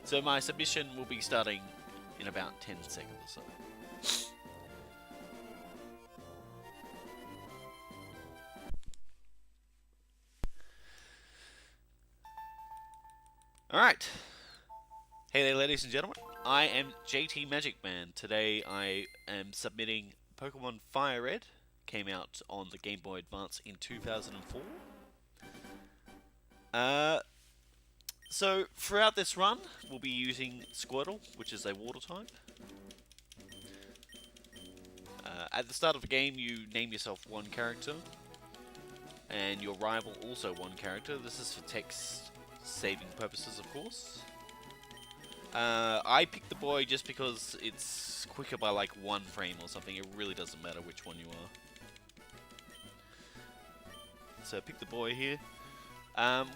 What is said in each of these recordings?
So my submission will be starting in about 10 seconds or so. Alright. Hey there, ladies and gentlemen. I am JTMagicman. Today I am submitting Pokemon Fire Red. Came out on the Game Boy Advance in 2004. So throughout this run, we'll be using Squirtle, which is a water type. At the start of the game, you name yourself one character, and your rival also one character. This is for text saving purposes, of course. I picked the boy just because it's quicker by like 1 frame or something. It really doesn't matter which one you are. So pick the boy here.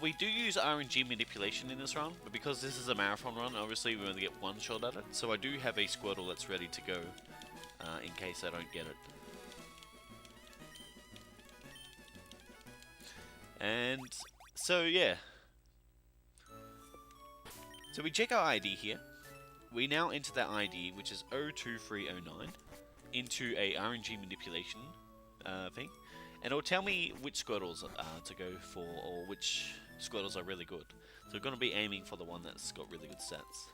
We do use RNG manipulation in this run, but because this is a marathon run, obviously we only get 1 shot at it. So I do have a Squirtle that's ready to go in case I don't get it. And so yeah. So we check our ID here. We now enter that ID, which is 02309, into a RNG manipulation thing. And it'll tell me which Squirtles to go for, or which Squirtles are really good. So we're going to be aiming for the one that's got really good stats.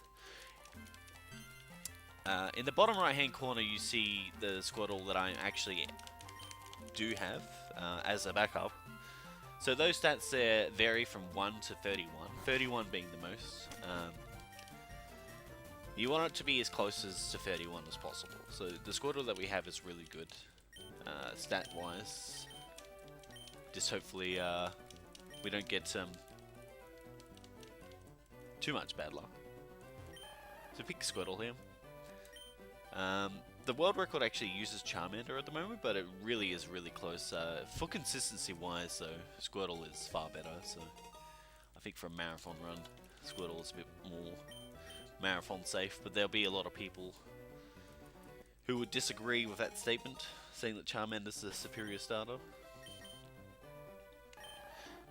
In the bottom right hand corner you see the Squirtle that I actually do have as a backup. So those stats there vary from 1 to 31, 31 being the most. You want it to be as close as to 31 as possible. So the Squirtle that we have is really good stat wise. Just hopefully we don't get too much bad luck. So pick Squirtle here. The world record actually uses Charmander at the moment, but it really is really close. For consistency wise though, Squirtle is far better, so I think for a marathon run, Squirtle is a bit more marathon safe, but there'll be a lot of people who would disagree with that statement, saying that Charmander's the superior starter.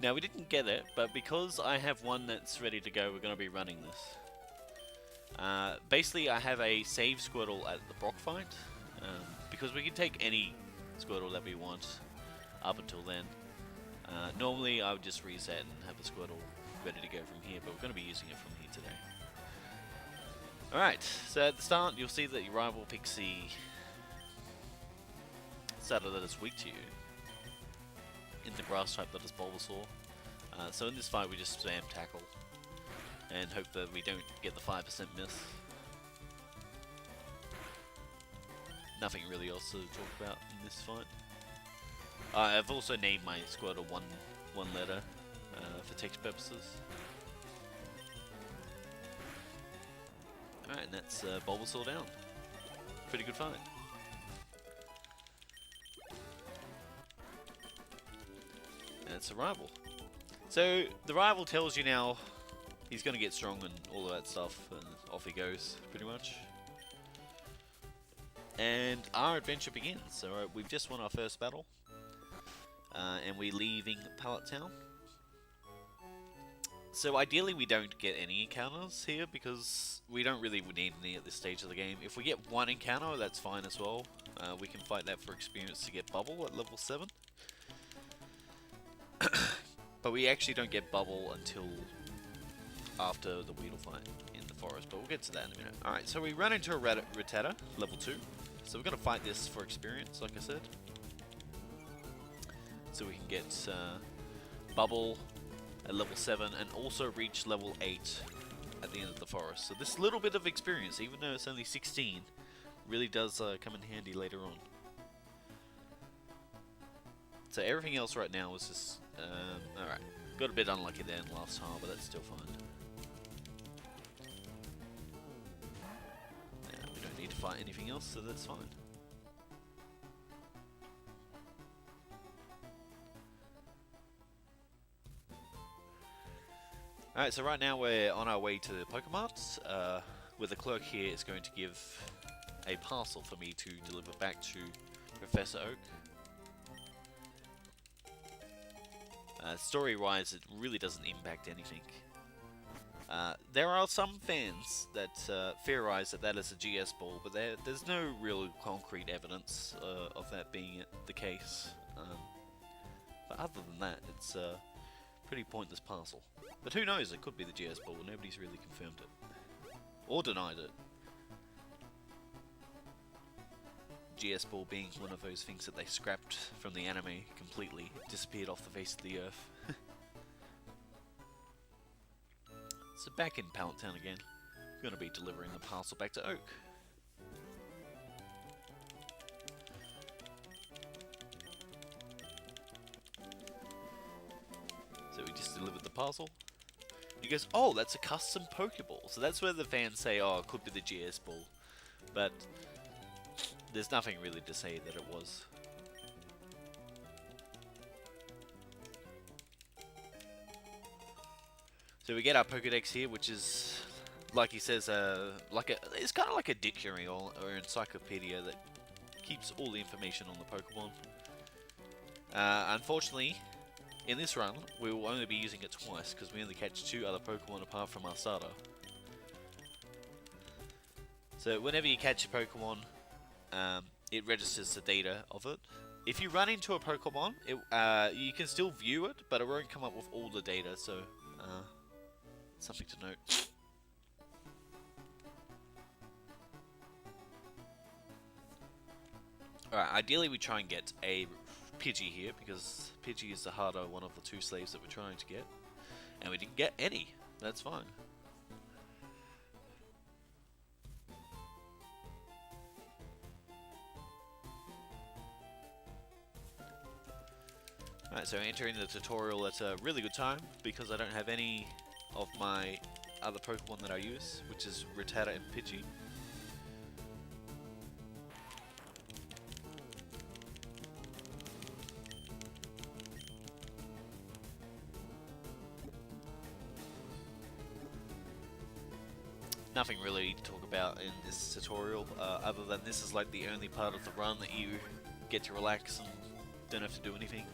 Now we didn't get it, but because I have one that's ready to go, we're going to be running this. Basically, I have a save Squirtle at the Brock fight, because we can take any Squirtle that we want up until then. Normally, I would just reset and have the Squirtle ready to go from here, but we're going to be using it from here today. Alright, so at the start, you'll see that your rival picks the starter that is weak to you, in the grass type that is Bulbasaur. So in this fight, we just spam tackle and hope that we don't get the 5% miss. Nothing really else to talk about in this fight. I've also named my Squirtle one letter for text purposes. Alright, and that's Bulbasaur down. Pretty good fight. And it's a rival. So the rival tells you now he's going to get strong and all of that stuff, and off he goes, pretty much. And our adventure begins. So we've just won our first battle, and we're leaving Pallet Town. So ideally we don't get any encounters here, because we don't really need any at this stage of the game. If we get 1 encounter, that's fine as well. We can fight that for experience to get Bubble at level 7. But we actually don't get Bubble until after the Weedle fight in the forest, but we'll get to that in a minute. Alright, so we run into a Rattata, level 2. So we're going to fight this for experience, like I said. So we can get Bubble at level 7 and also reach level 8 at the end of the forest. So this little bit of experience, even though it's only 16, really does come in handy later on. So everything else right now is just... alright, got a bit unlucky there in last time, but that's still fine. Yeah, we don't need to fight anything else, so that's fine. Alright, so right now we're on our way to the Pokemart, where the clerk here is going to give a parcel for me to deliver back to Professor Oak. Story-wise, it really doesn't impact anything. There are some fans that theorize that that is a GS ball, but there's no real concrete evidence of that being the case. But other than that, it's a pretty pointless parcel. But who knows, it could be the GS ball, nobody's really confirmed it. Or denied it. GS ball being one of those things that they scrapped from the anime completely. It disappeared off the face of the earth. So back in Pallet Town again. We're going to be delivering the parcel back to Oak. So we just delivered the parcel. He goes, oh, that's a custom Pokeball. So that's where the fans say, oh, it could be the GS ball. But there's nothing really to say that it was. So we get our Pokedex here, which is, like he says, it's kind of like a dictionary or encyclopedia that keeps all the information on the Pokemon. Unfortunately, in this run, we will only be using it twice, because we only catch 2 other Pokemon apart from our starter. So whenever you catch a Pokemon, it registers the data of it. If you run into a Pokemon, you can still view it, but it won't come up with all the data, so something to note. Alright, ideally we try and get a Pidgey here, because Pidgey is the harder one of the 2 slaves that we're trying to get. And we didn't get any. That's fine. Alright, so entering the tutorial at a really good time, because I don't have any of my other Pokemon that I use, which is Rattata and Pidgey. Nothing really to talk about in this tutorial, other than this is like the only part of the run that you get to relax and don't have to do anything.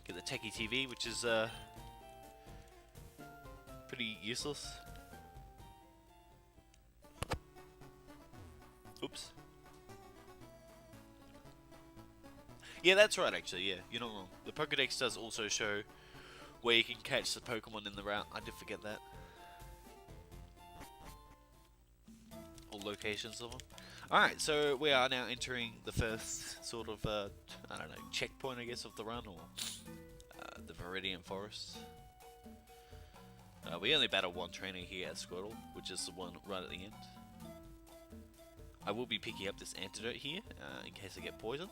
Get the Techie TV, which is pretty useless. Oops. Yeah, that's right actually, yeah, you're not wrong. The Pokedex does also show where you can catch the Pokemon in the route. I did forget that. All locations of them. Alright, so we are now entering the first sort of, I don't know, checkpoint I guess of the run, or the Viridian Forest. We only battle 1 trainer here at Squirtle, which is the one right at the end. I will be picking up this antidote here, in case I get poisoned.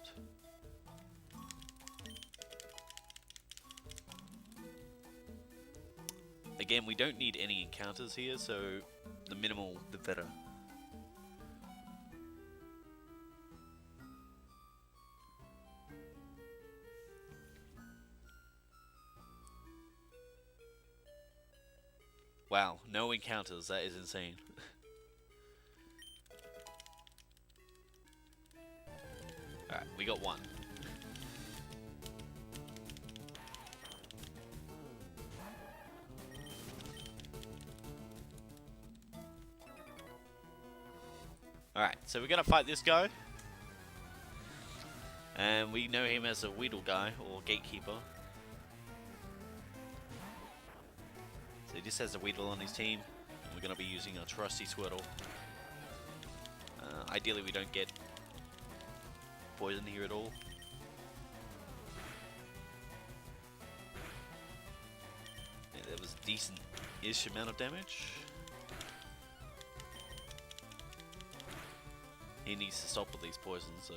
Again, we don't need any encounters here, so the minimal, the better. Wow, no encounters, that is insane. Alright, we got 1. Alright, so we're gonna fight this guy. And we know him as a Weedle guy, or Gatekeeper. So he just has a Weedle on his team. And we're gonna be using our trusty Squirtle. Ideally we don't get poison here at all. Yeah, that was a decent-ish amount of damage. He needs to stop with these poisons, so...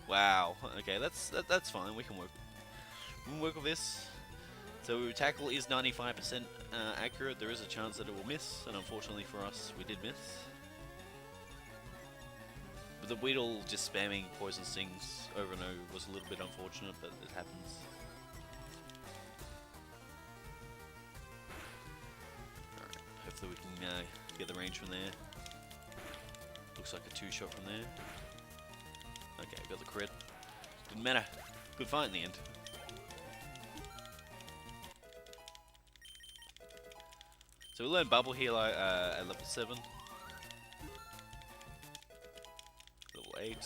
Wow, okay, that's fine, we can work with this. So tackle is 95% accurate, there is a chance that it will miss, and unfortunately for us, we did miss. But the Weedle just spamming poison stings over and over was a little bit unfortunate, but it happens. Alright, hopefully we can Get the range from there. Looks like a 2-shot from there. Okay, got the crit. Didn't matter. Good fight in the end. So we learned Bubble Heal at level 7. Level 8.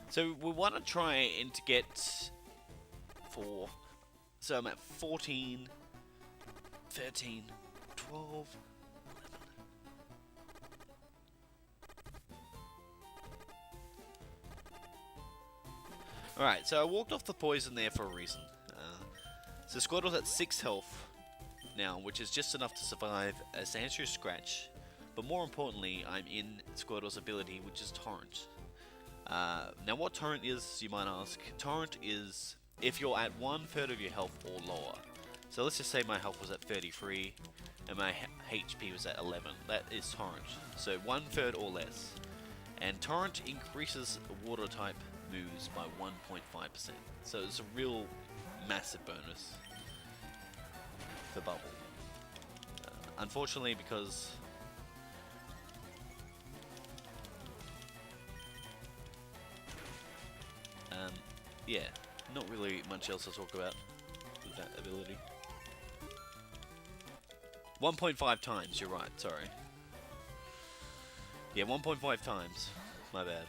So we want to try and to get 4. So I'm at 14, 13, 12. Alright, so I walked off the poison there for a reason. So Squirtle's at 6 health now, which is just enough to survive a Sandshrew Scratch. But more importantly, I'm in Squirtle's ability, which is Torrent. Now what Torrent is, you might ask. Torrent is if you're at 1/3 of your health or lower. So let's just say my health was at 33 and my HP was at 11. That is Torrent. So 1/3 or less. And Torrent increases water type moves by 1.5%. So it's a real massive bonus for Bubble. Unfortunately, because yeah, not really much else to talk about with that ability. 1.5 times, you're right, sorry. Yeah, 1.5 times. My bad.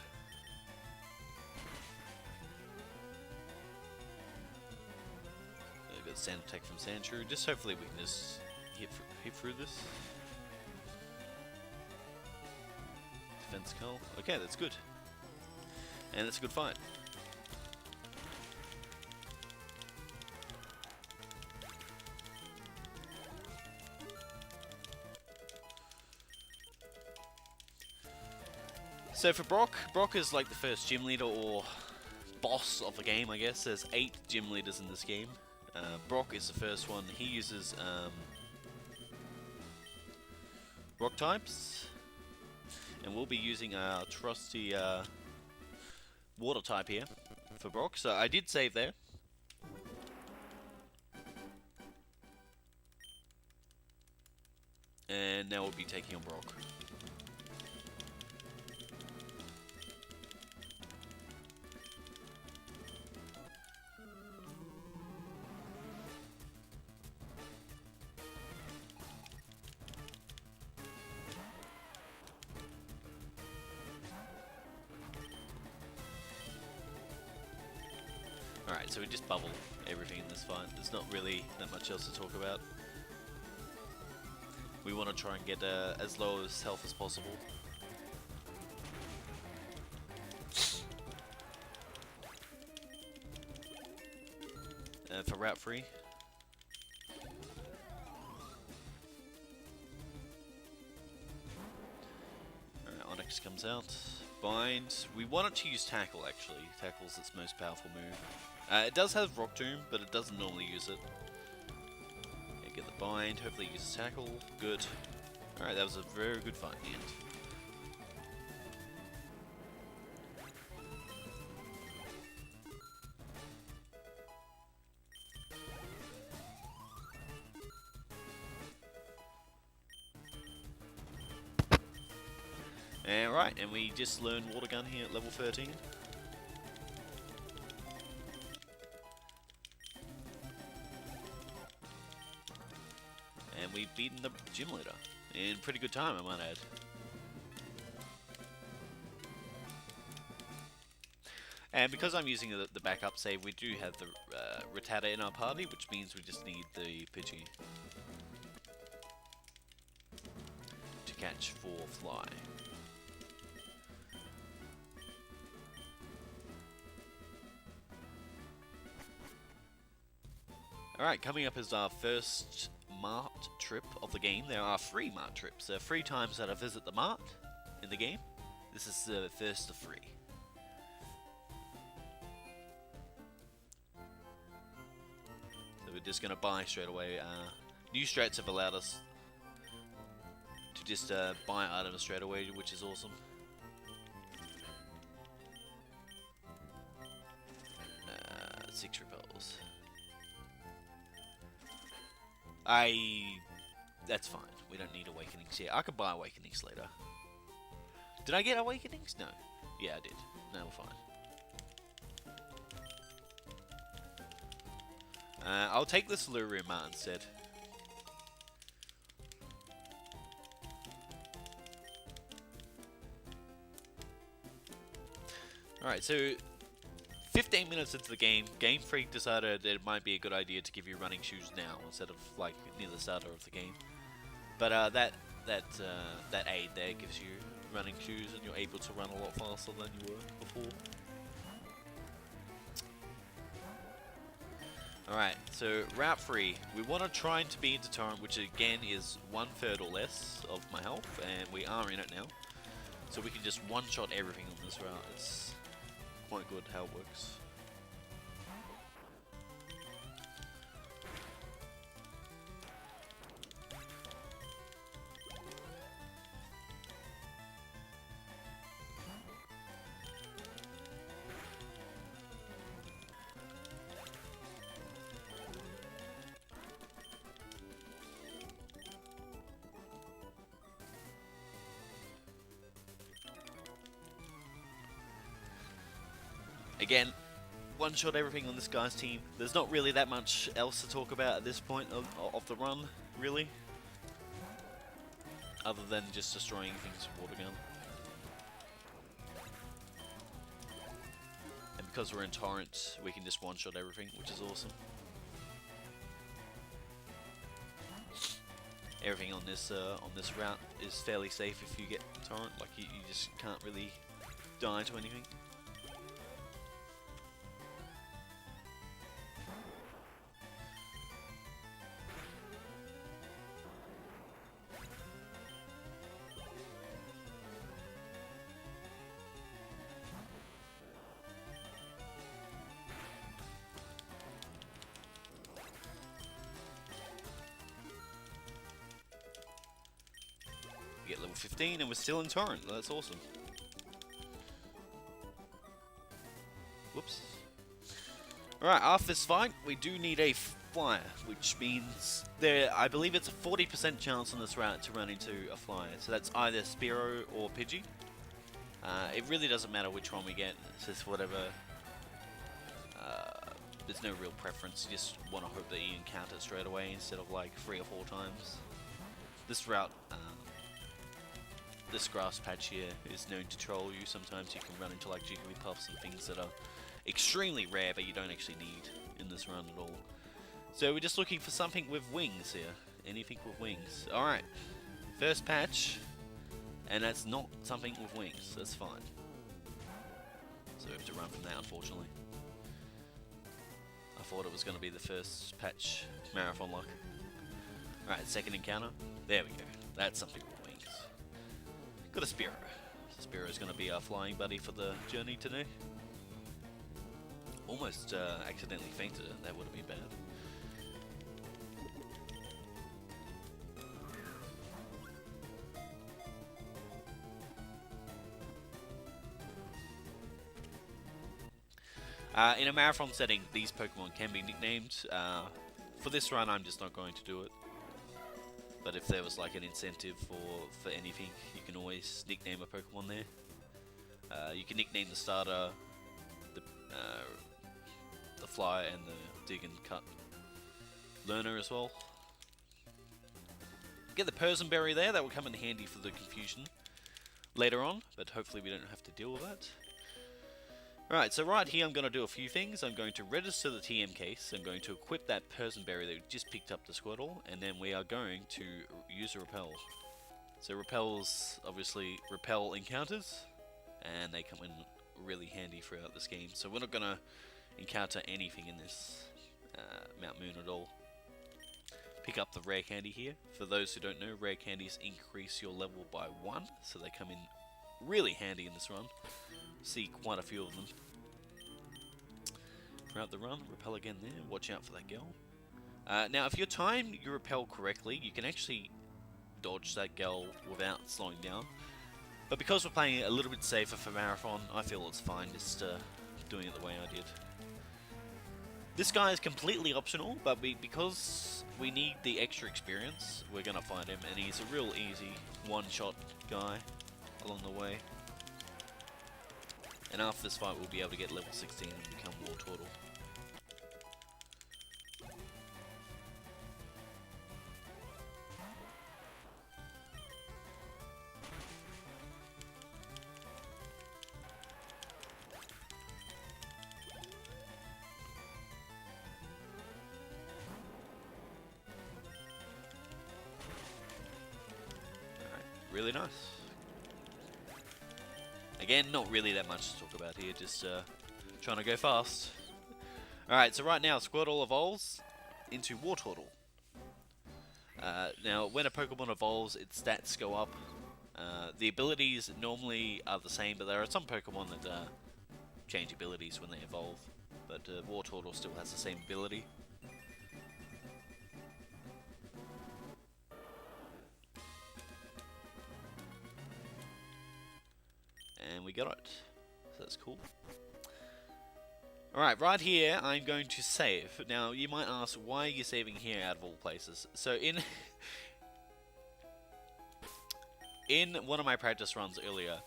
Got Sand Attack from Sandshrew. Just hopefully we can just hit through this. Defense Cull. Okay, that's good. And it's a good fight. So for Brock is like the first gym leader or boss of the game, I guess. There's 8 gym leaders in this game. Brock is the first one. He uses rock types, and we'll be using our trusty water type here for Brock. So I did save there. And now we'll be taking on Brock. Alright, so we just bubble everything in this fight. There's not really that much else to talk about. We want to try and get as low as health as possible. For route free. Alright, Onyx comes out. Bind. We wanted to use Tackle actually. Tackle's its most powerful move. It does have Rock Tomb, but it doesn't normally use it. Yeah, get the Bind, hopefully use Tackle. Good. Alright, that was a very good fight in the end. Alright, and we just learned Water Gun here at level 13. And we've beaten the gym leader in pretty good time, I might add. And because I'm using the backup save, we do have the Rattata in our party, which means we just need the Pidgey to catch for Fly. Alright, coming up is our first mart trip of the game. There are 3 mart trips. There are 3 times that I visit the mart in the game. This is the first of 3. So we're just going to buy straight away. New strats have allowed us to just buy items straight away, which is awesome. 6 repels. That's fine. We don't need awakenings here. I could buy awakenings later. Did I get awakenings? No. Yeah, I did. No, we're fine. I'll take this Lurima instead. Alright, so 15 minutes into the game, Game Freak decided that it might be a good idea to give you running shoes now instead of like near the start of the game. But that aid there gives you running shoes, and you're able to run a lot faster than you were before. Alright, so route 3. We want to try to be into Torrent, which again is 1/3 or less of my health, and we are in it now. So we can just one-shot everything on this route. It's quite good how it works. Again, one-shot everything on this guy's team. There's not really that much else to talk about at this point of the run, really. Other than just destroying things with water gun. And because we're in Torrent, we can just one-shot everything, which is awesome. Everything on this route is fairly safe if you get Torrent. Like you just can't really die to anything. We get level 15 and we're still in Torrent. That's awesome. Whoops. Alright, after this fight, we do need a flyer, which means I believe it's a 40% chance on this route to run into a flyer. So that's either Spearow or Pidgey. It really doesn't matter which one we get. It's just whatever. There's no real preference. You just want to hope that you encounter it straight away instead of like 3 or 4 times. This route, this grass patch here is known to troll you. Sometimes you can run into like Jigglypuffs and things that are extremely rare, but you don't actually need in this run at all. So we're just looking for something with wings here. Anything with wings. Alright, first patch, and that's not something with wings. That's fine. So we have to run from that, unfortunately. I thought it was going to be the first patch marathon luck. Alright, second encounter. There we go. That's something with wings. Got a Spearow. Spearow's going to be our flying buddy for the journey today. Almost accidentally fainted it. That would have been bad. In a marathon setting, these Pokemon can be nicknamed. For this run, I'm just not going to do it. But if there was like an incentive for anything, you can always nickname a Pokemon there. You can nickname the starter, the Fly, and the Dig and Cut learner as well. Get the Persianberry there. That will come in handy for the confusion later on, but hopefully we don't have to deal with that. Right, so right here I'm going to do a few things. I'm going to register the TM case. I'm going to equip that Persianberry that we just picked up the Squirtle, and then we are going to use a Repel. So Repels obviously repel encounters, and they come in really handy throughout this game. So we're not going to encounter anything in this Mount Moon at all. Pick up the rare candy here. For those who don't know, rare candies increase your level by 1, so they come in really handy in this run. See quite a few of them throughout the run. Repel again there. Watch out for that girl. Now, if you time your repel correctly, you can actually dodge that girl without slowing down. But because we're playing it a little bit safer for Marathon, I feel it's fine just doing it the way I did. This guy is completely optional, but because we need the extra experience, we're gonna fight him, and he's a real easy one-shot guy along the way. And after this fight, we'll be able to get level 16 and become War Turtle. Really nice. Again, not really that much to talk about here, just trying to go fast. Alright, so right now Squirtle evolves into War Turtle. Now, when a Pokemon evolves, its stats go up. The abilities normally are the same, but there are some Pokemon that change abilities when they evolve. But War Turtle still has the same ability. And we got it. So that's cool. Alright, right here I'm going to save. Now you might ask, why are you saving here out of all places? So in one of my practice runs earlier,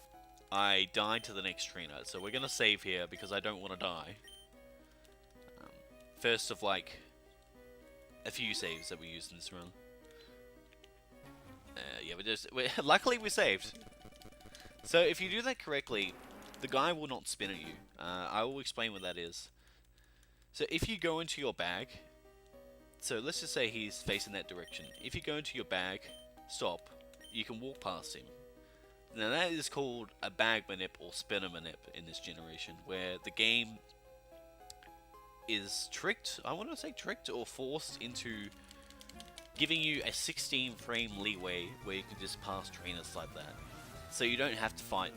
I died to the next trainer. So we're going to save here because I don't want to die. First of like a few saves that we used in this run. Yeah, luckily we saved. So if you do that correctly, the guy will not spin at you. I will explain what that is. So if you go into your bag, so let's just say he's facing that direction. If you go into your bag, stop, you can walk past him. Now that is called a bag manip or spinner manip in this generation, where the game is tricked, I want to say tricked or forced into giving you a 16 frame leeway where you can just pass trainers like that. So you don't have to fight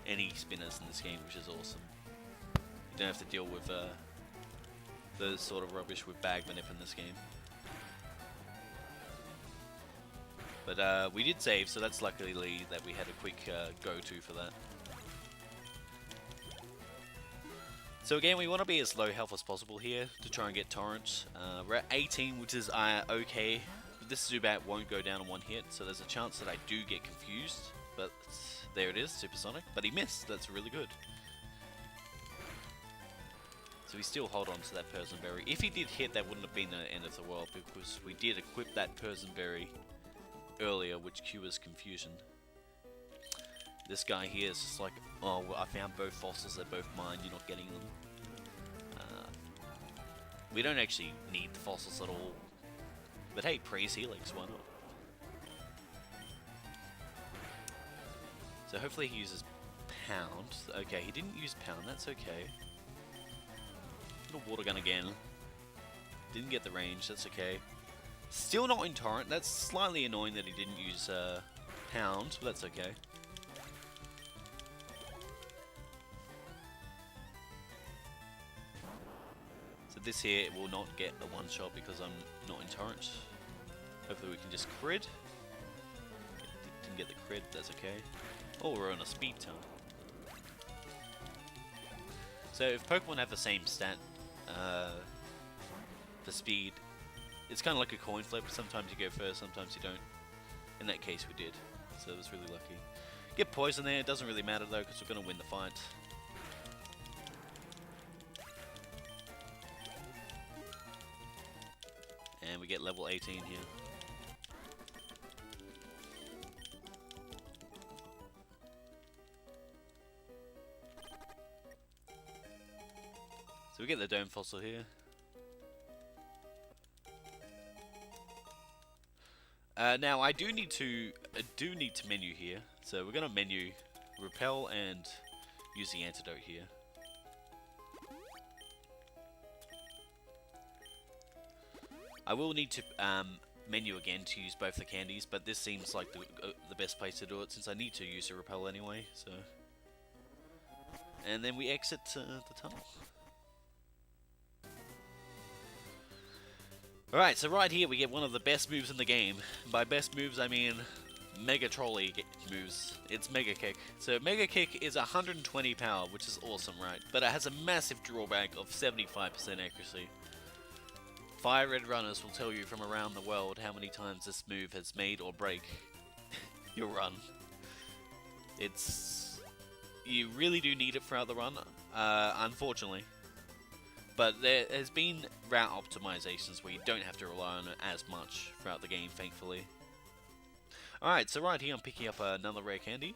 any spinners in this game, which is awesome. You don't have to deal with the sort of rubbish with bag manip in this game. But we did save, so that's luckily that we had a quick go-to for that. So again, we want to be as low health as possible here to try and get Torrent. We're at 18, which is okay. But this Zubat won't go down in one hit, so there's a chance that I do get confused. But there it is, Supersonic. But he missed, that's really good. So we still hold on to that Persianberry. If he did hit, that wouldn't have been the end of the world, because we did equip that Persianberry earlier, which cures confusion. This guy here is just like, oh, well, I found both fossils, they're both mine, you're not getting them. We don't actually need the fossils at all. But hey, praise Helix, why not? So hopefully he uses Pound. Okay, he didn't use Pound, that's okay. Little Water Gun again. Didn't get the range, that's okay. Still not in Torrent, that's slightly annoying that he didn't use Pound, but that's okay. So this here will not get a one-shot because I'm not in Torrent. Hopefully we can just crit. Didn't get the crit, that's okay. Oh, we're on a speed time. So if Pokemon have the same stat for speed, it's kind of like a coin flip. Sometimes you go first, sometimes you don't. In that case we did, so it was really lucky. Get poison there, it doesn't really matter though because we're going to win the fight. And we get level 18 here. So we get the Dome Fossil here. Now I do need to menu here. So we're gonna menu, repel, and use the antidote here. I will need to menu again to use both the candies, but this seems like the best place to do it since I need to use a repel anyway. So, and then we exit the tunnel. Alright, so right here we get one of the best moves in the game. By best moves I mean Mega Trolley moves. It's Mega Kick. So Mega Kick is 120 power, which is awesome, right? But it has a massive drawback of 75% accuracy. Fire Red runners will tell you from around the world how many times this move has made or break your run. You really do need it throughout the run, unfortunately. But there has been route optimizations where you don't have to rely on it as much throughout the game, thankfully. Alright, so right here I'm picking up another rare candy.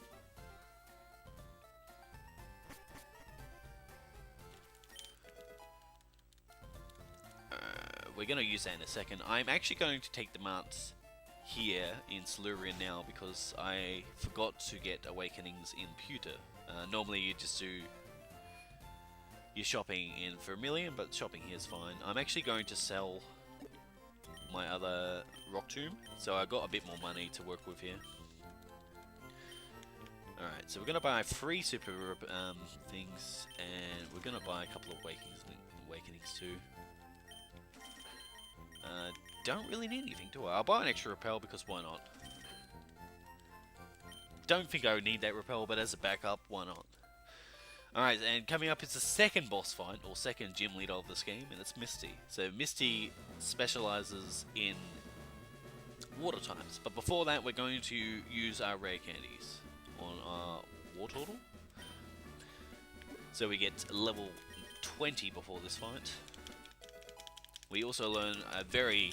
We're going to use that in a second. I'm actually going to take them out here in Silurian now because I forgot to get Awakenings in Pewter. Normally you just do your shopping in Vermilion, but shopping here is fine. I'm actually going to sell my other Rock Tomb, so I got a bit more money to work with here. Alright, so we're going to buy 3 super things, and we're going to buy a couple of Awakenings too. Don't really need anything, do I? I'll buy an extra repel because why not? Don't think I would need that repel, but as a backup, why not? Alright, and coming up is the second boss fight, or second gym leader of this game, and it's Misty. So Misty specializes in water types, but before that we're going to use our rare candies on our War Turtle. So we get level 20 before this fight. We also learn a very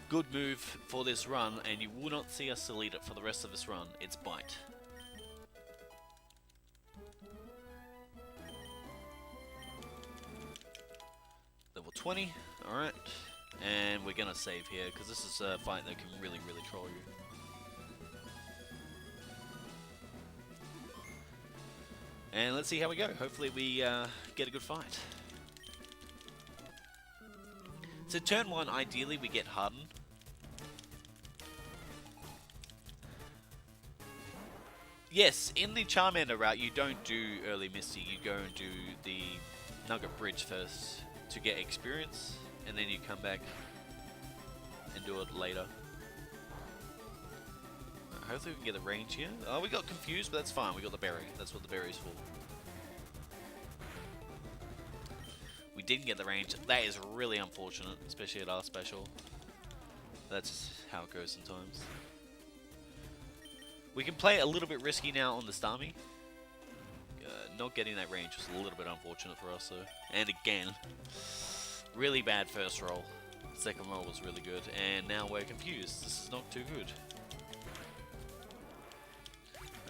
good move for this run, and you will not see us delete it for the rest of this run. It's Bite. Level 20, alright. And we're gonna save here, because this is a fight that can really, really troll you. And let's see how we go. Hopefully we get a good fight. So turn 1, ideally we get Harden. Yes, in the Charmander route you don't do early Misty, you go and do the Nugget Bridge first to get experience, and then you come back and do it later. Hopefully we can get the range here. Oh, we got confused, but that's fine, we got the berry. That's what the berry's for. We didn't get the range. That is really unfortunate, especially at our special. That's how it goes sometimes. We can play it a little bit risky now on the Starmie. Not getting that range was a little bit unfortunate for us, though. And again, really bad first roll. Second roll was really good, and now we're confused. This is not too good.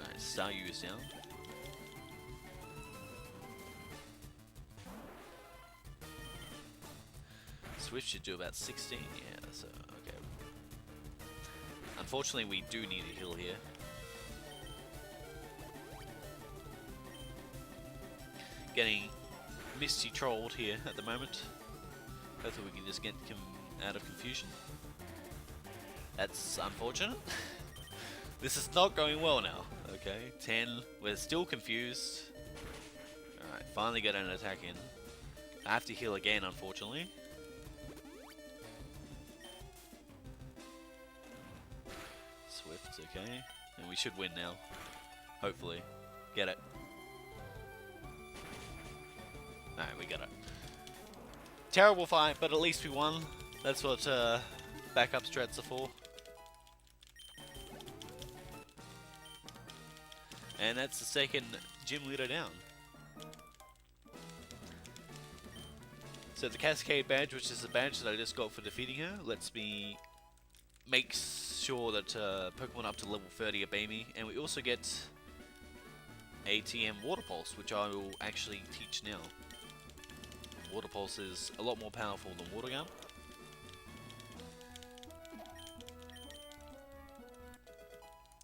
Alright, Staryu is down. Swift should do about 16, yeah, so, okay. Unfortunately, we do need a heal here. Getting Misty trolled here at the moment. Hopefully we can just get him out of confusion. That's unfortunate. This is not going well now. Okay, 10, we're still confused. Alright, finally get an attack in. I have to heal again, unfortunately. Swift, okay. And we should win now. Hopefully. Get it. Alright, we got it. Terrible fight, but at least we won. That's what backup strats are for. And that's the second gym leader down. So the Cascade badge, which is the badge that I just got for defeating her, lets me make sure that Pokemon up to level 30 obey me. And we also get ATM Water Pulse, which I will actually teach now. Water Pulse is a lot more powerful than Water Gun.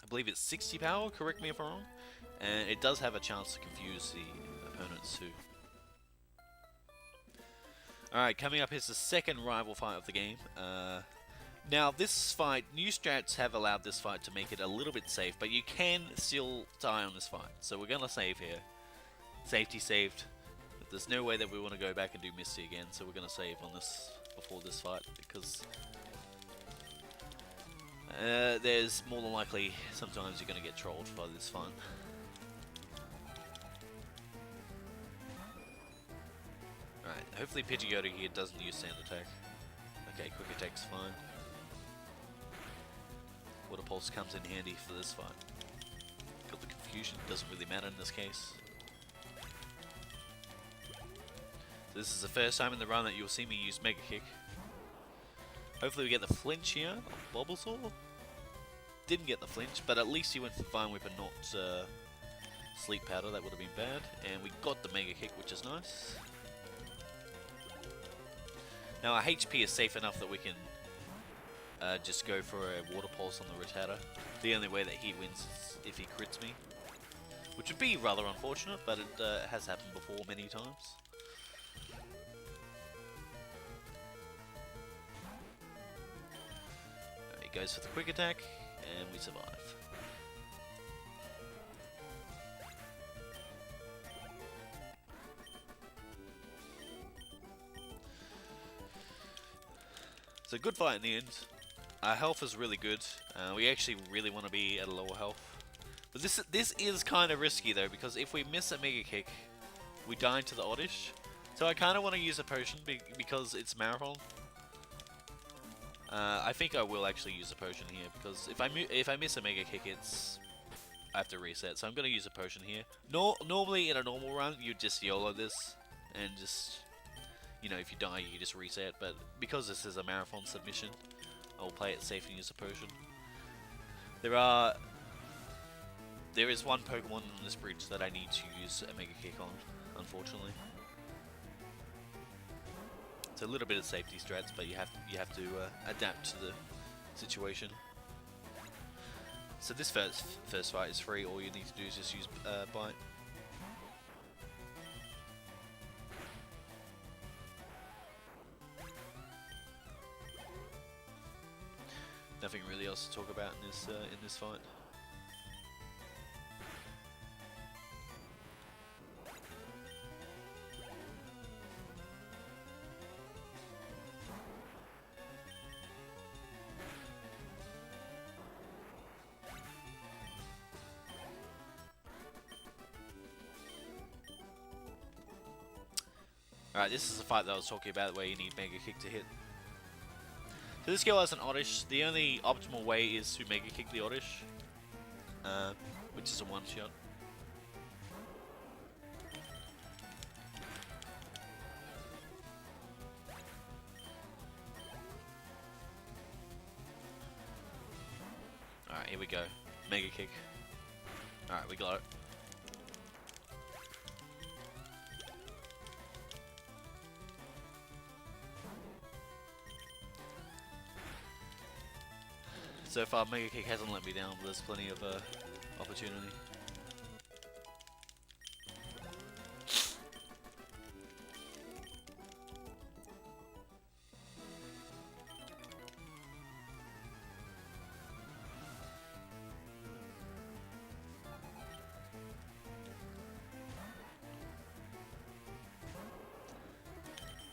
I believe it's 60 power, correct me if I'm wrong. And it does have a chance to confuse the opponents too. Alright, coming up is the second rival fight of the game. Now this fight, new strats have allowed this fight to make it a little bit safe, but you can still die on this fight. So we're going to save here. Safety saved. There's no way that we want to go back and do Misty again, so we're going to save on this before this fight, because There's more than likely sometimes you're going to get trolled by this fight. Alright, hopefully Pidgeotto here doesn't use Sand Attack. Okay, Quick Attack's fine. Water Pulse comes in handy for this fight. Got the Confusion, doesn't really matter in this case. So this is the first time in the run that you'll see me use Mega Kick. Hopefully we get the flinch here on Bulbasaur. Didn't get the flinch, but at least he went for Vine Whip and not Sleep Powder, that would have been bad. And we got the Mega Kick, which is nice. Now our HP is safe enough that we can just go for a Water Pulse on the Rattata. The only way that he wins is if he crits me. Which would be rather unfortunate, but it has happened before many times. He goes for the Quick Attack, and we survive. It's a good fight in the end. Our health is really good. We actually really want to be at a lower health. But this is kind of risky though, because if we miss a Mega Kick, we die into the Oddish. So I kind of want to use a potion because it's Marathon. I think I will actually use a potion here, because if I miss a Mega Kick, I have to reset. So I'm going to use a potion here. Normally in a normal run, you just YOLO this and just, you know, if you die, you just reset. But because this is a marathon submission, I'll play it safe and use a potion. There is one Pokemon on this bridge that I need to use a Mega Kick on, unfortunately. It's a little bit of safety strats, but you have to adapt to the situation. So this first fight is free. All you need to do is just use Bite. Nothing really else to talk about in this fight. Alright, this is the fight that I was talking about where you need Mega Kick to hit. So this girl has an Oddish. The only optimal way is to Mega Kick the Oddish, which is a one-shot. Alright, here we go. Mega Kick. Alright, we got it. So far, Mega Kick hasn't let me down, but there's plenty of opportunity.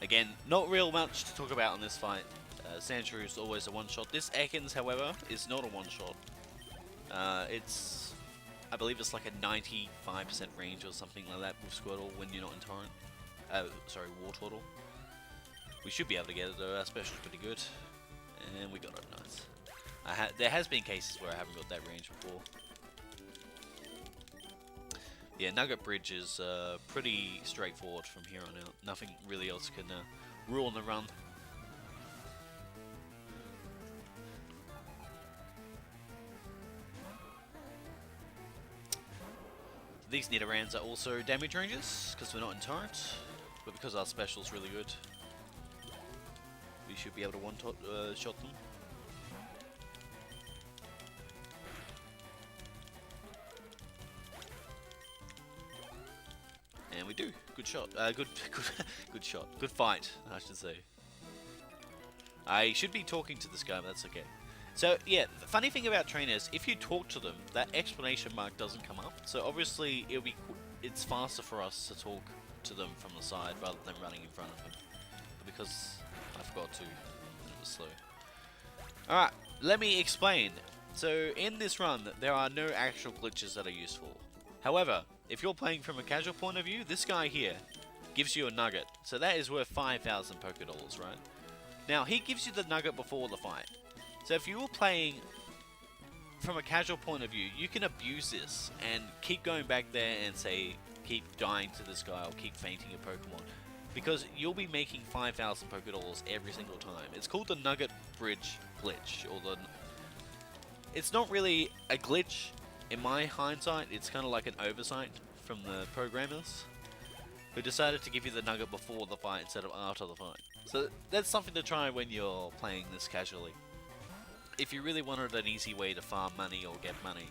Again, not real much to talk about in this fight. Sandshrew is always a one-shot. This Ekans, however, is not a one-shot. I believe it's like a 95% range or something like that with Squirtle when you're not in Torrent. Sorry, Wartortle. We should be able to get it though, our special's pretty good. And we got it, nice. There has been cases where I haven't got that range before. Yeah, Nugget Bridge is pretty straightforward from here on out. Nothing really else can ruin the run. These Nidorans are also damage ranges, because we're not in Torrent, but because our special's really good, we should be able to one-shot them. And we do. Good shot. Good shot. Good fight, I should say. I should be talking to this guy, but that's okay. So yeah, the funny thing about trainers, if you talk to them, that exclamation mark doesn't come up. So obviously it's faster for us to talk to them from the side rather than running in front of them. But because I forgot to, it was slow. Alright, let me explain. So in this run, there are no actual glitches that are useful. However, if you're playing from a casual point of view, this guy here gives you a nugget. So that is worth 5,000 Poké Dollars, right? Now, he gives you the nugget before the fight. So if you were playing from a casual point of view, you can abuse this and keep going back there and say, keep dying to this guy or keep fainting your Pokemon. Because you'll be making 5,000 Poké Dollars every single time. It's called the Nugget Bridge glitch, or the... It's not really a glitch, in my hindsight. It's kind of like an oversight from the programmers, who decided to give you the nugget before the fight instead of after the fight. So that's something to try when you're playing this casually. If you really wanted an easy way to farm money or get money,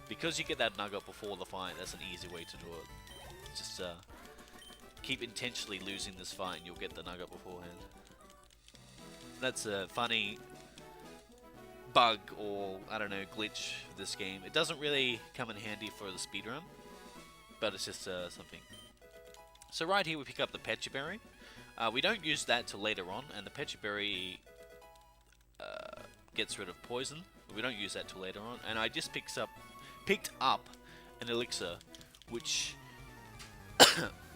because you get that nugget before the fight, that's an easy way to do it. Just keep intentionally losing this fight and you'll get the nugget beforehand. That's a funny bug or, I don't know, glitch of this game. It doesn't really come in handy for the speedrun, but it's just something. So right here we pick up the Pecha Berry. We don't use that till later on, and the Pecha Berry gets rid of poison. We don't use that till later on, and I just picked up an elixir, which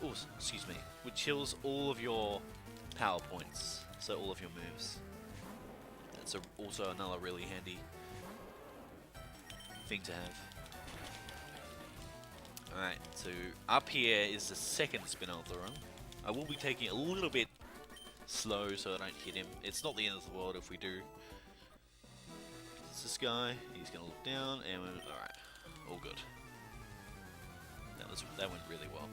oh, excuse me, which heals all of your power points, so all of your moves. That's also another really handy thing to have. Alright, so up here is the second spin of the run. I will be taking it a little bit slow so I don't hit him. It's not the end of the world if we do. It's this guy, he's going to look down, and alright, all good. That went really well.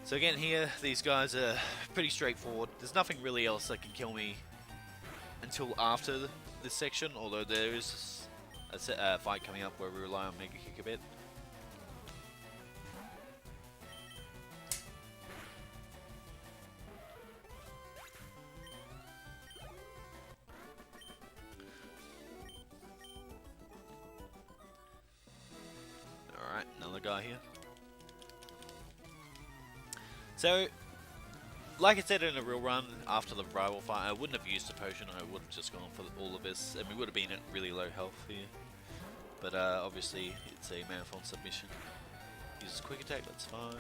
So again here, these guys are pretty straightforward. There's nothing really else that can kill me until after this section, although there is a fight coming up where we rely on Mega Kick a bit. Alright, another guy here. So, like I said in a real run, after the rival fight, I wouldn't have used the potion, I would have just gone for all of this, and we would have been at really low health here. But obviously, it's a marathon submission. Uses quick attack, that's fine.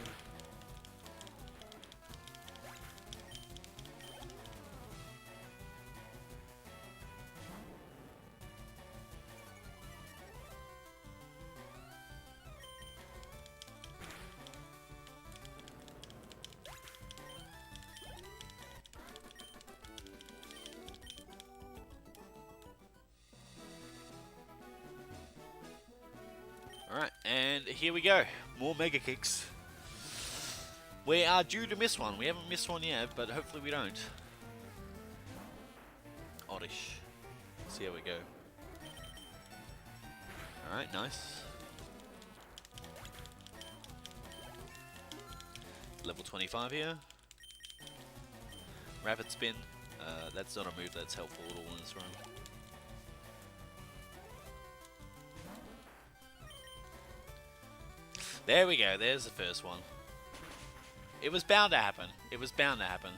Alright, and here we go. More Mega Kicks. We are due to miss one. We haven't missed one yet, but hopefully we don't. Oddish. See how we go. Alright, nice. Level 25 here. Rapid Spin. That's not a move that's helpful at all in this run. There we go, there's the first one. It was bound to happen. It was bound to happen.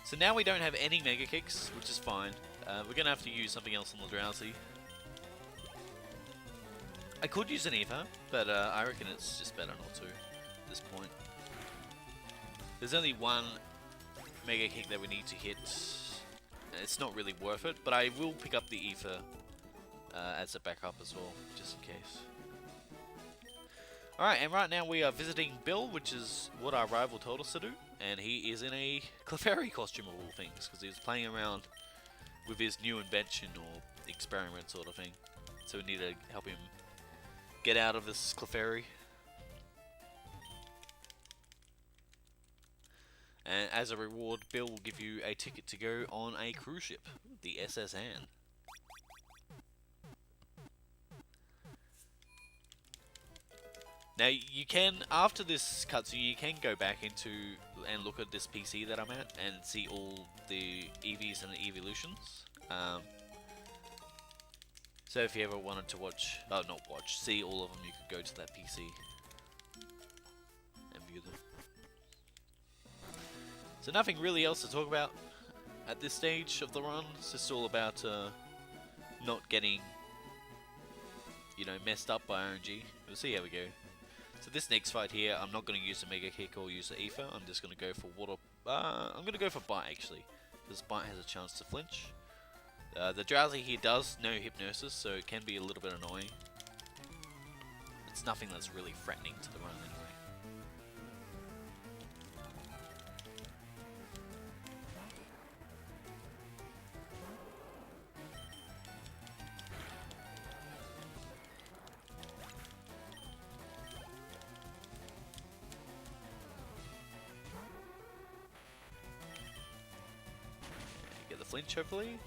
So now we don't have any Mega Kicks, which is fine. We're going to have to use something else on the Drowsy. I could use an Ether, but I reckon it's just better not to at this point. There's only one Mega Kick that we need to hit. It's not really worth it, but I will pick up the Ether as a backup as well, just in case. Alright, and right now we are visiting Bill, which is what our rival told us to do. And he is in a Clefairy costume of all things, because he was playing around with his new invention or experiment sort of thing. So we need to help him get out of this Clefairy. And as a reward, Bill will give you a ticket to go on a cruise ship, the SS Anne. Now you can, after this cutscene, you can go back into and look at this PC that I'm at and see all the EVs and the evolutions. So if you ever wanted to watch, see all of them, you could go to that PC and view them. So nothing really else to talk about. at this stage of the run. It's just all about not getting, you know, messed up by RNG. We'll see how we go. So this next fight here, I'm not going to use a Mega Kick or use the Ether. I'm just going to go for Water. I'm going to go for Bite actually, because Bite has a chance to flinch. The Drowsy here does no Hypnosis, so it can be a little bit annoying. It's nothing that's really threatening to the run anyway. Get the flinch hopefully.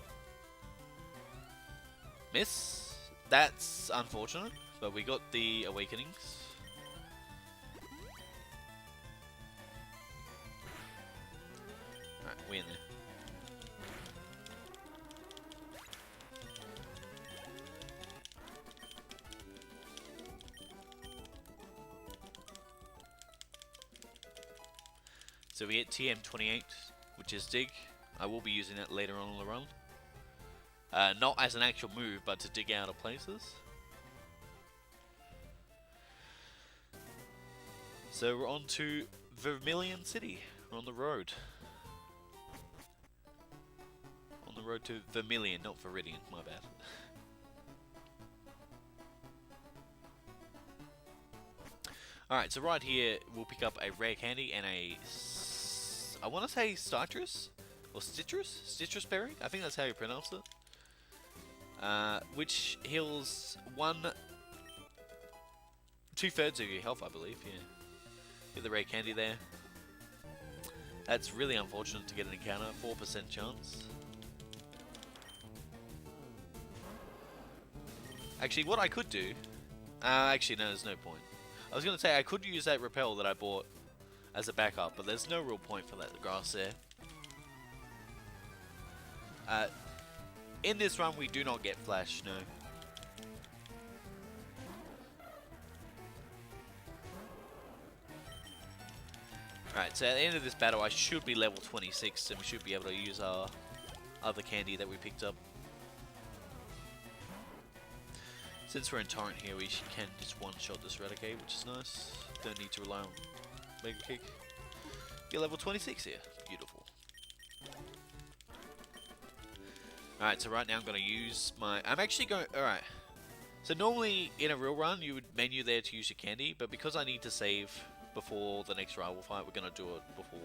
Miss. That's unfortunate, but we got the Awakenings. Alright, we're in there. So we get TM28, which is Dig. I will be using it later on in the run. Not as an actual move, but to dig out of places. So we're on to Vermilion City. We're on the road. On the road to Vermilion, not Viridian, my bad. Alright, so right here we'll pick up a rare candy and a... I want to say citrus? Or citrus? Citrus berry? I think that's how you pronounce it. Which heals 2/3 of your health, I believe, yeah. Get the rare candy there. That's really unfortunate to get an encounter, 4% chance. Actually, what I could do... actually, no, there's no point. I was going to say, I could use that repel that I bought as a backup, but there's no real point for that grass there. In this run, we do not get flash, no. Alright, so at the end of this battle, I should be level 26, and we should be able to use our other candy that we picked up. Since we're in Torrent here, we can just one-shot this Raticate, which is nice. Don't need to rely on Mega Kick. Get level 26 here. Beautiful. Alright, so right now I'm going to use my... I'm actually going... Alright. So normally, in a real run, you would menu there to use your candy, but because I need to save before the next rival fight, we're going to do it before...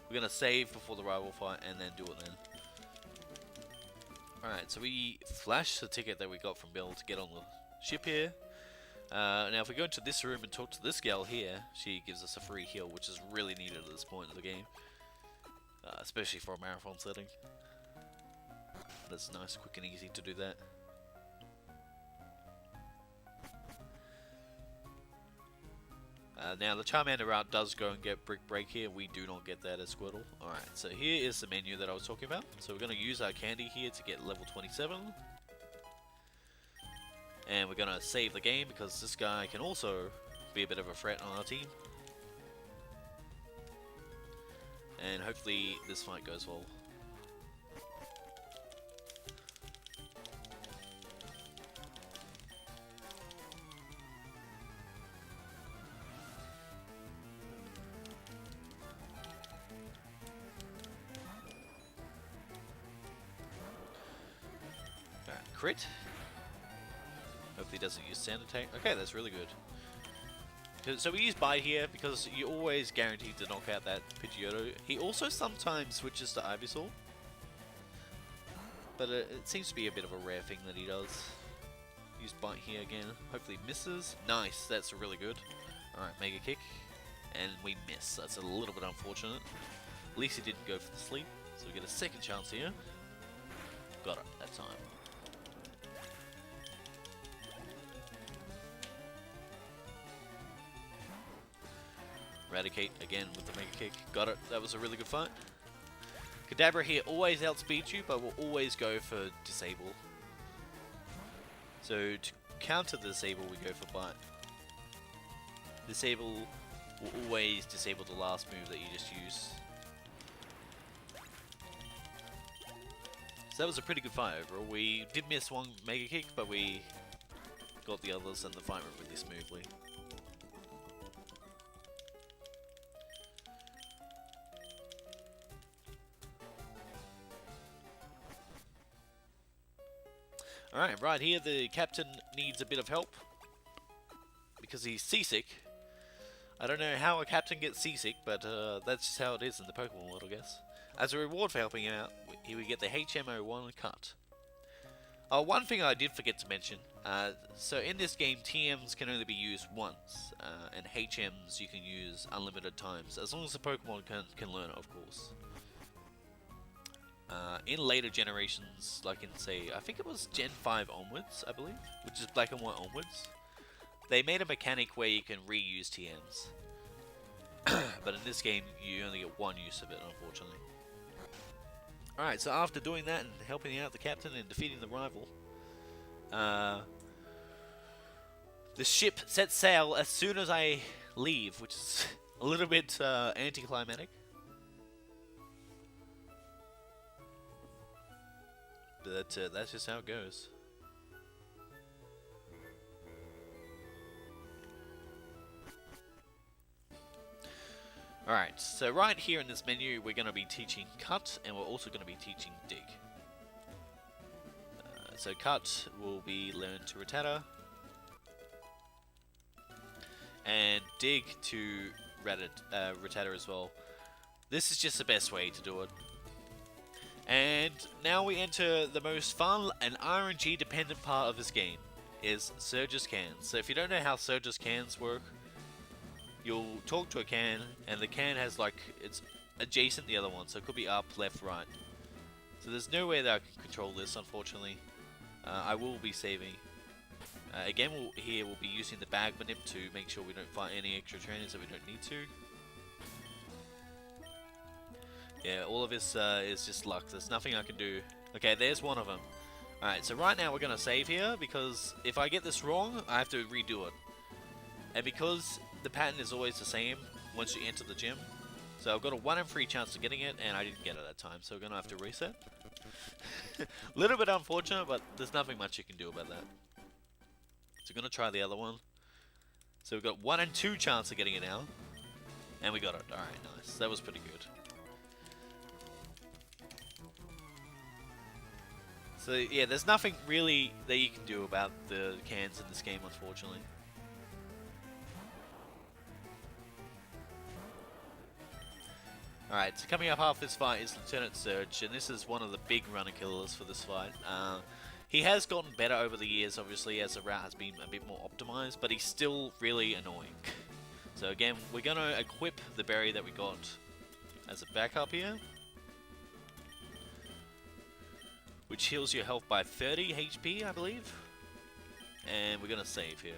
We're going to save before the rival fight, and then do it then. Alright, so we flash the ticket that we got from Bill to get on the ship here. Now, if we go into this room and talk to this gal here, she gives us a free heal, which is really needed at this point of the game. Especially for a marathon setting. That's nice, quick and easy to do that. Now the Charmander route does go and get Brick Break here. We do not get that as Squirtle. Alright, so here is the menu that I was talking about. So we're going to use our candy here to get level 27. And we're going to save the game because this guy can also be a bit of a threat on our team. And hopefully this fight goes well. Crit. Hopefully doesn't use Sand Attack. Okay, that's really good. So we use Bite here because you're always guaranteed to knock out that Pidgeotto. He also sometimes switches to Ivysaur. But it seems to be a bit of a rare thing that he does. Use Bite here again. Hopefully misses. Nice, that's really good. Alright, Mega Kick. And we miss. That's a little bit unfortunate. At least he didn't go for the sleep. So we get a second chance here. Got it that time. Eradicate again with the Mega Kick. Got it. That was a really good fight. Kadabra here always outspeeds you, but will always go for Disable. So to counter the Disable, we go for Bite. Disable will always disable the last move that you just use. So that was a pretty good fight overall. We did miss one Mega Kick, but we got the others and the fight went really smoothly. Alright, right here the captain needs a bit of help because he's seasick. I don't know how a captain gets seasick, but that's just how it is in the Pokemon world, I guess. As a reward for helping him out, here we get the HM01 cut. One thing I did forget to mention, so in this game TMs can only be used once, and HMs you can use unlimited times, as long as the Pokemon can learn it, of course. In later generations, like in say, I think it was Gen 5 onwards, I believe, which is Black and White onwards, they made a mechanic where you can reuse TMs. But in this game, you only get one use of it, unfortunately. Alright, so after doing that and helping out the captain and defeating the rival, the ship sets sail as soon as I leave, which is a little bit anticlimactic. But that's just how it goes. Alright, so right here in this menu we're going to be teaching Cut, and we're also going to be teaching Dig. So Cut will be learned to Rattata, and Dig to Rattata as well. This is just the best way to do it. And now we enter the most fun and RNG dependent part of this game, is Surge's Cans. So if you don't know how Surge's Cans work, you'll talk to a can, and the can has like, it's adjacent to the other one, so it could be up, left, right. So there's no way that I can control this, unfortunately. I will be saving. Again, we'll be using the bag manip to make sure we don't fight any extra trainers that we don't need to. Yeah, all of this is just luck. There's nothing I can do. Okay, there's one of them. Alright, so right now we're going to save here, because if I get this wrong, I have to redo it. And because the pattern is always the same once you enter the gym, so I've got a 1 in 3 chance of getting it, and I didn't get it that time, so we're going to have to reset. Little bit unfortunate, but there's nothing much you can do about that. So we're going to try the other one. So we've got 1 in 2 chance of getting it now, and we got it. Alright, nice. That was pretty good. So yeah, there's nothing really that you can do about the cans in this game, unfortunately. Alright, so coming up after this fight is Lieutenant Surge, and this is one of the big runner killers for this fight. He has gotten better over the years, obviously, as the route has been a bit more optimized, but he's still really annoying. So again, we're going to equip the berry that we got as a backup here, which heals your health by 30 HP, I believe. And we're going to save here.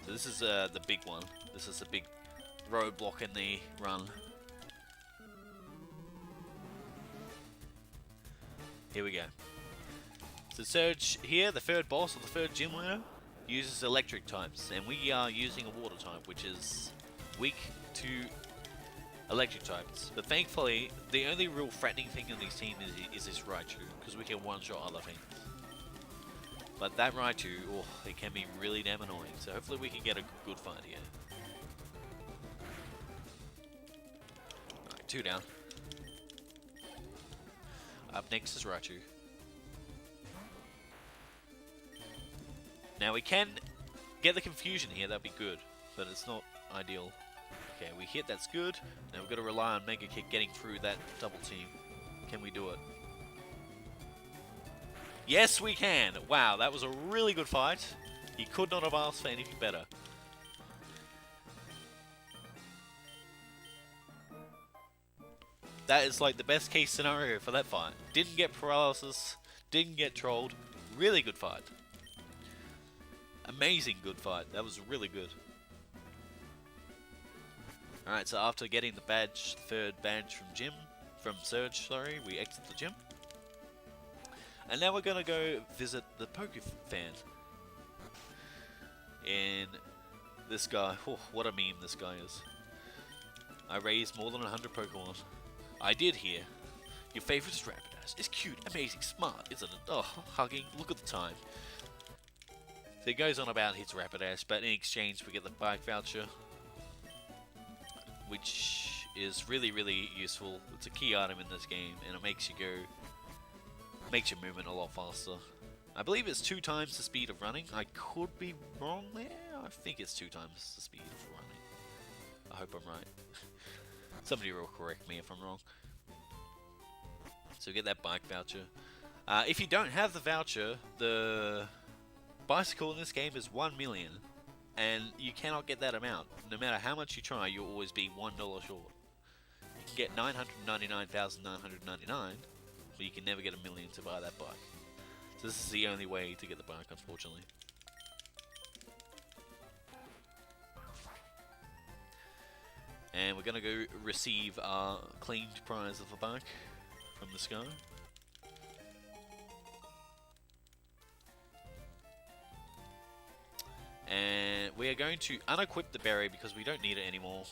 So this is the big one. This is the big roadblock in the run. Here we go. So Surge here, the third boss or the third gym leader, uses electric types, and we are using a water type, which is weak to electric types. But thankfully, the only real threatening thing in this team is this Raichu, because we can one-shot other things. But that Raichu, oh, it can be really damn annoying. So hopefully we can get a good fight here. Alright, 2 down. Up next is Raichu. Now we can get the confusion here, that'd be good, but it's not ideal. Okay, we hit, that's good. Now we've got to rely on Mega Kick getting through that double team. Can we do it? Yes, we can! Wow, that was a really good fight. He could not have asked for anything better. That is like the best case scenario for that fight. Didn't get paralysis, didn't get trolled. Really good fight. Amazing good fight. That was really good. Alright, so after getting the badge, third badge from Surge, sorry, we exit the gym. And now we're going to go visit the Pokefan. And this guy, oh, what a meme this guy is. I raised more than 100 Pokemon. I did hear. Your favorite is Rapidash. It's cute, amazing, smart, isn't it? Oh, hugging. Look at the time. So he goes on about his Rapidash, but in exchange we get the bike voucher, which is really, really useful. It's a key item in this game, and it makes your movement a lot faster. I believe it's 2 times the speed of running. I could be wrong there. I think it's 2 times the speed of running. I hope I'm right. Somebody will correct me if I'm wrong. So get that bike voucher. If you don't have the voucher, the bicycle in this game is 1 million, and you cannot get that amount. No matter how much you try, you'll always be $1 short. You can get 999,999, but you can never get 1 million to buy that bike. So this is the only way to get the bike, unfortunately. And we're gonna go receive our claimed prize of the bike from this guy. And we are going to unequip the berry because we don't need it anymore.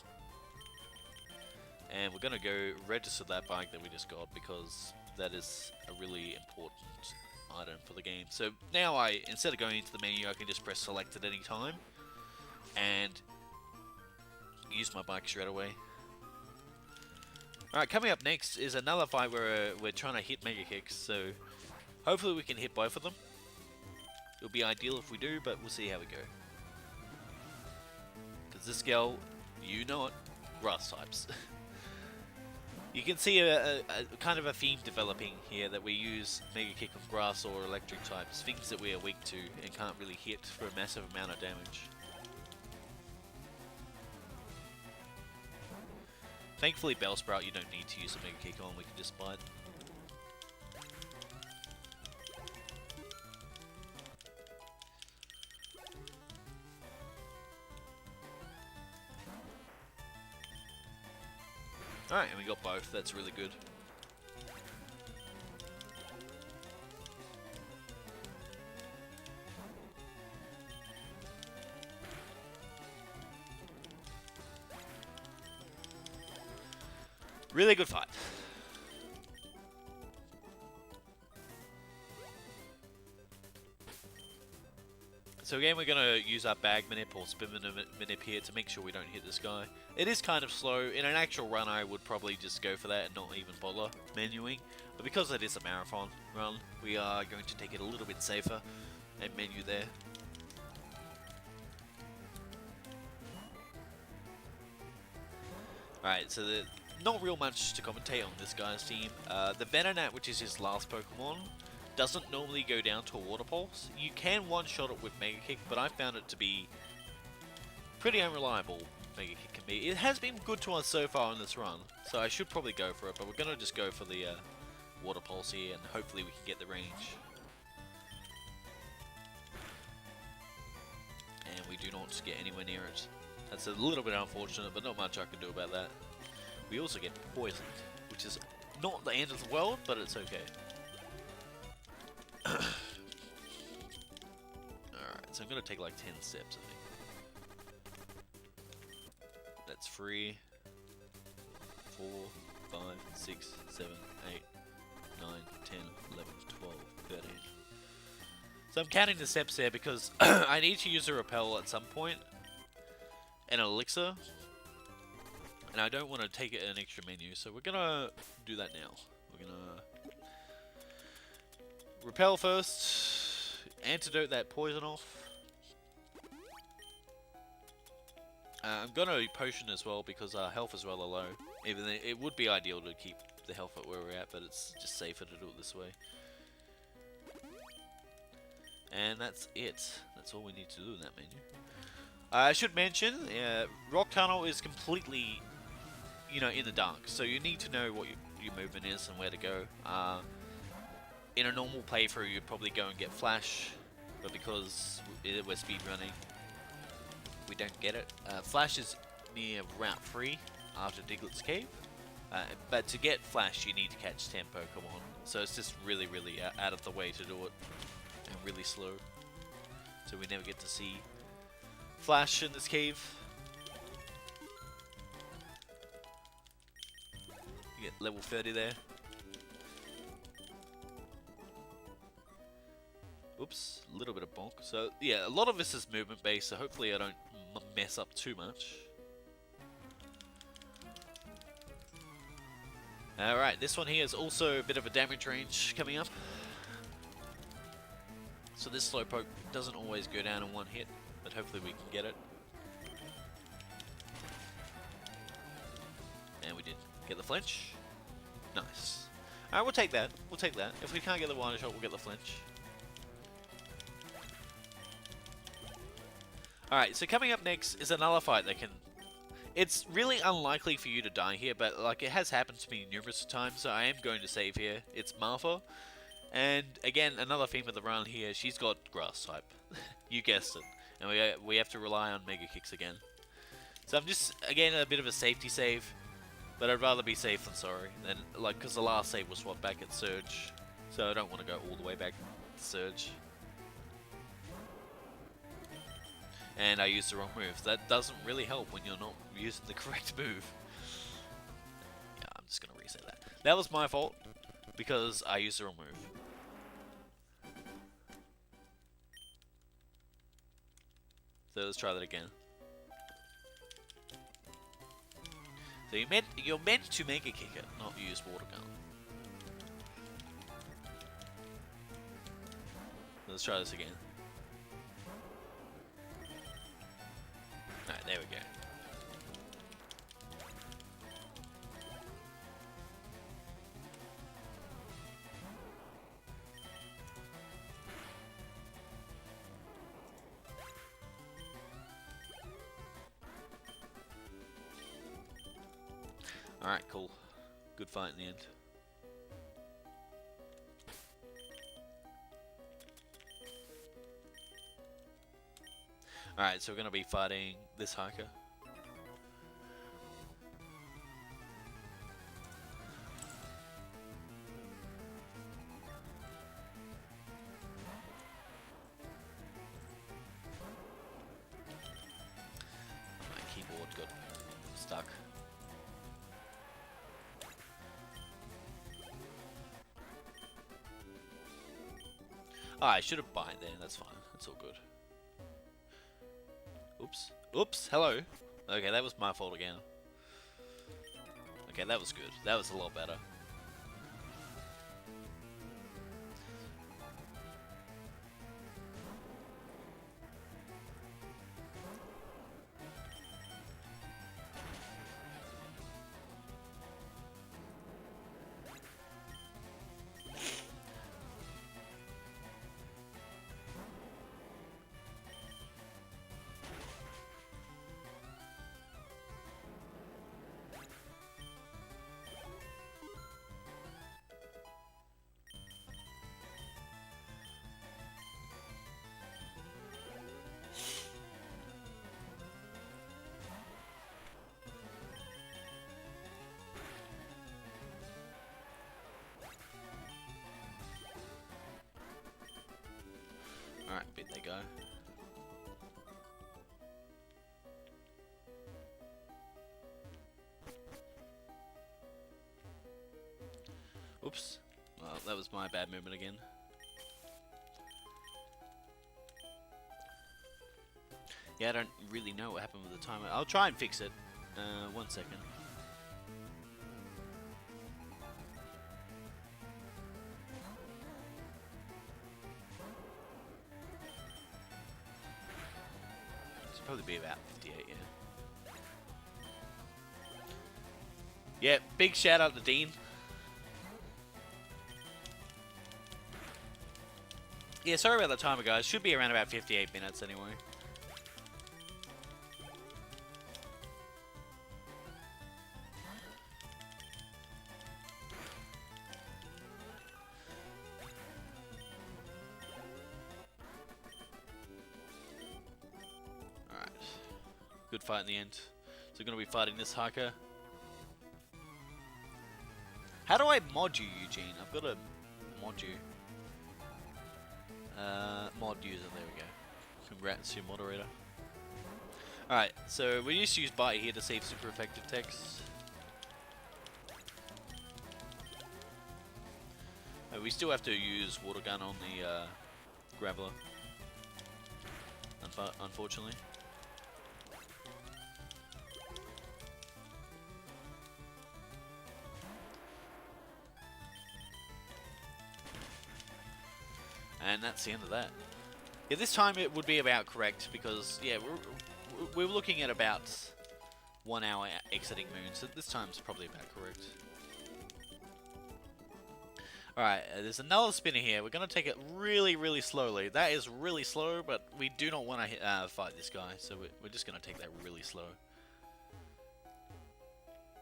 And we're going to go register that bike that we just got because that is a really important item for the game. So now instead of going into the menu, I can just press select at any time and use my bike straight away. Alright, coming up next is another fight where we're trying to hit Mega Kicks, so hopefully we can hit both of them. It'll be ideal if we do, but we'll see how we go. Because this girl, you know it, grass types. You can see a kind of a theme developing here that we use Mega Kick on grass or electric types, things that we are weak to and can't really hit for a massive amount of damage. Thankfully, Bellsprout, you don't need to use a Mega Kick on, we can just bite. Alright, and we got both, that's really good. Really good fight. So again, we're going to use our bag manip or spin manip here to make sure we don't hit this guy. It is kind of slow. In an actual run, I would probably just go for that and not even bother menuing. But because it is a marathon run, we are going to take it a little bit safer and menu there. Alright, so not real much to commentate on this guy's team. The Venonat, which is his last Pokemon, doesn't normally go down to a Water Pulse. You can one-shot it with Mega Kick, but I found it to be pretty unreliable. Mega Kick can be. It has been good to us so far in this run, so I should probably go for it, but we're going to just go for the Water Pulse here, and hopefully we can get the range. And we do not get anywhere near it. That's a little bit unfortunate, but not much I can do about that. We also get poisoned, which is not the end of the world, but it's okay. Alright, so I'm going to take like 10 steps, I think. That's 3, 4, 5, 6, 7, 8, 9, 10, 11, 12, 13. So I'm counting the steps there because I need to use a repel at some point. An elixir. And I don't want to take it an extra menu, so we're going to do that now. We're going to repel first, antidote that poison off. I'm going to potion as well because our health is rather low. Even though it would be ideal to keep the health at where we're at, but it's just safer to do it this way. And that's it. That's all we need to do in that menu. I should mention, Rock Tunnel is completely, in the dark. So you need to know what your movement is and where to go. In a normal playthrough, you'd probably go and get Flash, but because we're speedrunning, we don't get it. Flash is near Route 3 after Diglett's Cave, but to get Flash, you need to catch 10 Pokemon. So it's just really, really out of the way to do it, and really slow. So we never get to see Flash in this cave. Get level 30 there. Oops, a little bit of bonk. So yeah, a lot of this is movement based, so hopefully I don't mess up too much. Alright, this one here is also a bit of a damage range coming up. So this Slowpoke doesn't always go down in one hit, but hopefully we can get it. And we did get the flinch. Nice. Alright, we'll take that. We'll take that. If we can't get the one shot, we'll get the flinch. Alright, so coming up next is another fight that can... It's really unlikely for you to die here, but like it has happened to me numerous times, so I am going to save here. It's Martha. And again, another theme of the run here, she's got grass type. You guessed it. And we have to rely on Mega Kicks again. So I'm just, again, a bit of a safety save. But I'd rather be safe than sorry. And, like, because the last save was swapped back at Surge. So I don't want to go all the way back to Surge. And I used the wrong move. That doesn't really help when you're not using the correct move. Yeah, I'm just going to reset that. That was my fault. Because I used the wrong move. So let's try that again. So you're meant to Mega Kick it, not use Water Gun. Let's try this again. Alright, there we go. Alright, cool. Good fight in the end. Alright, so we're going to be fighting this hiker. My keyboard got stuck. Oh, I should have bind there, that's fine. That's all good. Oops. Oops, hello. Okay, that was my fault again. Okay, that was good. That was a lot better. Alright, bit they go. Oops. Well, that was my bad movement again. Yeah, I don't really know what happened with the timer. I'll try and fix it. 1 second. Probably be about 58, yeah. Yeah, big shout out to Dean. Yeah, sorry about the timer, guys. Should be around about 58 minutes anyway. Good fight in the end. So we're going to be fighting this hiker. How do I mod you, Eugene? I've got to mod you. Mod user, there we go. Congrats, you moderator. Alright, so we just use Bite here to save super effective text. We still have to use water gun on the Graveler, unfortunately. And that's the end of that. Yeah, this time it would be about correct because, yeah, we're looking at about 1 hour exiting Moon, so this time's probably about correct. Alright, there's another spinner here. We're going to take it really, really slowly. That is really slow, but we do not want to fight this guy, so we're just going to take that really slow.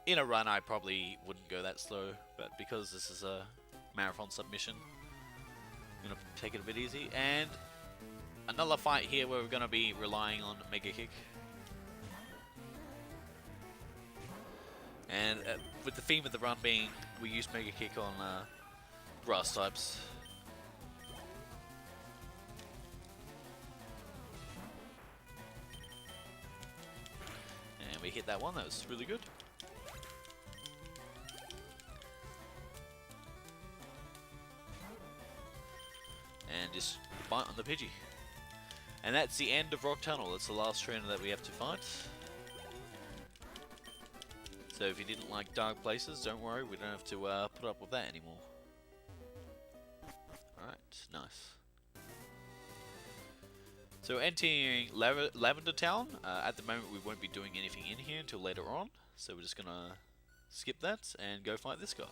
In a run, I probably wouldn't go that slow, but because this is a marathon submission, I'm going to take it a bit easy. And another fight here where we're going to be relying on Mega Kick. And with the theme of the run being we use Mega Kick on grass types. And we hit that one, that was really good. And just bite on the Pidgey. And that's the end of Rock Tunnel. That's the last trainer that we have to fight. So if you didn't like dark places, don't worry, we don't have to put up with that anymore. Alright, nice. So entering Lavender Town, at the moment we won't be doing anything in here until later on. So we're just gonna skip that and go fight this guy.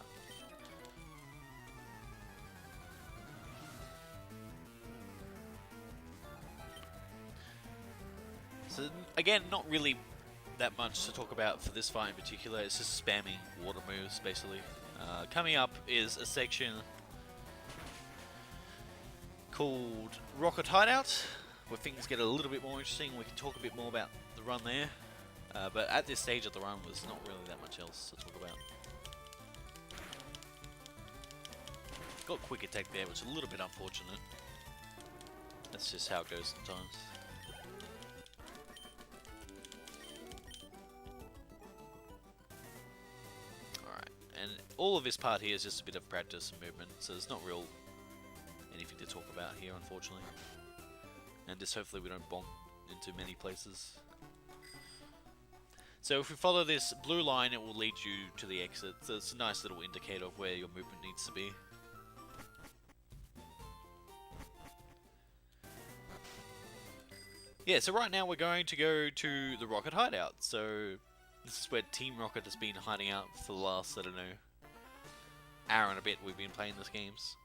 So again, not really that much to talk about for this fight in particular. It's just spamming water moves basically. Coming up is a section called Rocket Hideout, where things get a little bit more interesting. We can talk a bit more about the run there, but at this stage of the run there's not really that much else to talk about. Got quick attack there, which is a little bit unfortunate. That's just how it goes sometimes. And all of this part here is just a bit of practice and movement, so there's not real anything to talk about here, unfortunately. And just hopefully we don't bonk into many places. So if we follow this blue line, it will lead you to the exit. So it's a nice little indicator of where your movement needs to be. Yeah, so right now we're going to go to the Rocket Hideout. So this is where Team Rocket has been hiding out for the last, I don't know, hour and a bit we've been playing these games.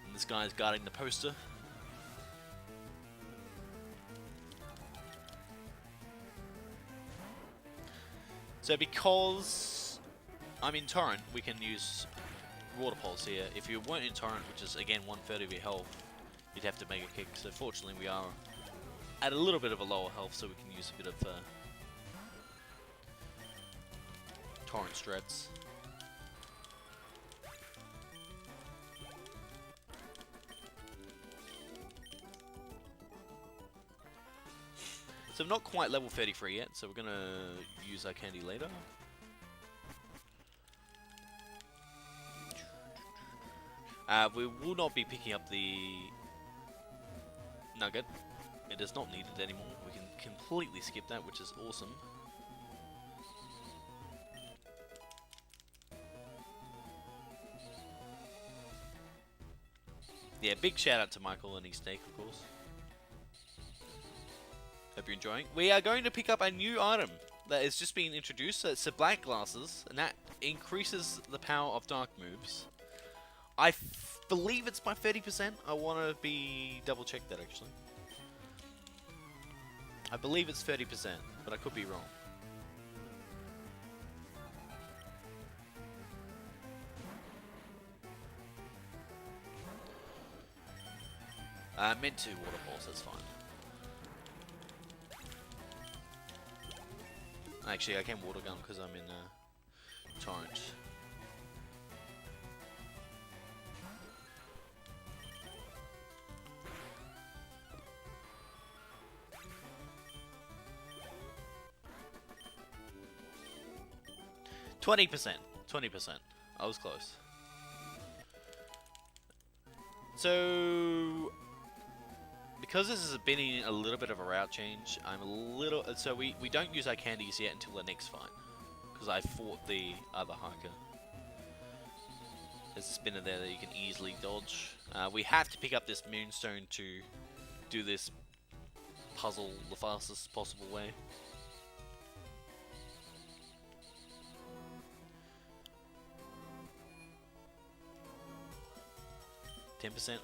And this guy's guarding the poster. So because I'm in Torrent, we can use Water Pulse here. If you weren't in Torrent, which is again 1/3 of your health, you'd have to Mega Kick. So fortunately we are at a little bit of a lower health, so we can use a bit of Torrent strats. So I'm not quite level 33 yet, so we're going to use our candy later. We will not be picking up the nugget. It is not needed anymore. We can completely skip that, which is awesome. Yeah, big shout out to Michael and his steak, of course. Hope you're enjoying. We are going to pick up a new item that has just been introduced. So it's the black glasses, and that increases the power of dark moves. I believe it's by 30%. I want to be double check that actually. I believe it's 30%, but I could be wrong. I meant to Water Pulse, that's fine. Actually, I can Water Gun because I'm in Torrent. $20%. 20%. I was close. So because this has been a little bit of a route change, I'm a little... So we don't use our candies yet until the next fight. Because I fought the other hiker. There's a spinner there that you can easily dodge. We have to pick up this moonstone to do this puzzle the fastest possible way. $10%? Okay.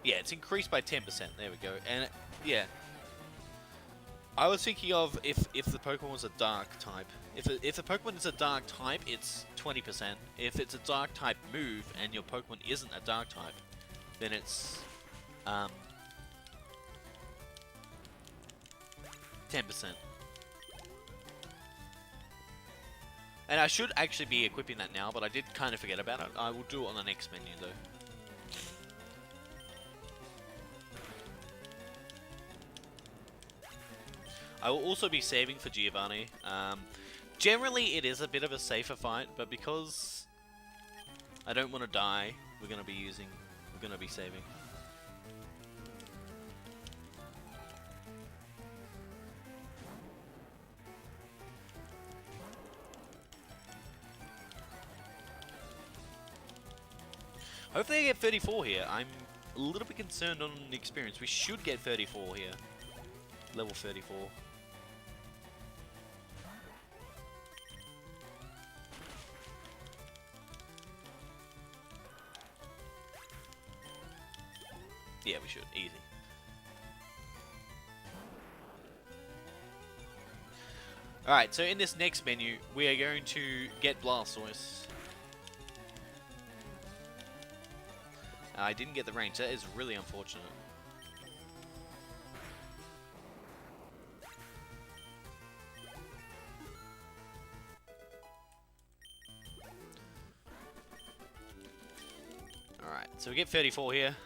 Yeah, it's increased by 10%. There we go. And yeah, I was thinking of if the Pokemon was a dark type. If the Pokemon is a dark type, it's 20%. If it's a dark type move and your Pokemon isn't a dark type, then it's 10%. And I should actually be equipping that now, but I did kind of forget about it. I will do it on the next menu though. I will also be saving for Giovanni. Generally, it is a bit of a safer fight, but because I don't want to die, we're going to be saving. Hopefully I get 34 here. I'm a little bit concerned on the experience. We should get 34 here. Level 34. Yeah, we should. Easy. Alright, so in this next menu, we are going to get Blastoise. I didn't get the range. That is really unfortunate. Alright, so we get 34 here.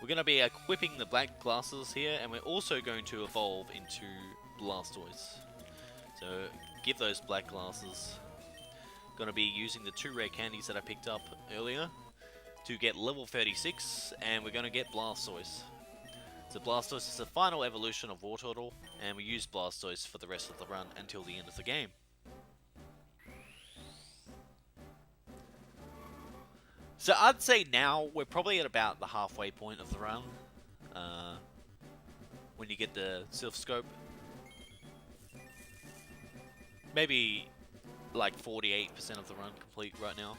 We're going to be equipping the black glasses here, and we're also going to evolve into Blastoise. So, give those black glasses. Going to be using the 2 rare candies that I picked up earlier to get level 36, and we're going to get Blastoise. So Blastoise is the final evolution of Wartortle, and we use Blastoise for the rest of the run until the end of the game. So I'd say now we're probably at about the halfway point of the run. When you get the Silph Scope. Maybe like 48% of the run complete right now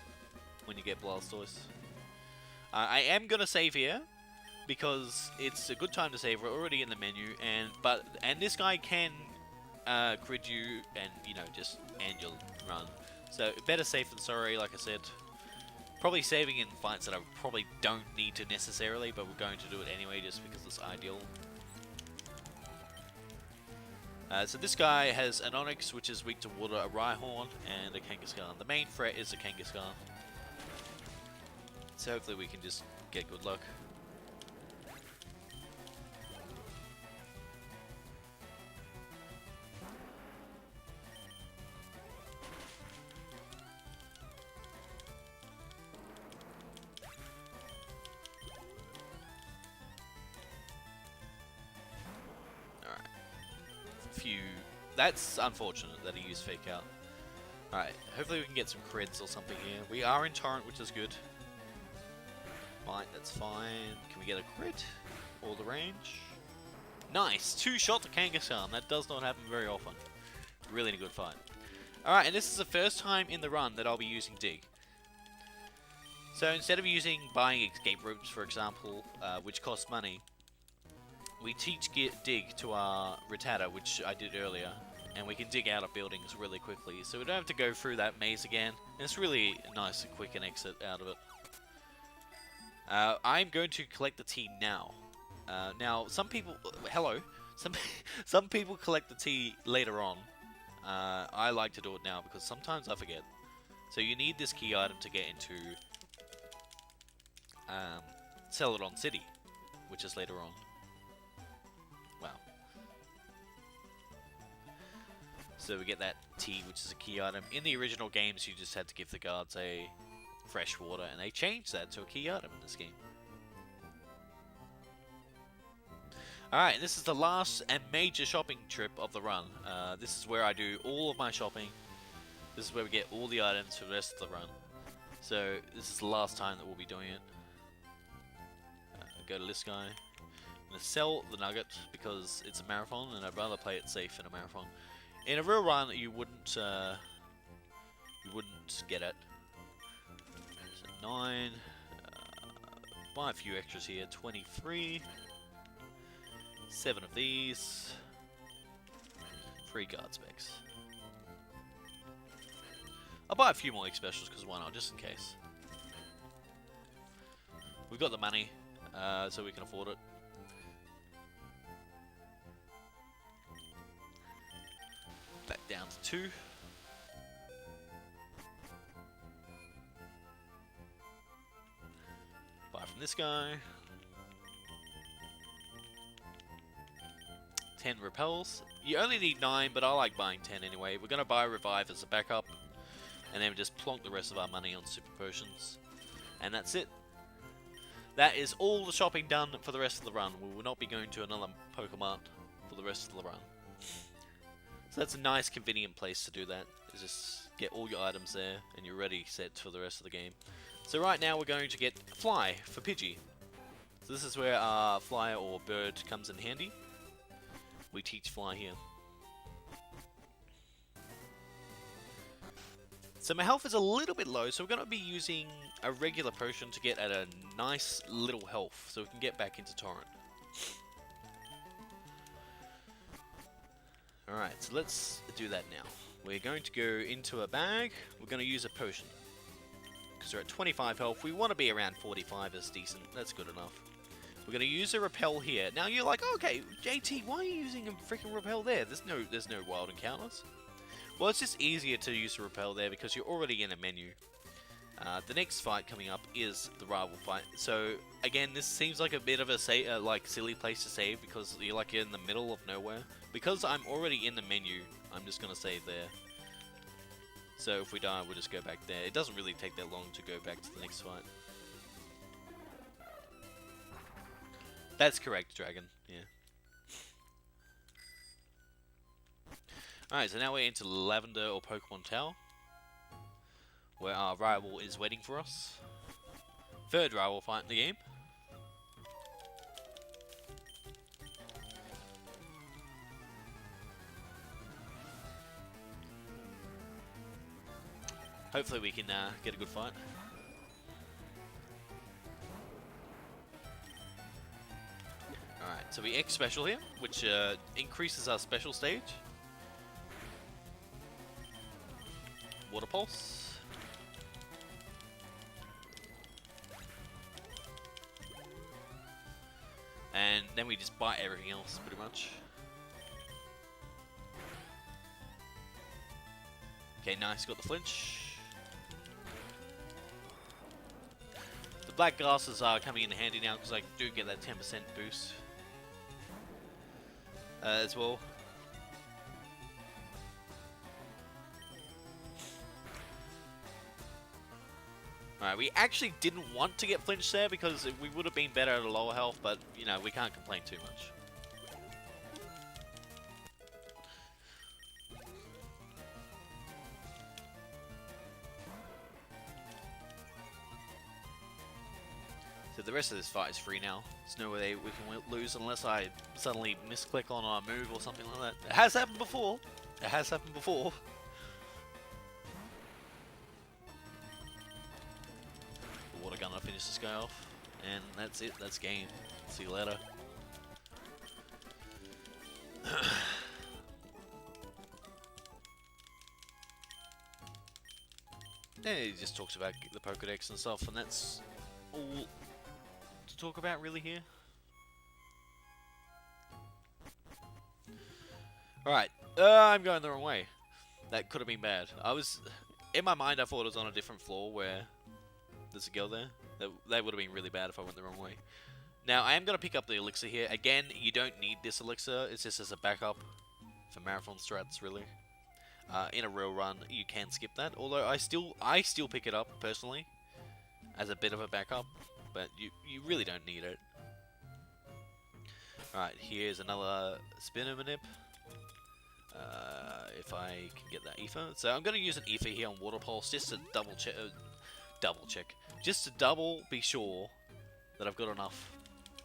when you get Blastoise. I am going to save here because it's a good time to save. We're already in the menu, and this guy can crit you and, you know, just end your run. So better safe than sorry, like I said. Probably saving in fights that I probably don't need to necessarily, but we're going to do it anyway just because it's ideal. So this guy has an Onix, which is weak to water, a Rhyhorn, and a Kangaskhan. The main threat is a Kangaskhan. So hopefully we can just get good luck. That's unfortunate that he used Fake Out. Alright, hopefully we can get some creds or something here. We are in Torrent, which is good. Fine, that's fine. Can we get a crit? Or the range? Nice! 2-shot to Kangaskhan. That does not happen very often. Really a good fight. Alright, and this is the first time in the run that I'll be using Dig. So instead of buying escape routes, for example, which costs money, we teach Dig to our Rattata, which I did earlier, and we can dig out of buildings really quickly, so we don't have to go through that maze again. And it's really nice and quick and exit out of it. I'm going to collect the tea now. Now, some people... hello. Some people collect the tea later on. I like to do it now because sometimes I forget. So you need this key item to get into Celadon City, which is later on. Wow. So we get that tea, which is a key item. In the original games, you just had to give the guards a fresh water, and they changed that to a key item in this game. Alright, this is the last and major shopping trip of the run. This is where I do all of my shopping. This is where we get all the items for the rest of the run. So this is the last time that we'll be doing it. Go to this guy. I'm going to sell the nugget because it's a marathon and I'd rather play it safe in a marathon. In a real run, you wouldn't get it. So 9. Buy a few extras here. 23. 7 of these. 3 guard specs. I'll buy a few more egg specials because why not, just in case. We've got the money, so we can afford it. Back down to 2. Buy from this guy. 10 repels. You only need 9, but I like buying 10 anyway. We're going to buy Revive as a backup. And then we just plonk the rest of our money on super potions. And that's it. That is all the shopping done for the rest of the run. We will not be going to another Pokemon for the rest of the run. So that's a nice convenient place to do that. Is just get all your items there and you're ready set for the rest of the game. So right now we're going to get Fly for Pidgey. So this is where our Fly or Bird comes in handy. We teach Fly here. So my health is a little bit low, so we're going to be using a regular potion to get at a nice little health, so we can get back into Torrent. Alright, so let's do that now. We're going to go into a bag, we're going to use a potion. Because we're at 25 health, we want to be around 45 is decent, that's good enough. We're going to use a repel here. Now you're like, okay, JT, why are you using a freaking repel there? There's no wild encounters. Well, it's just easier to use a repel there because you're already in a menu. The next fight coming up is the rival fight. So again, this seems like a bit of a silly place to save because you're like in the middle of nowhere. Because I'm already in the menu, I'm just gonna save there. So if we die, we'll just go back there. It doesn't really take that long to go back to the next fight. That's correct, Dragon. Yeah. Alright, so now we're into Lavender or Pokemon Tower, where our rival is waiting for us. Third rival fight in the game. Hopefully we can get a good fight. Alright, so we X special here, which increases our special stage. Water Pulse. And then we just bite everything else, pretty much. Okay, nice, got the flinch. The black glasses are coming in handy now because I do get that 10% boost as well. Alright, we actually didn't want to get flinched there because we would have been better at a lower health, but, you know, we can't complain too much. So the rest of this fight is free now. There's no way we can lose unless I suddenly misclick on a move or something like that. It has happened before. It has happened before. Water gun, I'll finish this guy off, and that's it, that's game. See you later. Yeah, he just talks about the Pokedex and stuff, and that's all to talk about really here. Alright, I'm going the wrong way. That could have been bad. in my mind, I thought it was on a different floor where there's a girl there. That would have been really bad if I went the wrong way. Now, I am going to pick up the elixir here. Again, you don't need this elixir. It's just as a backup for marathon strats, really. In a real run, you can skip that. Although I still pick it up personally as a bit of a backup, but you really don't need it. All right, here's another spinner manip. If I can get that ether, so I'm going to use an ether here on water pulse just to double check, just to be sure that I've got enough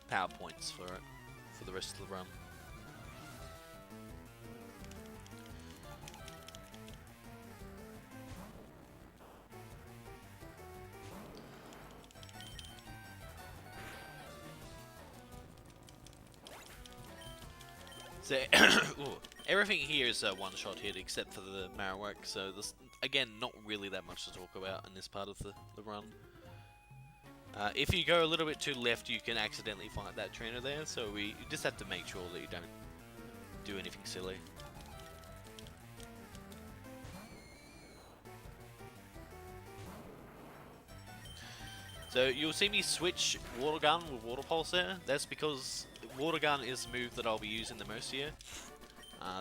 power points for it for the rest of the run. So, everything here is a one-shot hit except for the Marowak, so this, again, not really that much to talk about in this part of the run. If you go a little bit too left, you can accidentally fight that trainer there, so you just have to make sure that you don't do anything silly. So you'll see me switch Water Gun with Water Pulse there. That's because Water Gun is the move that I'll be using the most here.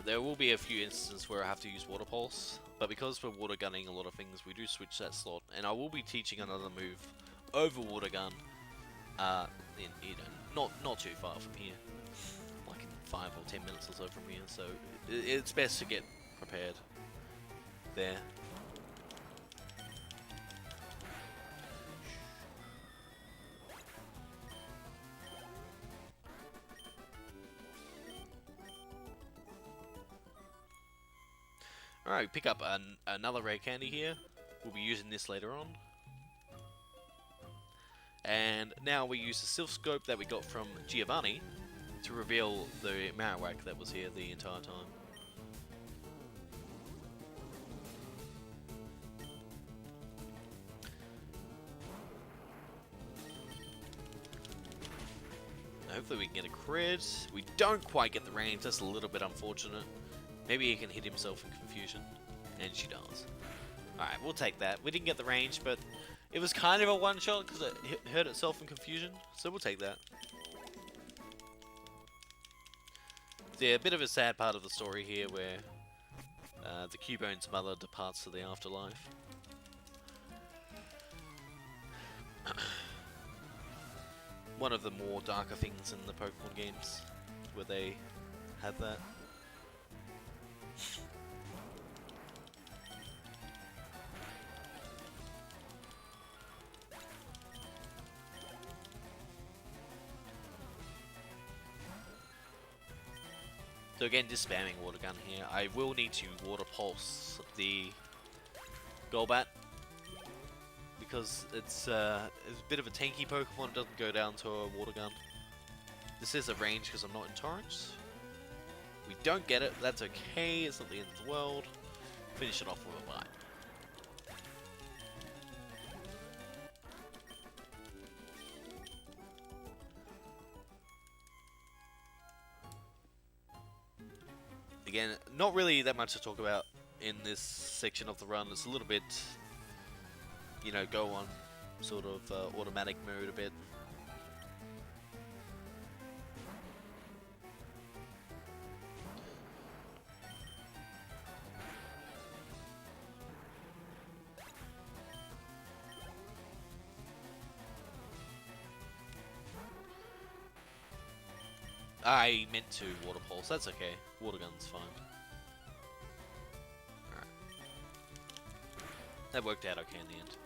There will be a few instances where I have to use Water Pulse, but because we're Water Gunning a lot of things, we do switch that slot. And I will be teaching another move over Water Gun, not too far from here, like in 5 or 10 minutes or so from here. So it's best to get prepared there. Alright, pick up another rare candy here. We'll be using this later on. And now we use the Sylph Scope that we got from Giovanni to reveal the Marowak that was here the entire time. Hopefully we can get a crit. We don't quite get the range, that's a little bit unfortunate. Maybe he can hit himself in confusion. And she does. Alright, we'll take that. We didn't get the range, but it was kind of a one-shot because it hurt itself in confusion. So we'll take that. Yeah, a bit of a sad part of the story here where the Cubone's mother departs to the afterlife. One of the more darker things in the Pokemon games where they have that. So again, just spamming Water Gun here. I will need to Water Pulse the Golbat because it's a bit of a tanky Pokemon. It doesn't go down to a Water Gun. This is a range because I'm not in Torrents. We don't get it. That's okay. It's not the end of the world. Finish it off with a bite. Again, not really that much to talk about in this section of the run. It's a little bit, you know, go on sort of automatic mode a bit. I meant to Water Pulse, that's okay. Water Gun's fine. Alright. That worked out okay in the end.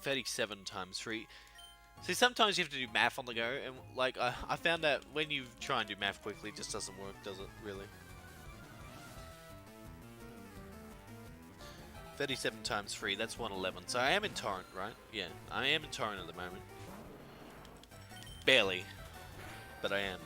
$37 times 3. See, sometimes you have to do math on the go, and like I found that when you try and do math quickly, it just doesn't work, does it, really? 37 times 3, that's 111. So I am in Torrent, right? Yeah, I am in Torrent at the moment. Barely, but I am.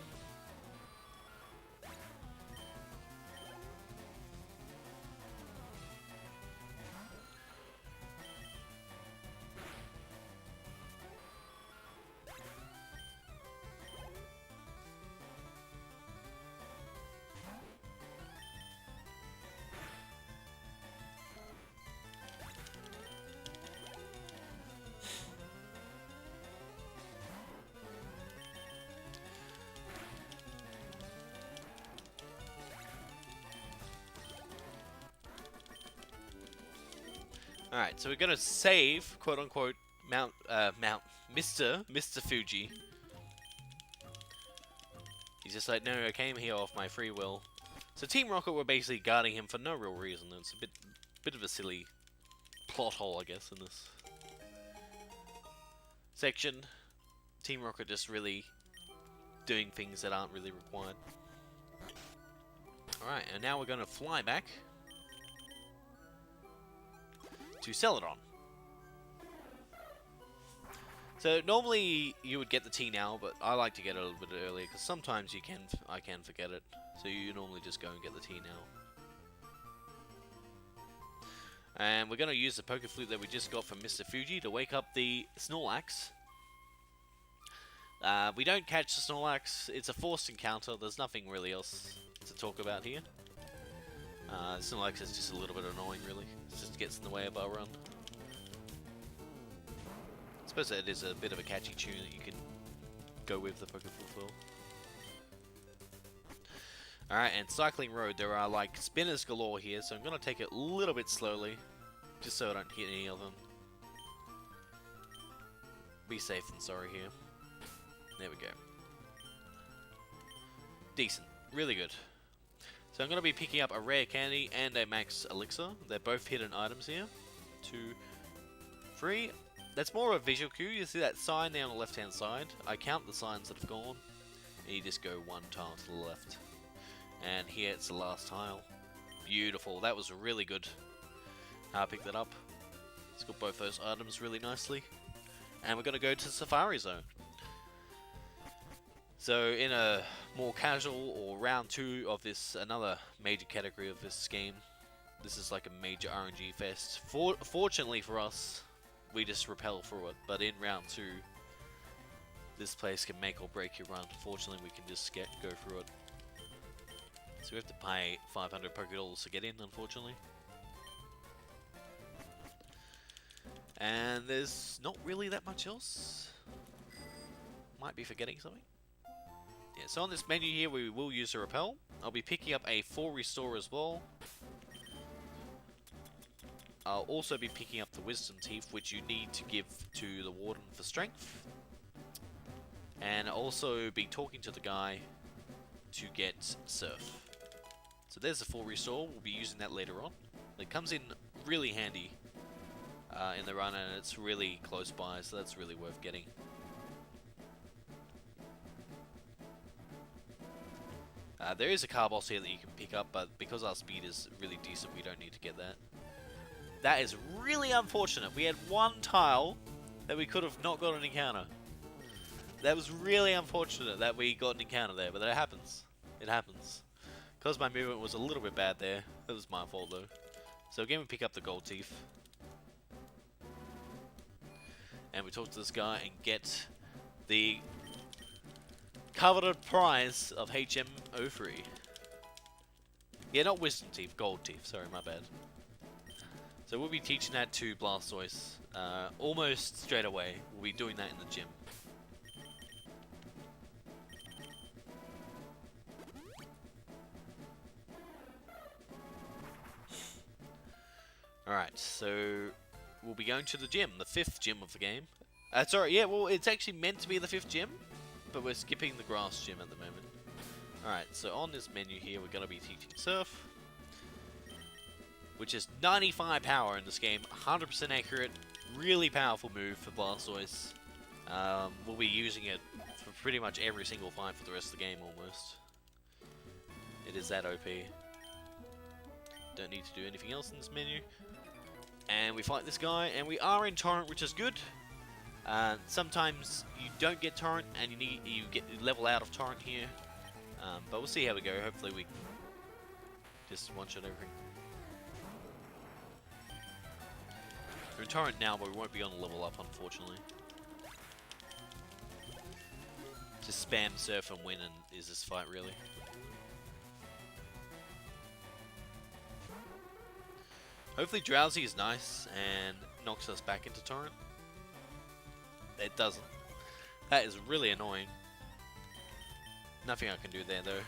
Alright, so we're gonna save, quote unquote, Mr. Fuji. He's just like, no, I came here off my free will. So Team Rocket were basically guarding him for no real reason. It's a bit of a silly plot hole, I guess, in this section. Team Rocket just really doing things that aren't really required. Alright, and now we're gonna fly back to Celadon. So normally you would get the tea now, but I like to get it a little bit earlier because sometimes I can forget it. So you normally just go and get the tea now. And we're going to use the poker flute that we just got from Mr. Fuji to wake up the Snorlax. We don't catch the Snorlax. It's a forced encounter. There's nothing really else to talk about here. Snorlax is just a little bit annoying, really. It just gets in the way of our run. I suppose it is a bit of a catchy tune that you can go with the poker flute. Alright, and Cycling Road, there are like spinners galore here, so I'm going to take it a little bit slowly, just so I don't hit any of them. Be safe than sorry here. There we go. Decent. Really good. So I'm going to be picking up a rare candy and a max elixir. They're both hidden items here. 2, 3. That's more of a visual cue. You see that sign there on the left hand side? I count the signs that have gone, and you just go one tile to the left. And here it's the last tile. Beautiful. That was really good. I picked that up. It's got both those items really nicely. And we're going to go to Safari Zone. So in a more casual or round 2 of this, another major category of this game, this is like a major RNG fest. Fortunately for us, we just repel through it, but in round 2, this place can make or break your run. Fortunately, we can just go through it. So we have to pay 500 Pokédollars to get in, unfortunately. And there's not really that much else. Might be forgetting something. Yeah, so on this menu here, we will use a repel. I'll be picking up a 4 restore as well. I'll also be picking up the Wisdom Teeth, which you need to give to the Warden for strength. And I'll also be talking to the guy to get Surf. So there's the 4 restore, we'll be using that later on. It comes in really handy in the run, and it's really close by, so that's really worth getting. There is a car boss here that you can pick up, but because our speed is really decent, we don't need to get that. That is really unfortunate. We had one tile that we could have not got an encounter. That was really unfortunate that we got an encounter there, but that happens. It happens. Because my movement was a little bit bad there. That was my fault though. So again we pick up the gold teeth. And we talk to this guy and get the coveted prize of HM03. Yeah, not wisdom teeth, gold teeth. Sorry, my bad. So we'll be teaching that to Blastoise almost straight away. We'll be doing that in the gym. Alright, so we'll be going to the gym, the 5th gym of the game. Sorry, yeah, well, it's actually meant to be the 5th gym, but we're skipping the grass gym at the moment. Alright, so on this menu here, we're going to be teaching Surf, which is 95 power in this game, 100% accurate, really powerful move for Blastoise. We'll be using it for pretty much every single fight for the rest of the game, almost. It is that OP. Don't need to do anything else in this menu. And we fight this guy, and we are in Torrent, which is good. Sometimes you don't get Torrent, and you get level out of Torrent here. But we'll see how we go. Hopefully we just one-shot everything. We're in Torrent now, but we won't be on the level up, unfortunately. Just spam Surf and win, and is this fight really? Hopefully Drowsy is nice and knocks us back into Torrent. It doesn't. That is really annoying. Nothing I can do there though.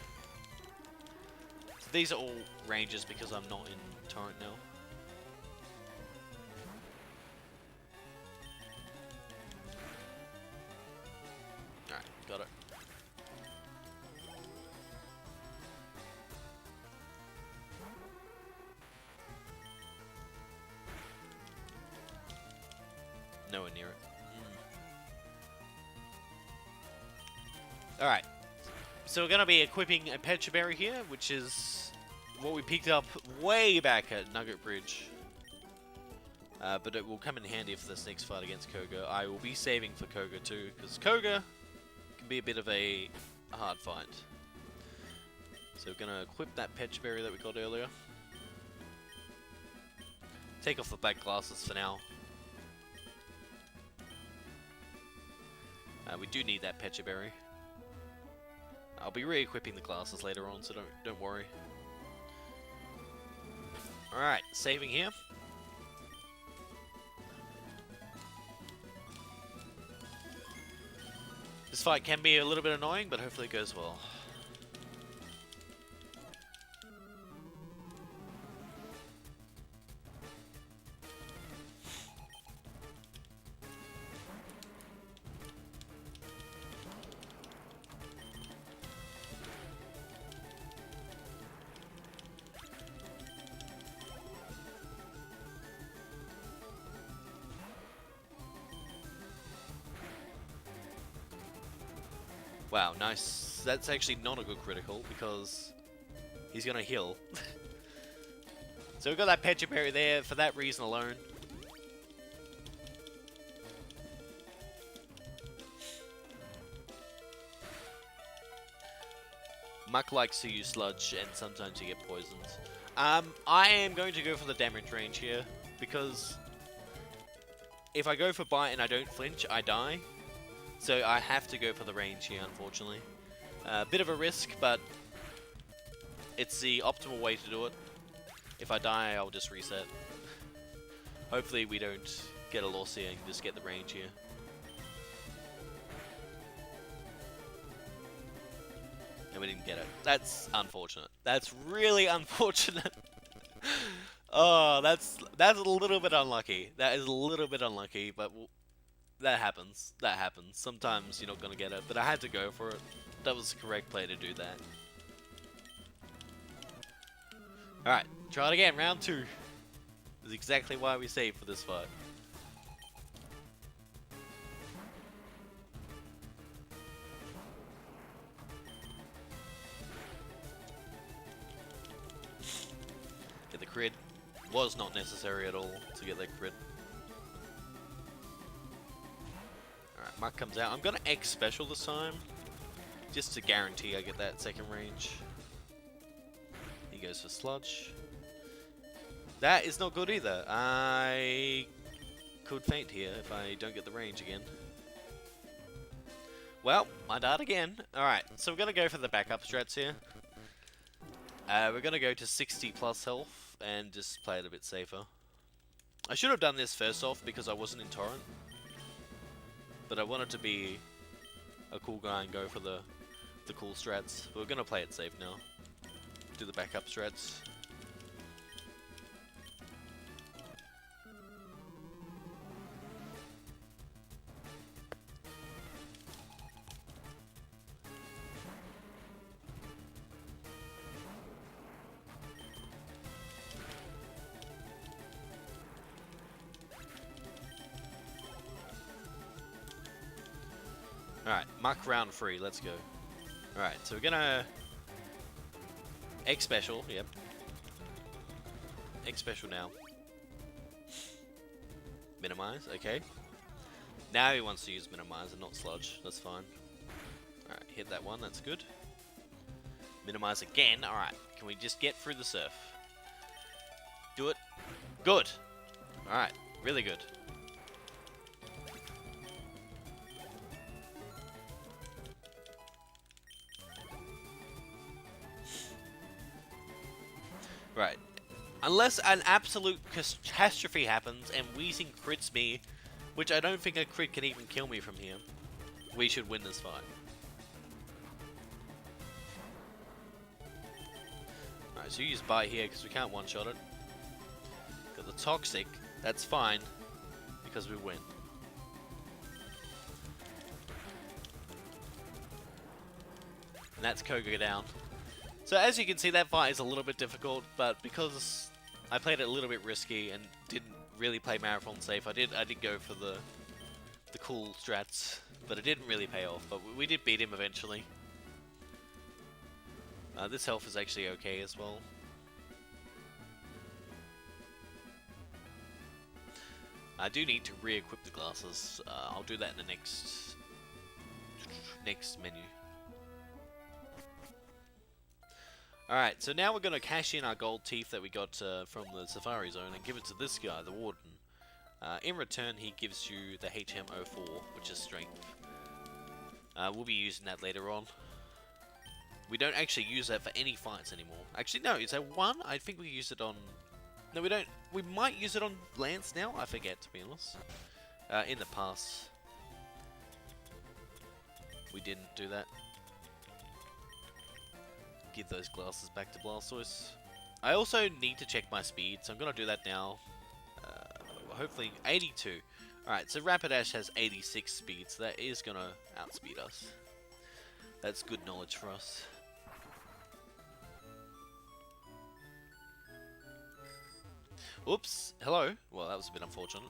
So these are all ranges because I'm not in Torrent now. Nowhere near it. Alright. So we're going to be equipping a Pecha Berry here, which is what we picked up way back at Nugget Bridge. But it will come in handy for this next fight against Koga. I will be saving for Koga too, because Koga can be a bit of a hard fight. So we're going to equip that Pecha Berry that we got earlier. Take off the black glasses for now. We do need that Pecha Berry. I'll be re-equipping the glasses later on, so don't worry. Alright, saving here. This fight can be a little bit annoying, but hopefully it goes well. Wow, nice. That's actually not a good critical because he's gonna heal. So we've got that Pecha Berry there for that reason alone. Muck likes to use sludge and sometimes you get poisoned. I am going to go for the damage range here because if I go for bite and I don't flinch, I die. So I have to go for the range here, unfortunately. A bit of a risk, but it's the optimal way to do it. If I die, I'll just reset. Hopefully we don't get a loss here and just get the range here. And we didn't get it. That's unfortunate. That's really unfortunate. Oh, that's a little bit unlucky. That is a little bit unlucky, but that happens. That happens. Sometimes you're not going to get it, but I had to go for it. That was the correct play to do that. Alright, try it again. Round 2. This is exactly why we saved for this fight. Get the crit. Was not necessary at all to get that crit. Alright, Muck comes out. I'm going to X special this time, just to guarantee I get that second range. He goes for sludge. That is not good either. I could faint here if I don't get the range again. Well, I died again. Alright, so we're going to go for the backup strats here. We're going to go to 60 plus health and just play it a bit safer. I should have done this first off because I wasn't in Torrent. But I wanted to be a cool guy and go for the cool strats. But we're going to play it safe now. Do the backup strats. Alright, Muck round 3, let's go. Alright, so we're gonna X special, yep. X special now. Minimize, okay. Now he wants to use minimize and not sludge, that's fine. Alright, hit that one, that's good. Minimize again, alright. Can we just get through the surf? Do it. Good! Alright, really good. Right. Unless an absolute catastrophe happens and Weezing crits me, which I don't think a crit can even kill me from here, we should win this fight. Alright, so you use bite here because we can't one-shot it. Got the toxic, that's fine, because we win. And that's Koga down. So as you can see, that fight is a little bit difficult, but because I played it a little bit risky and didn't really play Marathon safe. I did go for the cool strats, but it didn't really pay off. But we did beat him eventually. This health is actually okay as well. I do need to re-equip the glasses. I'll do that in the next menu. Alright, so now we're going to cash in our gold teeth that we got from the Safari Zone and give it to this guy, the Warden. In return, he gives you the HM04, which is strength. We'll be using that later on. We don't actually use that for any fights anymore. Actually, no, is that one? I think we use it on... No, we don't. We might use it on Lance now. I forget, to be honest. In the past, we didn't do that. Give those glasses back to Blastoise. I also need to check my speed, so I'm going to do that now. Hopefully 82. Alright, so Rapidash has 86 speed, so that is going to outspeed us. That's good knowledge for us. Oops, hello. Well, that was a bit unfortunate.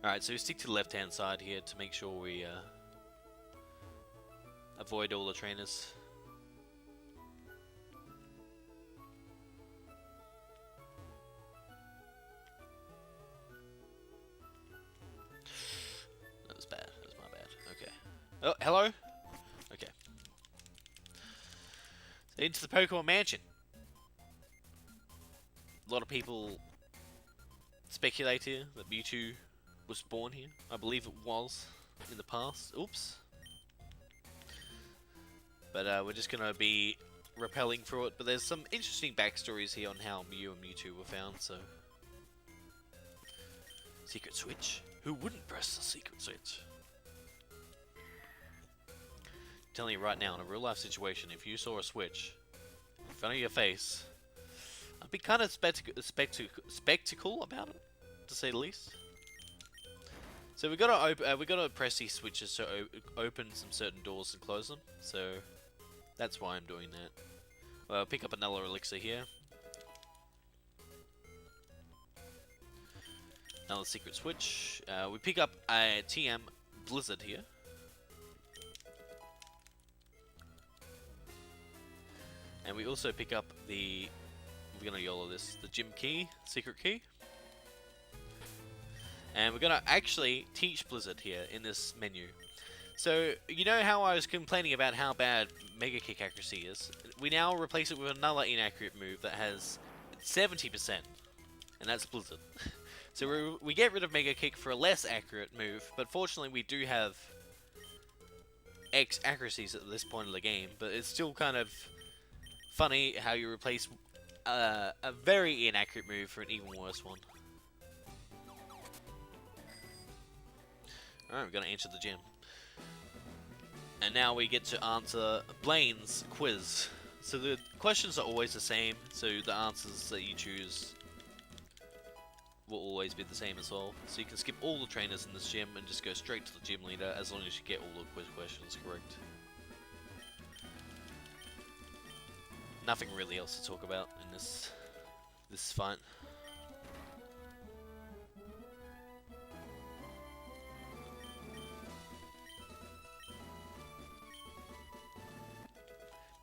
Alright, so we stick to the left-hand side here to make sure we avoid all the trainers. That was bad. That was my bad. Okay. Oh, hello? Okay. So into the Pokemon Mansion. A lot of people speculate here that Mewtwo was born here. I believe it was in the past. Oops. But we're just going to be rappelling through it. But there's some interesting backstories here on how Mew and Mewtwo were found, so... Secret switch? Who wouldn't press the secret switch? I'm telling you right now, in a real life situation, if you saw a switch in front of your face, I'd be kind of spectacle about it, to say the least. So we gotta press these switches to open some certain doors and close them. So that's why I'm doing that. Well, I'll pick up another elixir here. Another secret switch. We pick up a TM Blizzard here. And we also pick up the... We're gonna YOLO this. The gym key, secret key. And we're gonna actually teach Blizzard here in this menu. So, you know how I was complaining about how bad Mega Kick accuracy is? We now replace it with another inaccurate move that has 70%. And that's Blizzard. So we get rid of Mega Kick for a less accurate move, but fortunately we do have X accuracies at this point of the game, but it's still kind of funny how you replace a very inaccurate move for an even worse one. Alright, we're going to enter the gym. And now we get to answer Blaine's quiz. So the questions are always the same, so the answers that you choose will always be the same as well. So you can skip all the trainers in this gym and just go straight to the gym leader as long as you get all the quiz questions correct. Nothing really else to talk about in this fight.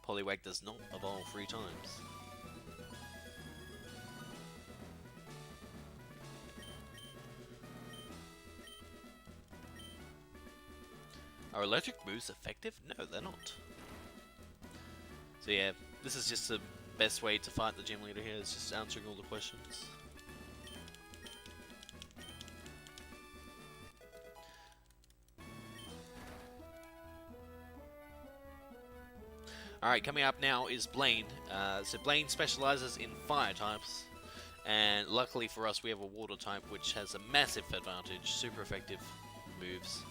Poliwag does not evolve 3 times. Are electric moves effective? No, they're not. So yeah, this is just the best way to fight the gym leader here, is just answering all the questions. Alright, coming up now is Blaine. So Blaine specializes in fire types, and luckily for us we have a water type which has a massive advantage, super effective moves.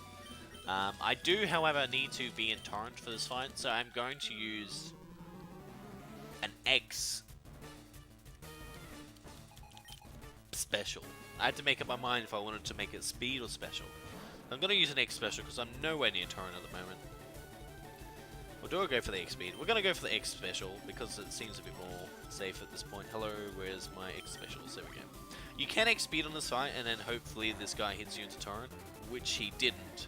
I do, however, need to be in Torrent for this fight, so I'm going to use an X special. I had to make up my mind if I wanted to make it speed or special. I'm going to use an X special because I'm nowhere near Torrent at the moment. Or do I go for the X speed? We're gonna go for the X special because it seems a bit more safe at this point. Hello, where's my X specials? There we go. You can X speed on this fight, and then hopefully this guy hits you into Torrent, which he didn't.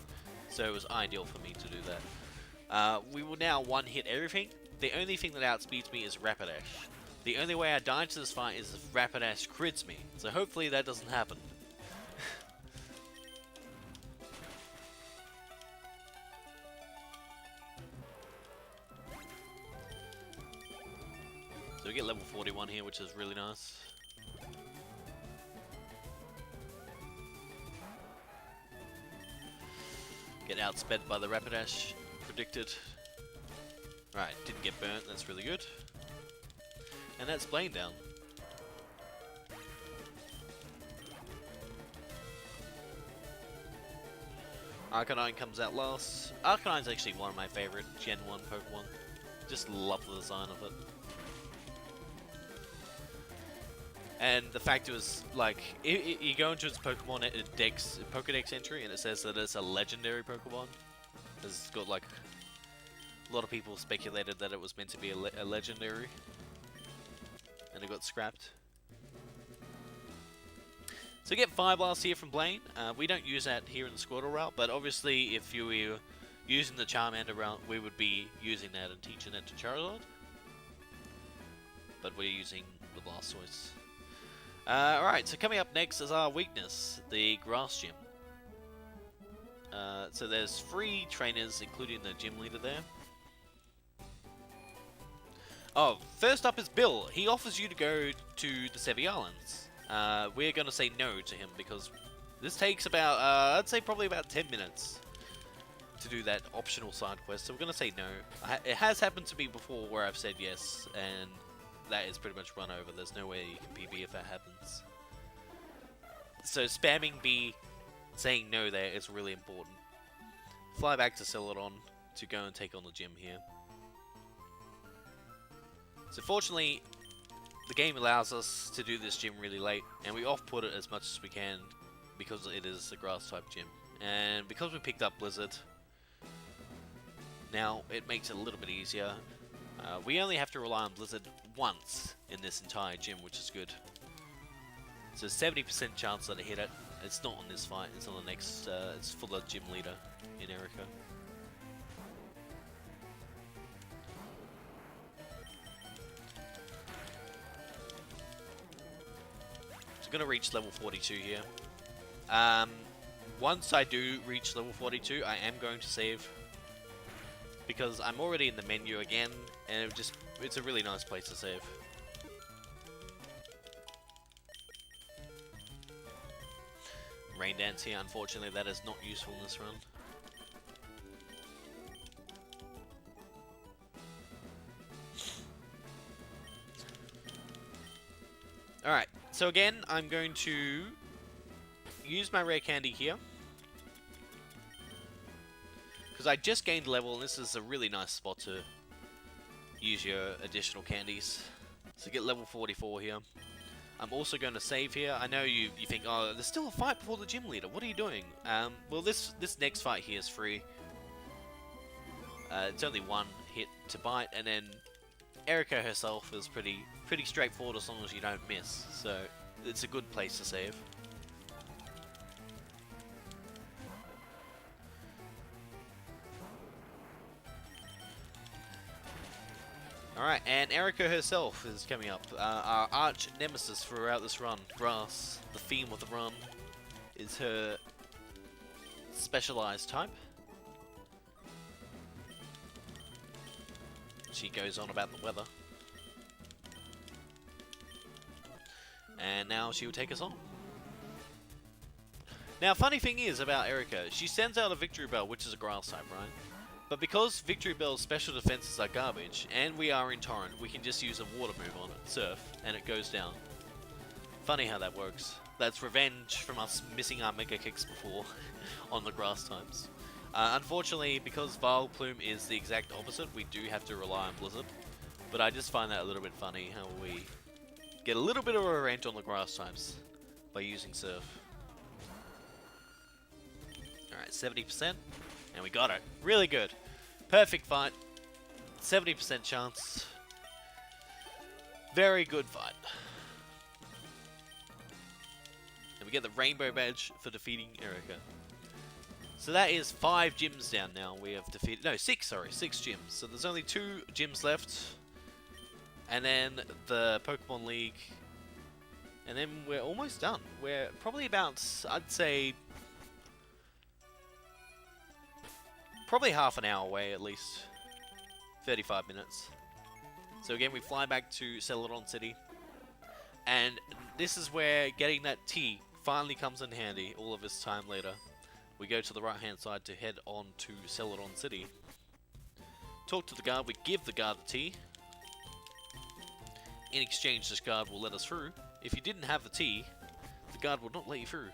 So it was ideal for me to do that. We will now one-hit everything. The only thing that outspeeds me is Rapidash. The only way I die to this fight is if Rapidash crits me. So hopefully that doesn't happen. So we get level 41 here, which is really nice. Get outsped by the Rapidash, predicted. Right, didn't get burnt, that's really good. And that's Blaine down. Arcanine comes out last. Arcanine's actually one of my favorite Gen 1 Pokemon. Just love the design of it. And the fact it was like, you go into its Pokemon Pokedex entry and it says that it's a legendary Pokemon. It's got like, a lot of people speculated that it was meant to be a legendary. And it got scrapped. So we get Fire Blast here from Blaine. We don't use that here in the Squirtle route, but obviously if you were using the Charmander route, we would be using that and teaching it to Charizard. But we're using the Blastoise. Alright, so coming up next is our weakness, the Grass Gym. So there's 3 trainers, including the gym leader there. Oh, first up is Bill. He offers you to go to the Sevi Islands. We're going to say no to him because this takes about, I'd say probably about 10 minutes to do that optional side quest. So we're going to say no. It has happened to me before where I've said yes, and that is pretty much run over. There's no way you can PB if that happens. So spamming B, saying no there is really important. Fly back to Celadon to go and take on the gym here. So fortunately, the game allows us to do this gym really late, and we off-put it as much as we can because it is a grass-type gym. And because we picked up Blizzard, now it makes it a little bit easier. We only have to rely on Blizzard once in this entire gym, which is good. So 70% chance that I hit it. It's not on this fight, it's on the next, it's for the gym leader in Erica. So I'm going to reach level 42 here. Once I do reach level 42, I am going to save. Because I'm already in the menu again, and it's a really nice place to save. Rain Dance here, unfortunately that is not useful in this run. Alright, so again, I'm going to use my rare candy here. Because I just gained level, and this is a really nice spot to use your additional candies. So get level 44 here. I'm also going to save here. I know you think, oh, there's still a fight before the gym leader. What are you doing? Well, this next fight here is free. It's only 1 hit to bite, and then Erica herself is pretty straightforward as long as you don't miss. So it's a good place to save. Alright, and Erica herself is coming up. Our arch nemesis throughout this run. Grass, the theme of the run, is her specialized type. She goes on about the weather. And now she will take us on. Now, funny thing is about Erica, she sends out a Victory Bell, which is a grass type, right? But because Victory Bell's special defenses are garbage, and we are in Torrent, we can just use a water move on it, Surf, and it goes down. Funny how that works. That's revenge from us missing our Mega Kicks before on the grass types. Unfortunately, because Vileplume is the exact opposite, we do have to rely on Blizzard. But I just find that a little bit funny, how we get a little bit of a revenge on the grass types by using Surf. Alright, 70%. And we got it. Really good. Perfect fight. 70% chance. Very good fight. And we get the rainbow badge for defeating Erica. So that is 5 gyms down now. We have defeated... No, 6, sorry. 6 gyms. So there's only 2 gyms left. And then the Pokemon League. And then we're almost done. We're probably about, I'd say... probably half an hour away at least. 35 minutes. So again, we fly back to Celadon City. And this is where getting that T finally comes in handy all of this time later. We go to the right hand side to head on to Celadon City. Talk to the guard, we give the guard the T. In exchange, this guard will let us through. If you didn't have the T, the guard will not let you through.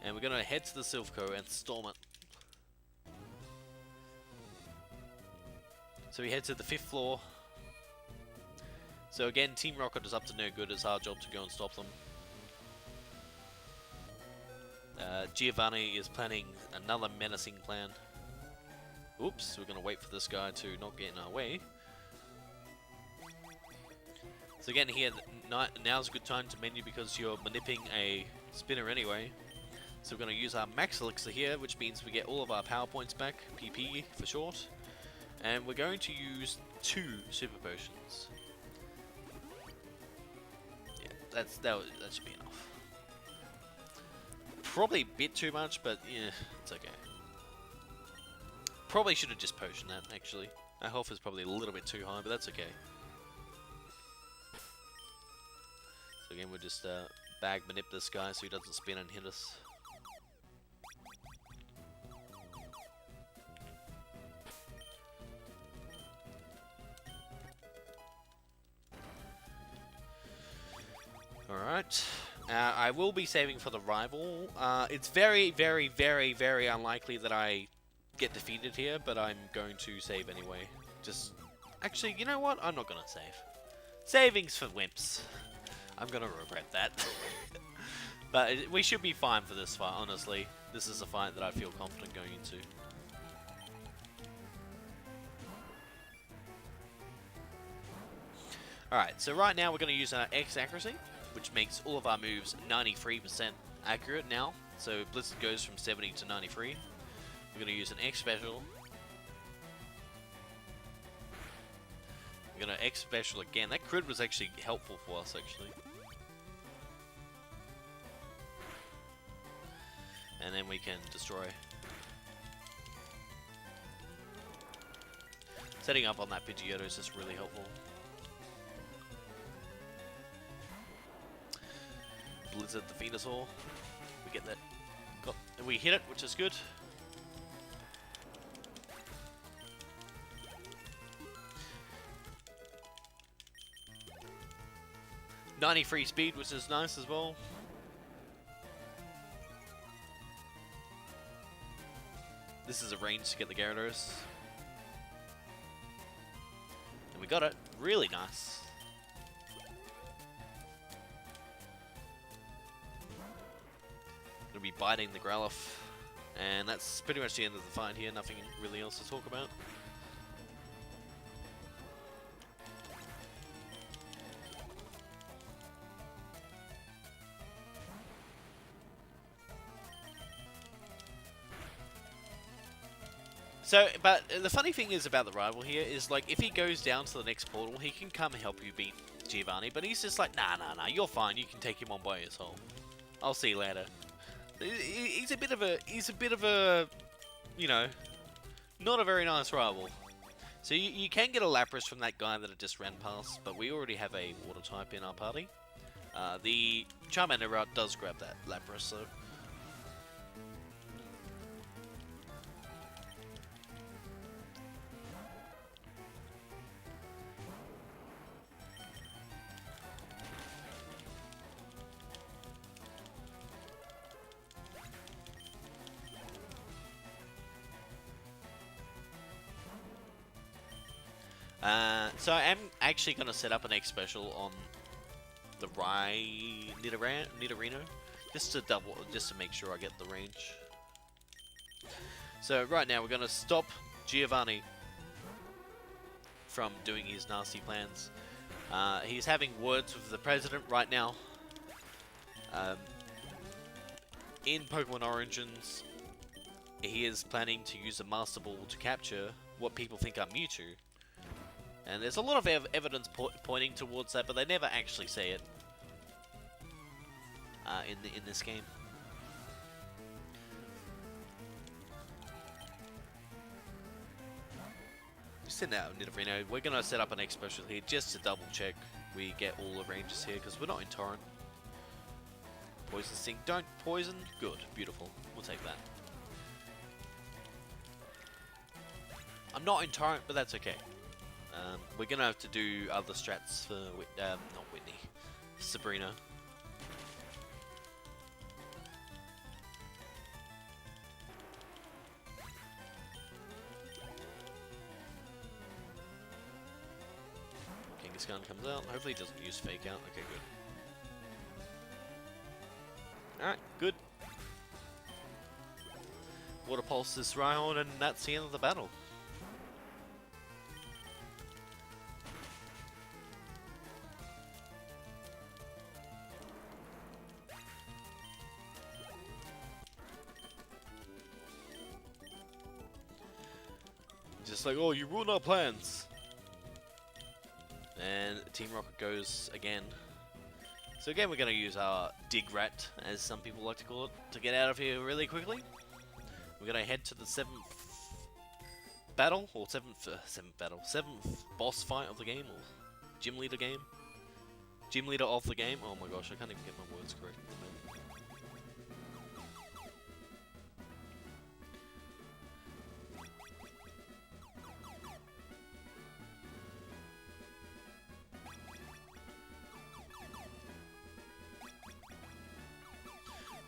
And we're going to head to the Silphco and storm it. So we head to the 5th floor. So again, Team Rocket is up to no good. It's our job to go and stop them. Giovanni is planning another menacing plan. Oops, we're going to wait for this guy to not get in our way. So again here, now's a good time to menu because you're manipulating a spinner anyway. So we're going to use our Max Elixir here, which means we get all of our power points back, PP for short. And we're going to use 2 Super Potions. Yeah, that should be enough. Probably a bit too much, but yeah, it's okay. Probably should have just potioned that, actually. Our health is probably a little bit too high, but that's okay. So again, we'll just bag manip this guy so he doesn't spin and hit us. Alright. I will be saving for the rival. It's very, very, very, very unlikely that I get defeated here, but I'm going to save anyway. Just... Actually, you know what? I'm not going to save. Savings for wimps. I'm going to regret that. But we should be fine for this fight, honestly. This is a fight that I feel confident going into. Alright, so right now we're going to use our X accuracy, which makes all of our moves 93% accurate now. So Blizzard goes from 70 to 93. We're going to use an X special. We're going to X special again. That crit was actually helpful for us, actually. And then we can destroy. Setting up on that Pidgeotto is just really helpful. Blizzard the Venusaur. We get that. We hit it, which is good. .93 speed, which is nice as well. This is a range to get the Gyarados. And we got it. Really nice. Gonna be biting the Growlithe. And that's pretty much the end of the fight here. Nothing really else to talk about. So, but the funny thing is about the rival here is, like, if he goes down to the next portal, he can come and help you beat Giovanni, but he's just like, nah, you're fine, you can take him on by yourself. I'll see you later. He's a bit of a, you know, not a very nice rival. So you can get a Lapras from that guy that I just ran past, but we already have a water type in our party. The Charmander route does grab that Lapras, so... So I am actually going to set up an X special on the Nidorino, just to make sure I get the range. So right now we're going to stop Giovanni from doing his nasty plans. He's having words with the president right now. In Pokemon Origins, he is planning to use a Master Ball to capture what people think are Mewtwo. And there's a lot of evidence pointing towards that, but they never actually say it in this game. Send out Nidorino. We're going to set up an X special here just to double check we get all the ranges here, because we're not in Torrent. Poison Sting. Don't poison. Good. Beautiful. We'll take that. I'm not in Torrent, but that's okay. We're going to have to do other strats for, not Whitney, Sabrina. Gun comes out. Hopefully he doesn't use fake out. Okay, good. Alright, good. Water Pulse this round, and that's the end of the battle. Just like, oh, you ruined our plans. And Team Rocket goes again. So again, we're going to use our Dig Rat, as some people like to call it, to get out of here really quickly. We're going to head to the 7th battle, or 7th boss fight of the game, or gym leader game. Gym leader of the game. Oh my gosh, I can't even get my words correct at the moment.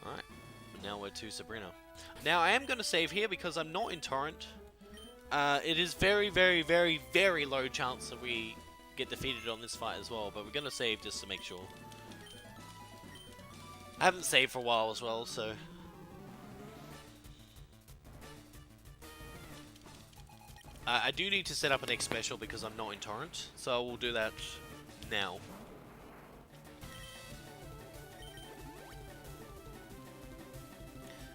Alright, now we're to Sabrina. Now I am going to save here because I'm not in Torrent. It is very, very, very, very low chance that we get defeated on this fight as well, but we're going to save just to make sure. I haven't saved for a while as well, so... I do need to set up an X special because I'm not in Torrent, so I will do that now.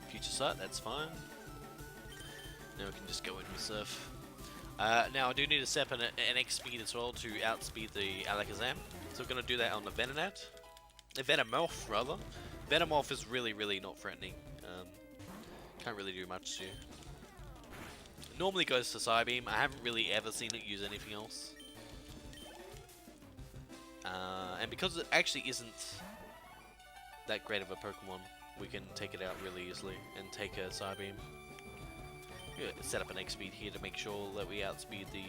Future Sight, that's fine. Now we can just go in with Surf. Now I do need to set up an X speed as well to outspeed the Alakazam. So we're going to do that on the Venonat. Venomoth, rather. Venomoth is really, really not threatening. Can't really do much to you. It normally goes to Psybeam. I haven't really ever seen it use anything else. And because it actually isn't that great of a Pokemon, we can take it out really easily and take a Psybeam. Set up an X speed here to make sure that we outspeed the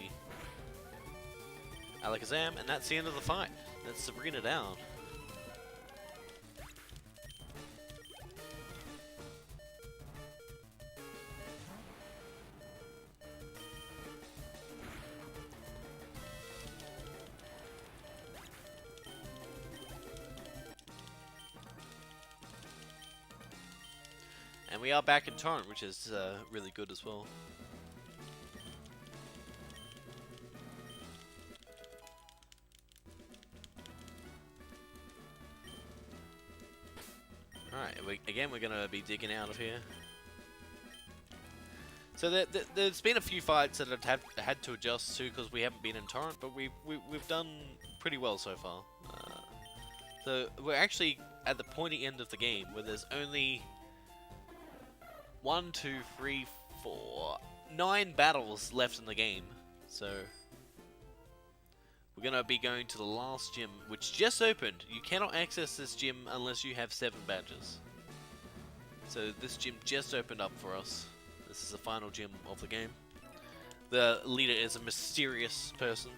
Alakazam, and that's the end of the fight. That's Sabrina down. And we are back in Torrent, which is really good as well. Alright, again we're going to be digging out of here. So there's been a few fights that I've had to adjust to because we haven't been in Torrent, but we've done pretty well so far. So we're actually at the pointy end of the game where there's only 1, 2, 3, 4, 9 battles left in the game. So we're going to be going to the last gym, which just opened. You cannot access this gym unless you have 7 badges. So this gym just opened up for us. This is the final gym of the game. The leader is a mysterious person.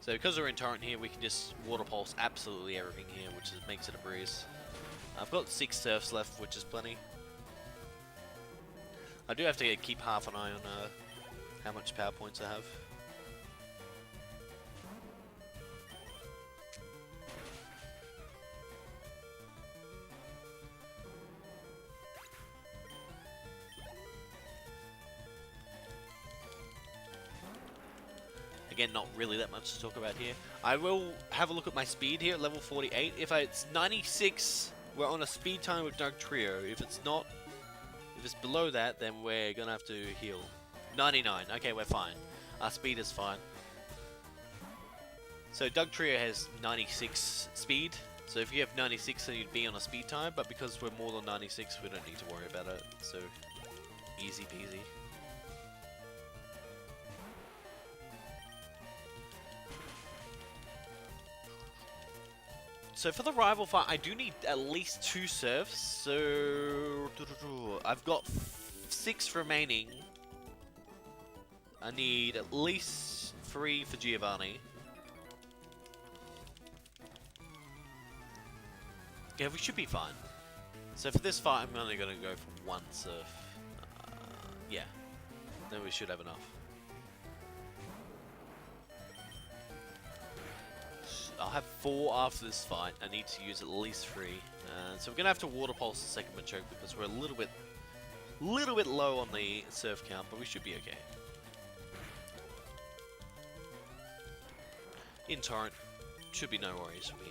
So because we're in Torrent here, we can just Water Pulse absolutely everything here, which makes it a breeze. I've got 6 Surfs left, which is plenty. I do have to keep half an eye on how much power points I have. Again, not really that much to talk about here. I will have a look at my speed here at level 48. If it's 96, we're on a speed time with Doug Trio. If it's not, if it's below that, then we're gonna have to heal. 99, okay, we're fine. Our speed is fine. So Doug Trio has 96 speed. So if you have 96, then you'd be on a speed time. But because we're more than 96, we don't need to worry about it. So easy peasy. So for the rival fight, I do need at least 2 serfs. So I've got 6 remaining. I need at least 3 for Giovanni. Yeah, we should be fine. So for this fight, I'm only going to go for 1 serf. Yeah, then we should have enough. I'll have 4 after this fight. I need to use at least 3. So we're gonna have to water pulse the second Machoke because we're a little bit low on the surf count, but we should be okay. In torrent, should be no worries for me.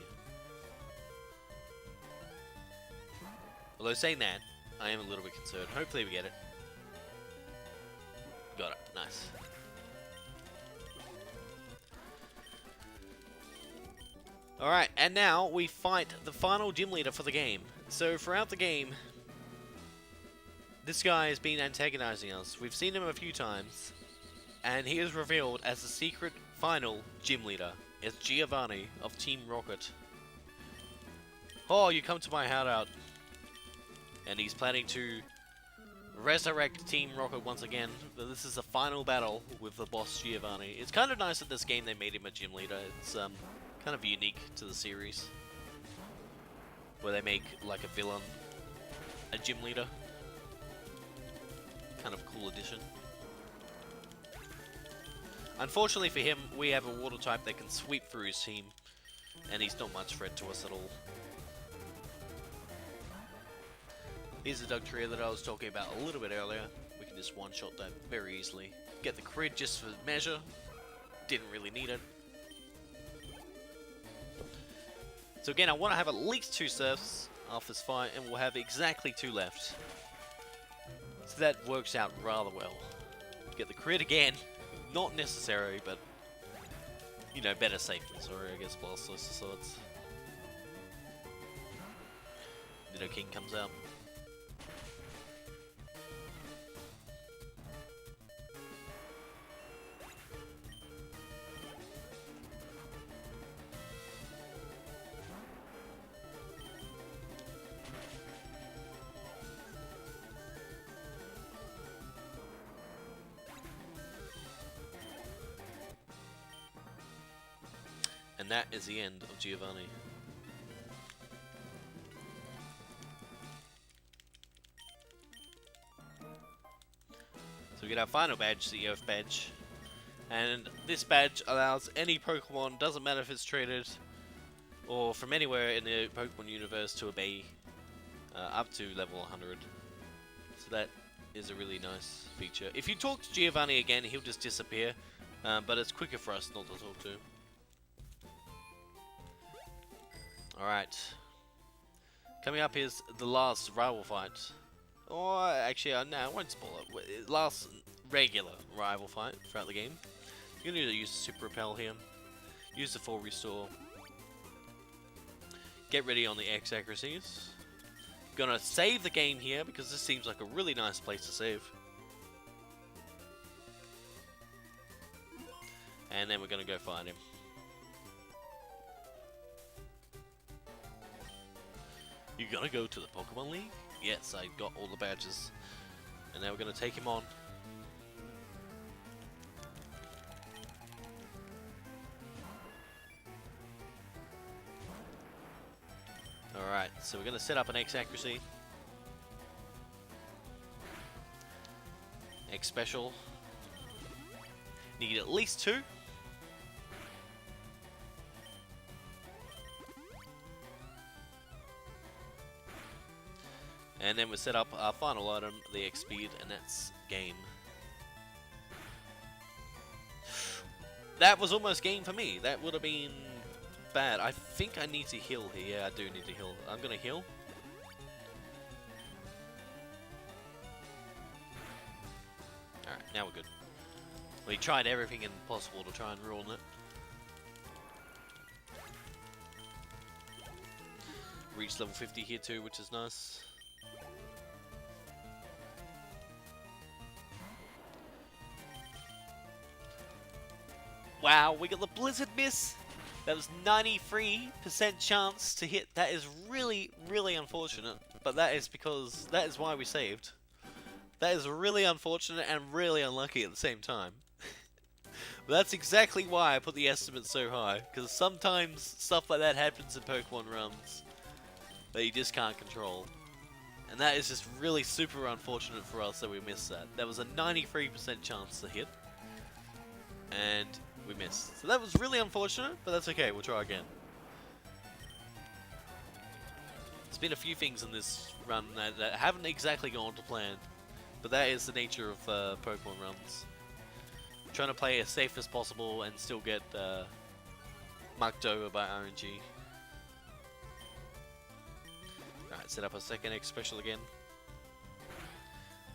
Although saying that, I am a little bit concerned. Hopefully we get it. Got it. Nice. Alright, and now we fight the final gym leader for the game. So throughout the game, this guy has been antagonizing us. We've seen him a few times, and he is revealed as the secret final gym leader. It's Giovanni of Team Rocket. Oh, you come to my hideout. And he's planning to resurrect Team Rocket once again. But this is the final battle with the boss Giovanni. It's kind of nice that this game they made him a gym leader. It's kind of unique to the series, where they make like a villain a gym leader. Kind of cool addition. Unfortunately for him, we have a water type that can sweep through his team, and he's not much threat to us at all. Here's the Doug Trio that I was talking about a little bit earlier. We can just one-shot that very easily. Get the crit just for measure. Didn't really need it. So again, I want to have at least 2 serfs after this fight, and we'll have exactly 2 left. So that works out rather well. Get the crit again. Not necessary, but, you know, better safe than sorry, I guess, Blastoise decides. Nido King comes out. And that is the end of Giovanni. So we get our final badge, the Earth badge. And this badge allows any Pokemon, doesn't matter if it's traded or from anywhere in the Pokemon universe, to obey up to level 100. So that is a really nice feature. If you talk to Giovanni again, he'll just disappear, but it's quicker for us not to talk to him. Alright. Coming up is the last rival fight. Or, actually, no, I won't spoil it. Last regular rival fight throughout the game. You're going to need to use the Super Repel here. Use the full restore. Get ready on the X accuracies. Gonna save the game here because this seems like a really nice place to save. And then we're gonna go find him. You gonna go to the Pokemon League? Yes, I got all the badges. And now we're gonna take him on. Alright, so we're gonna set up an X accuracy. X special. Need at least 2. And then we set up our final item, the X speed, and that's game. that was almost game for me. That would have been bad. I think I need to heal here. Yeah, I do need to heal. I'm gonna heal. Alright, now we're good. We tried everything impossible to try and ruin it. Reached level 50 here too, which is nice. Wow, we got the Blizzard Miss! That was 93% chance to hit. That is really, really unfortunate. But that is because, that is why we saved. That is really unfortunate and really unlucky at the same time. But that's exactly why I put the estimate so high. Because sometimes stuff like that happens in Pokemon runs that you just can't control. And that is just really super unfortunate for us that we missed that. That was a 93% chance to hit. And we missed. So that was really unfortunate, but that's okay, we'll try again. There's been a few things in this run that haven't exactly gone to plan, but that is the nature of Pokemon runs. Trying to play as safe as possible and still get mucked over by RNG. Alright, set up a second X special again.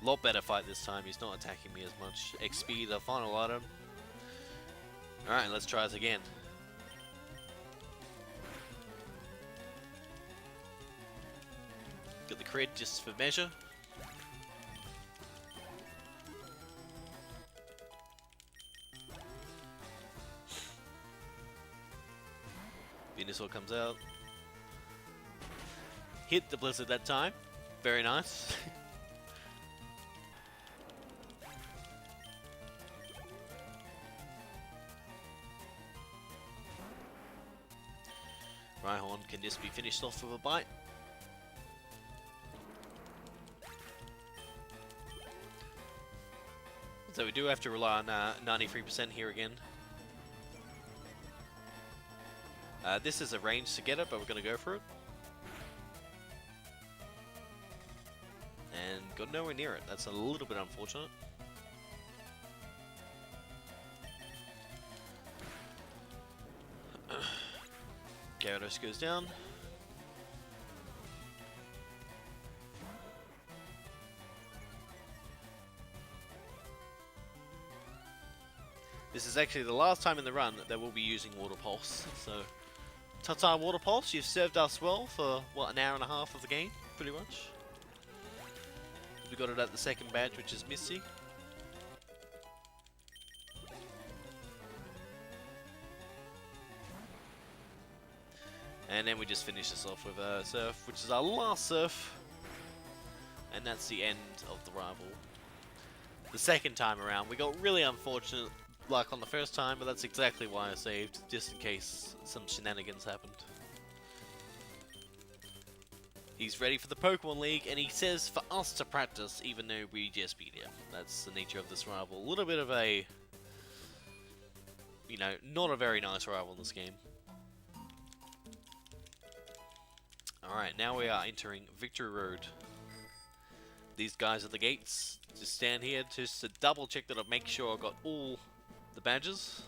Lot better fight this time, he's not attacking me as much. XP, the final item. Alright, let's try this again. Got the crit just for measure. Venusaur comes out. Hit the Blizzard that time. Very nice. Rhyhorn can just be finished off with a bite. So we do have to rely on 93% here again. This is a range to get it, but we're going to go for it. And got nowhere near it. That's a little bit unfortunate. Gyarados goes down. This is actually the last time in the run that we'll be using Water Pulse. So, ta-ta Water Pulse, you've served us well for, what, an hour and a half of the game, pretty much. We got it at the second badge, which is Misty. And then we just finish this off with Surf, which is our last Surf. And that's the end of the rival. The second time around, we got really unfortunate luck on the first time, but that's exactly why I saved, just in case some shenanigans happened. He's ready for the Pokemon League, and he says for us to practice, even though we just beat him. That's the nature of this rival. A little bit of a, you know, not a very nice rival in this game. Alright, now we are entering Victory Road. These guys at the gates, just stand here just to double check that I make sure I got all the badges.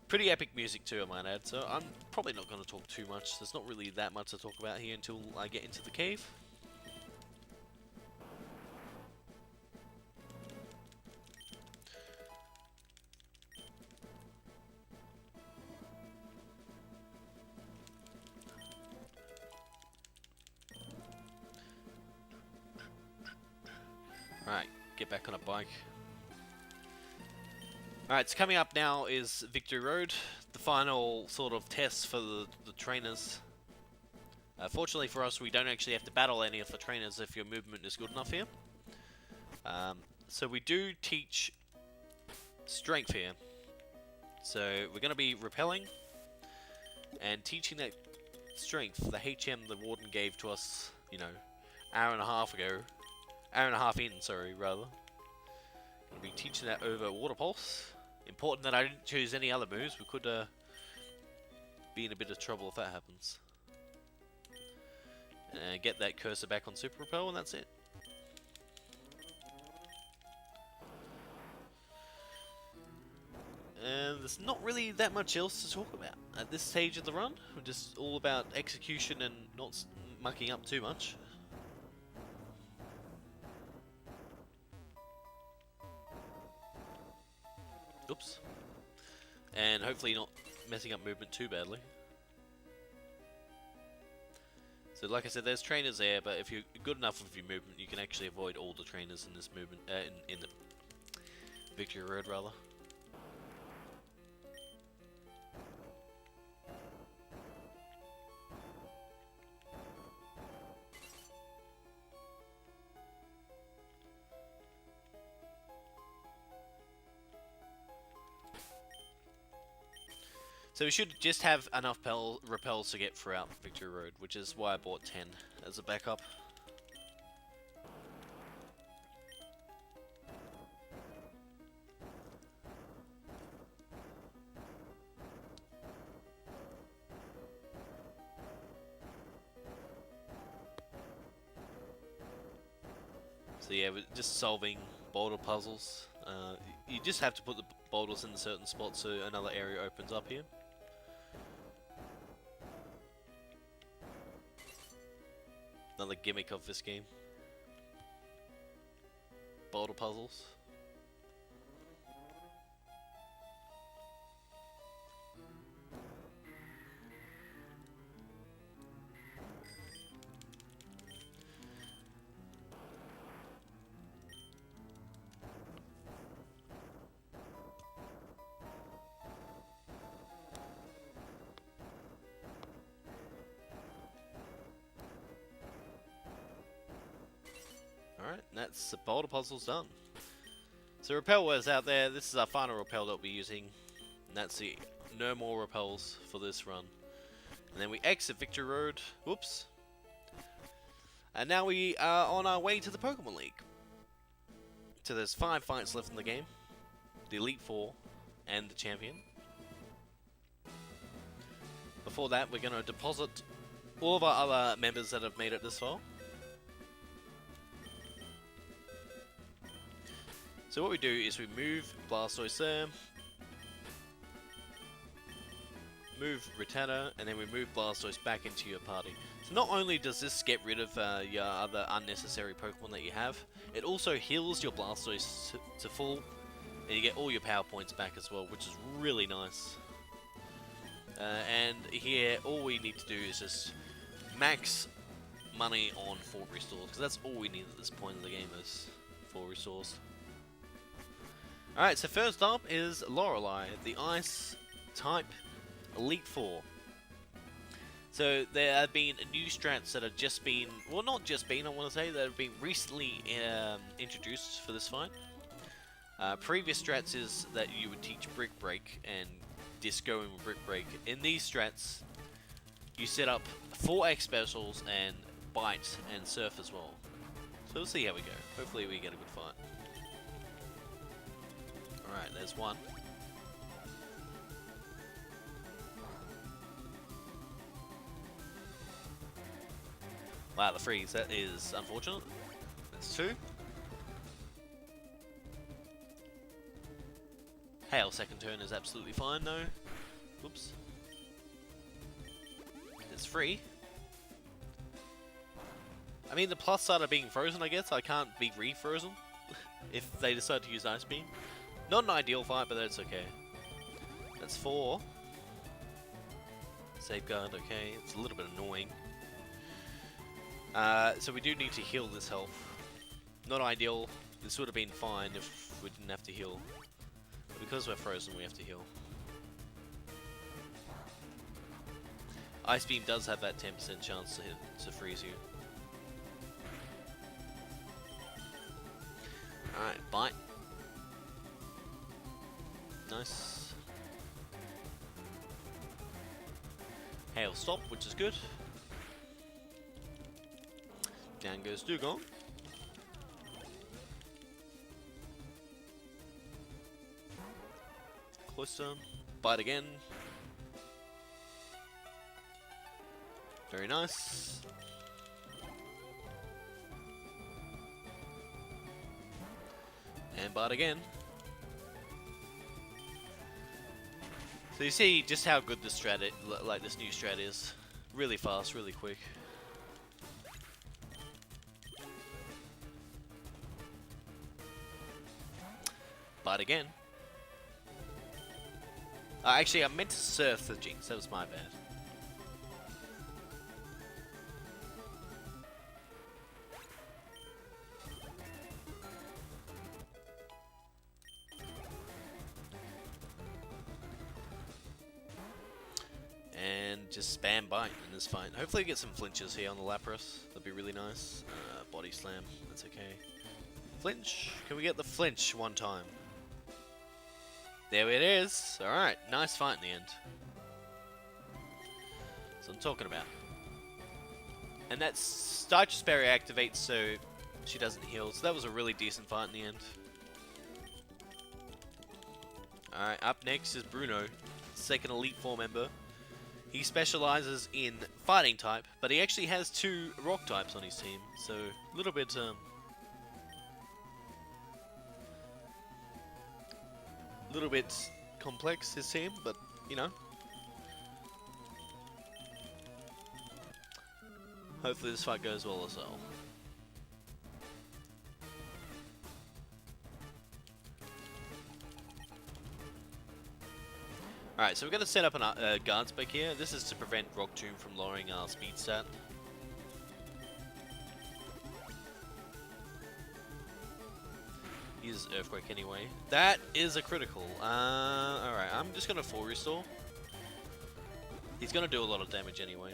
Pretty epic music too, I might add, so I'm probably not going to talk too much. There's not really that much to talk about here until I get into the cave. Alright, get back on a bike. Alright, so coming up now is Victory Road, the final sort of test for the trainers. Fortunately for us, we don't actually have to battle any of the trainers if your movement is good enough here. So we do teach strength here. So we're going to be repelling and teaching that strength, the HM the Warden gave to us, you know, hour and a half in, sorry, rather. We'll be teaching that over Water Pulse. Important that I didn't choose any other moves. We could be in a bit of trouble if that happens. Get that cursor back on Super Repel, and that's it. and there's not really that much else to talk about at this stage of the run. We're just all about execution and not mucking up too much. Oops. And hopefully not messing up movement too badly. So like I said, there's trainers there, but if you're good enough with your movement, you can actually avoid all the trainers in this movement, in the Victory Road, rather. So we should just have enough repels to get throughout Victory Road, which is why I bought 10 as a backup. So yeah, we're just solving boulder puzzles. You just have to put the boulders in certain spots so another area opens up here. Another gimmick of this game. Boulder puzzles. Alright, that's the boulder puzzles done. So repel was out there, this is our final repel that we'll be using. And that's the no more repels for this run. And then we exit Victory Road, whoops. And now we are on our way to the Pokemon League. So there's 5 fights left in the game. The Elite Four and the Champion. Before that, we're going to deposit all of our other members that have made it this far. So what we do is we move Blastoise there, move Rattata, and then we move Blastoise back into your party. So not only does this get rid of your other unnecessary Pokemon that you have, it also heals your Blastoise to full, and you get all your power points back as well, which is really nice. And here, all we need to do is just max money on fort restores, because that's all we need at this point in the game is fort restores. Alright, so first up is Lorelei, the Ice type Elite Four. So there have been new strats that have just been, well not just been, I want to say, that have been recently introduced for this fight. Previous strats is that you would teach Brick Break and Disco and Brick Break. In these strats, you set up 4X specials and Bite and Surf as well. So we'll see how we go. Hopefully we get a good fight. Alright, there's one. Wow, the freeze, that is unfortunate. That's 2. Hail second turn is absolutely fine though. Whoops. It's 3. I mean, the plus side of being frozen, I guess. I can't be re-frozen if they decide to use Ice Beam. Not an ideal fight, but that's okay. That's 4. Safeguard, okay. It's a little bit annoying. So we do need to heal this health. Not ideal. This would have been fine if we didn't have to heal. But because we're frozen, we have to heal. Ice Beam does have that 10% chance to freeze you. Alright, Bite. Nice. Hail Stop, which is good. Down goes Dugong. Closer. Bite again. Very nice. And bite again. So you see just how good this strat, like this new strat is. Really fast, really quick. But again, actually I meant to surf the Jinx, that was my bad. And just spam bite in this fight. Hopefully get some flinches here on the Lapras, that'd be really nice. Body slam, that's okay. Flinch, can we get the flinch one time? There it is. Alright, nice fight in the end. That's what I'm talking about. And that Citrus Berry activates so she doesn't heal. So that was a really decent fight in the end. Alright, up next is Bruno, second Elite Four member. He specializes in fighting type, but he actually has 2 rock types on his team. So a little bit complex, his team, but you know, hopefully this fight goes well as well. Alright, so we're going to set up a guard spec here. This is to prevent Rock Tomb from lowering our speed stat. Uses Earthquake anyway. That is a critical. Alright, I'm just going to full restore. He's going to do a lot of damage anyway.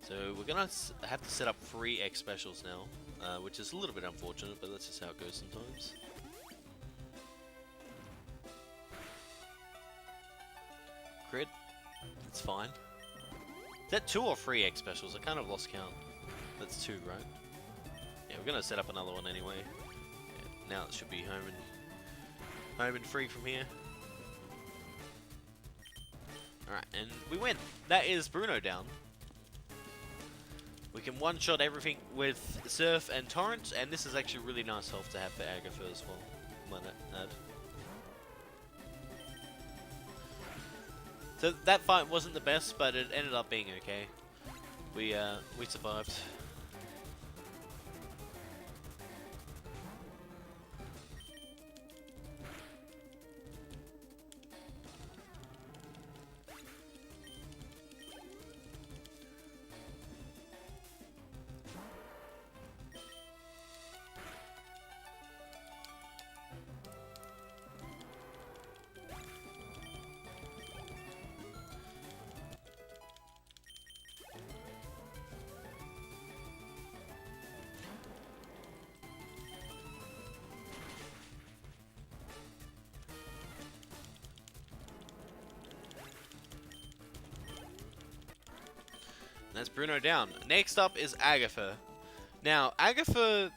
So we're going to have to set up 3 X specials now, which is a little bit unfortunate, but that's just how it goes sometimes. Crit. It's fine. Is that 2 or 3 X specials? I kind of lost count. That's 2, right? Yeah, we're gonna set up another one anyway. Yeah, now it should be home and free from here. Alright, and we win. That is Bruno down. We can one-shot everything with Surf and Torrent, and this is actually really nice health to have for Agatha as well. Might add. So that fight wasn't the best, but it ended up being okay. We survived. That's Bruno down. Next up is Agatha. Now, Agatha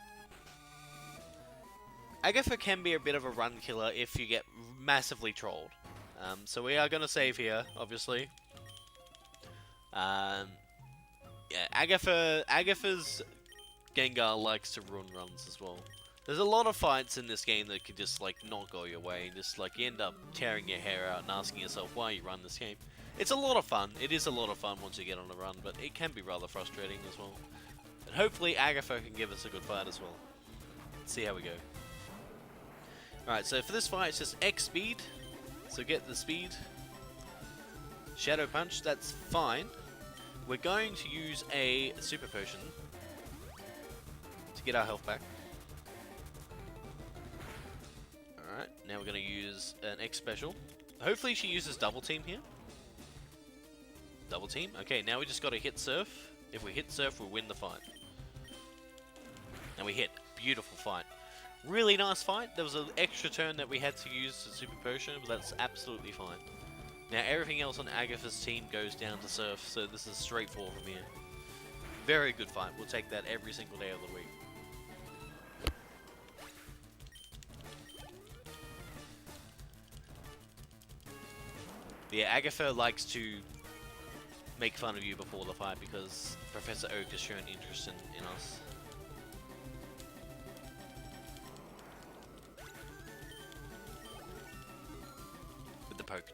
can be a bit of a run killer if you get massively trolled. So we are going to save here, obviously. Yeah, Agatha's Gengar likes to ruin runs as well. There's a lot of fights in this game that could just like not go your way. Just like you end up tearing your hair out and asking yourself why you run this game. It's a lot of fun. It is a lot of fun once you get on a run, but it can be rather frustrating as well. And hopefully Agatha can give us a good fight as well. Let's see how we go. Alright, so for this fight it's just X speed. So get the speed. Shadow Punch, that's fine. We're going to use a Super Potion to get our health back. Alright, now we're going to use an X Special. Hopefully she uses Double Team here. Double Team. Okay, now we just got to hit Surf. If we hit Surf, we'll win the fight. And we hit. Beautiful fight. Really nice fight. There was an extra turn that we had to use the Super Potion, but that's absolutely fine. Now everything else on Agatha's team goes down to Surf, so this is straightforward from here. Very good fight. We'll take that every single day of the week. Yeah, Agatha likes to make fun of you before the fight because Professor Oak has shown interest in us.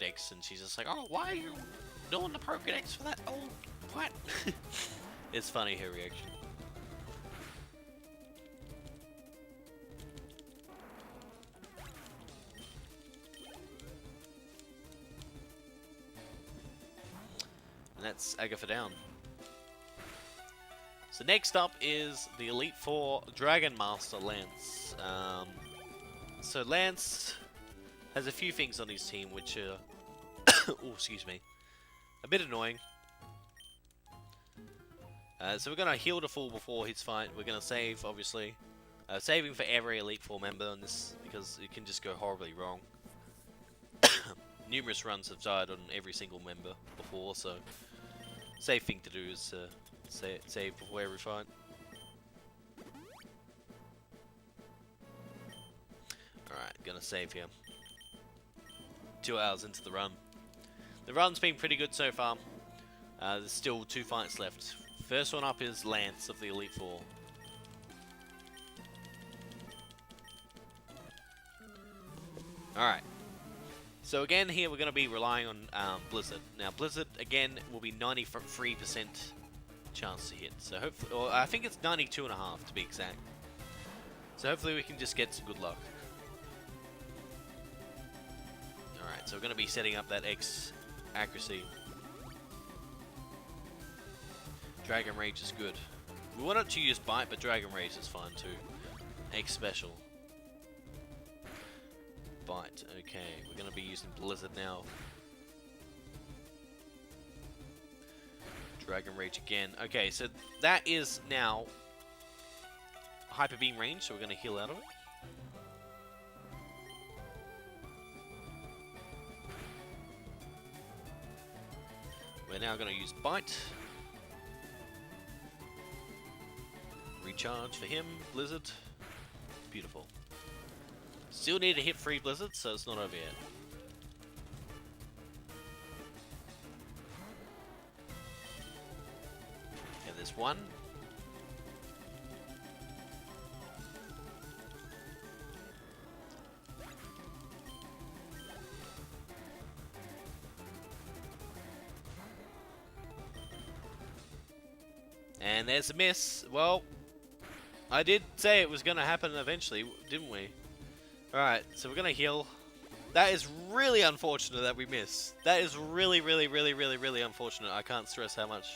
Pokedex, and she's just like, "Oh, why are you doing the Pokedex for that? Oh, what?" It's funny, her reaction. And that's Agatha down. So next up is the Elite Four Dragon Master Lance. So Lance has a few things on his team which are, oh, excuse me, a bit annoying. So we're gonna heal the fool before his fight. We're gonna save, obviously, saving for every Elite Four member on this because it can just go horribly wrong. Numerous runs have died on every single member before, so safe thing to do is save before every fight. Alright, gonna save here. 2 hours into the run. The run's been pretty good so far. There's still 2 fights left. First one up is Lance of the Elite Four. Alright. So again here we're going to be relying on Blizzard. Now Blizzard again will be 93% chance to hit. So hopefully, or I think it's 92.5 to be exact. So hopefully we can just get some good luck. Alright, so we're going to be setting up that X accuracy. Dragon Rage is good. We wanted to use Bite, but Dragon Rage is fine too. X special. Bite, okay. We're going to be using Blizzard now. Dragon Rage again. Okay, so that is now Hyper Beam range, so we're going to heal out of it. We're now going to use Bite. Recharge for him, Blizzard. Beautiful. Still need to hit 3 Blizzards, so it's not over yet. And there's 1. And there's a miss. Well, I did say it was going to happen eventually, didn't we? Alright, so we're going to heal. That is really unfortunate that we missed. That is really unfortunate. I can't stress how much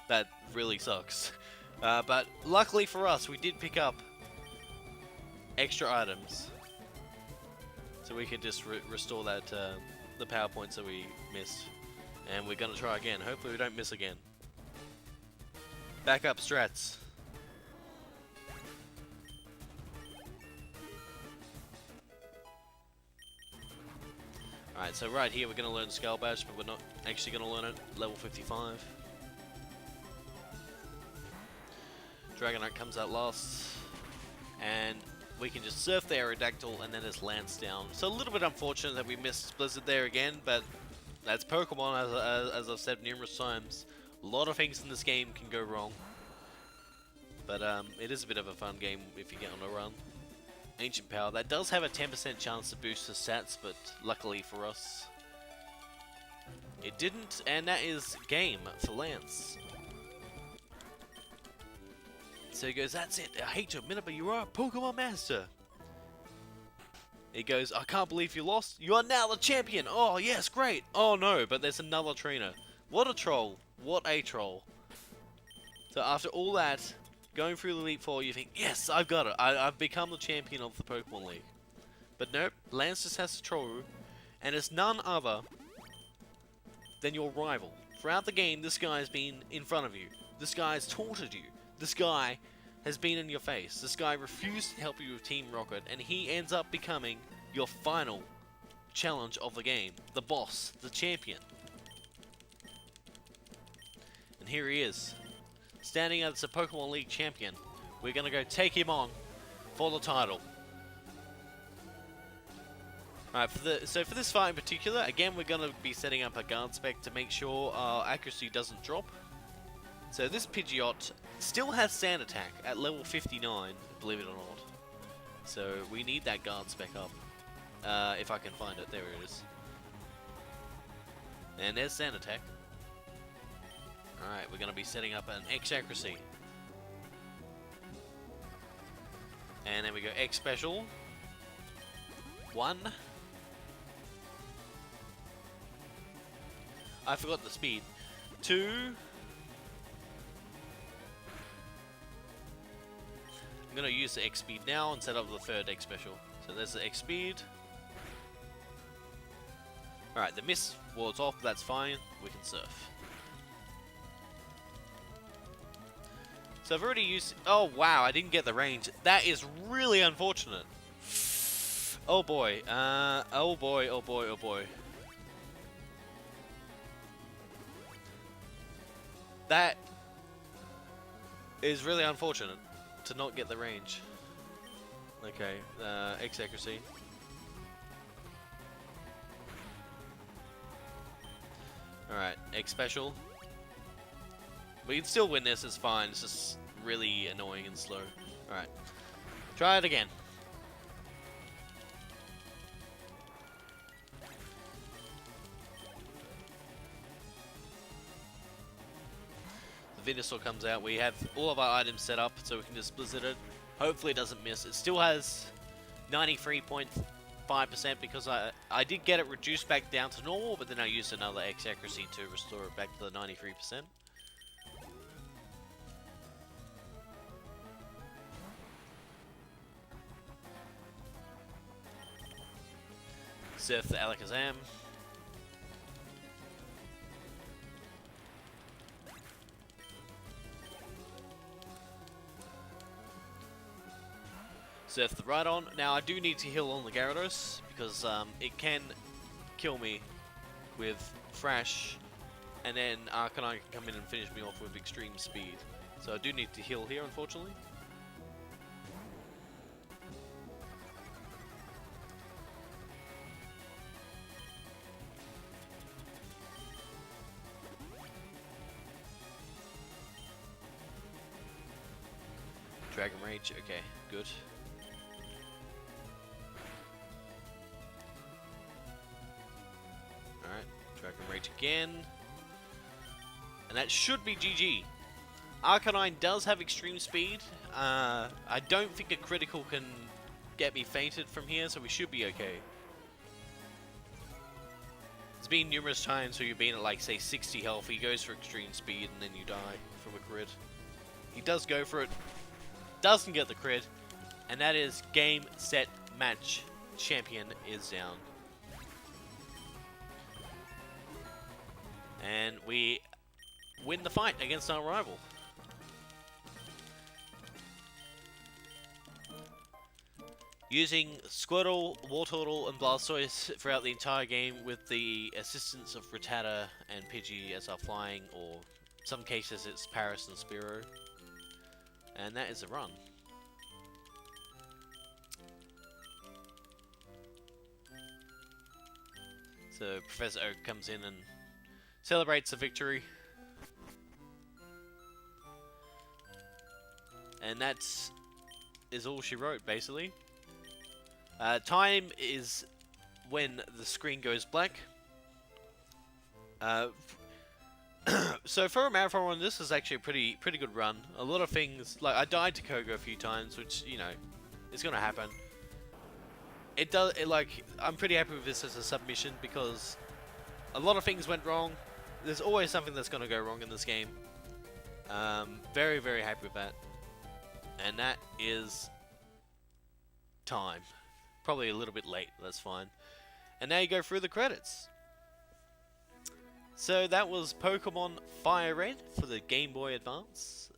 that really sucks. But luckily for us, we did pick up extra items. So we could just restore that the power points that we missed. And we're going to try again. Hopefully we don't miss again. Backup strats. Alright, so right here we're going to learn Skull Bash, but we're not actually going to learn it. Level 55. Dragonite comes out last. And we can just surf the Aerodactyl and then just Lance down. So a little bit unfortunate that we missed Blizzard there again, but that's Pokemon, as I've said numerous times. A lot of things in this game can go wrong. But it is a bit of a fun game if you get on a run. Ancient Power. That does have a 10% chance to boost the stats, but luckily for us, it didn't, and that is game for Lance. So he goes, "That's it, I hate to admit it, but you are a Pokemon Master." He goes, "I can't believe you lost. You are now the champion. Oh, yes, great. Oh, no, but there's another trainer." What a troll. What a troll. So after all that, going through the Elite Four, you think, yes, I've got it. I've become the champion of the Pokemon League. But nope, Lance just has to troll you, and it's none other than your rival. Throughout the game, this guy has been in front of you. This guy has taunted you. This guy has been in your face. This guy refused to help you with Team Rocket, and he ends up becoming your final challenge of the game. The boss, the champion. And here he is. Standing as a Pokemon League champion. We're going to go take him on for the title. Alright, so for this fight in particular, again we're going to be setting up a guard spec to make sure our accuracy doesn't drop. So this Pidgeot still has Sand Attack at level 59, believe it or not. So we need that guard spec up. If I can find it, there it is. And there's Sand Attack. Alright, we're going to be setting up an X Accuracy. And then we go X Special. 1. I forgot the speed. 2. I'm going to use the X Speed now and set up the third X Special. So there's the X Speed. Alright, the miss wards off, that's fine. We can surf. So I've already used... Oh wow, I didn't get the range. That is really unfortunate. Oh boy. Oh boy, oh boy, oh boy. That is really unfortunate to not get the range. Okay, X Accuracy. Alright, X Special. We can still win this, it's fine. It's just really annoying and slow. Alright. Try it again. The Venusaur comes out. We have all of our items set up so we can just blizzard it. Hopefully it doesn't miss. It still has 93.5% because I did get it reduced back down to normal, but then I used another X Accuracy to restore it back to the 93%. Surf the Alakazam. Surf the Rhydon. Now I do need to heal on the Gyarados because it can kill me with Thrash, and then Arcanine can come in and finish me off with extreme speed. So I do need to heal here, unfortunately. Dragon Rage, okay, good. Alright, Dragon Rage again. And that should be GG. Arcanine does have extreme speed. I don't think a critical can get me fainted from here, so we should be okay. There's been numerous times where you've been at like, say, 60 health, he goes for extreme speed and then you die from a crit. He does go for it. Doesn't get the crit, and that is game, set, match. Champion is down. And we win the fight against our rival. Using Squirtle, Wartortle, and Blastoise throughout the entire game with the assistance of Rattata and Pidgey as our flying, or some cases it's Paris and Spearow. And that is a run. So Professor Oak comes in and celebrates the victory. And that's all she wrote, basically. Time is when the screen goes black. So for a marathon run, this is actually a pretty good run. A lot of things, like I died to Koga a few times, which, you know, is gonna happen. I'm pretty happy with this as a submission because a lot of things went wrong. There's always something that's gonna go wrong in this game. Very, very happy with that. And that is time. Probably a little bit late, that's fine. And now you go through the credits. So that was Pokemon Fire Red for the Game Boy Advance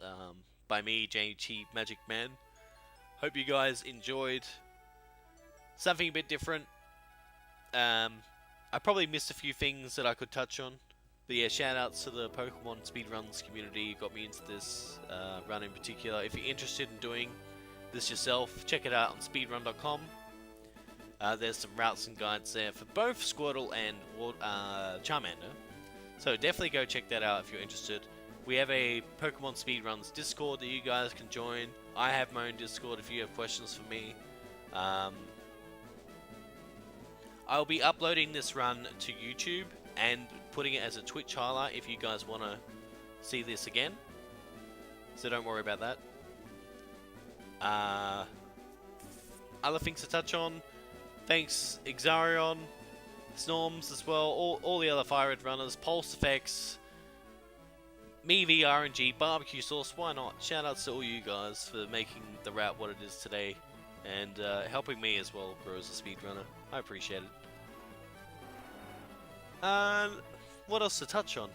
by me, JTMagicman. Hope you guys enjoyed something a bit different. I probably missed a few things that I could touch on. But yeah, shout outs to the Pokemon Speedruns community who got me into this run in particular. If you're interested in doing this yourself, check it out on speedrun.com. There's some routes and guides there for both Squirtle and Charmander. So definitely go check that out if you're interested. We have a Pokemon Speedruns Discord that you guys can join. I have my own Discord if you have questions for me. I'll be uploading this run to YouTube and putting it as a Twitch highlight if you guys want to see this again. So don't worry about that. Other things to touch on. Thanks Exarion, Snorms as well, all the other Fire Red runners, Pulse Effects, Me RNG, Barbecue Sauce, why not? Shout outs to all you guys for making the route what it is today, and helping me as well grow as a speedrunner. I appreciate it. What else to touch on?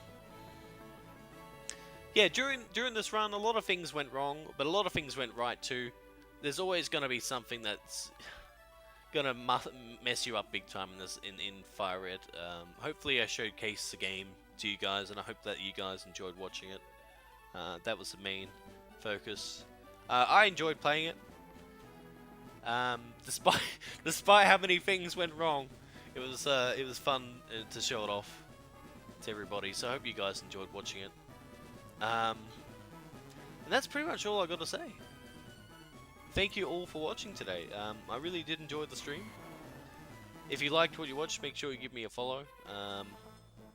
Yeah, during this run, a lot of things went wrong, but a lot of things went right too. There's always going to be something that's gonna mess you up big time in Fire Red. Hopefully I showcased the game to you guys, and I hope that you guys enjoyed watching it. That was the main focus. I enjoyed playing it. Despite how many things went wrong, it was fun to show it off to everybody. So I hope you guys enjoyed watching it. And that's pretty much all I got to say. Thank you all for watching today. I really did enjoy the stream. If you liked what you watched, make sure you give me a follow.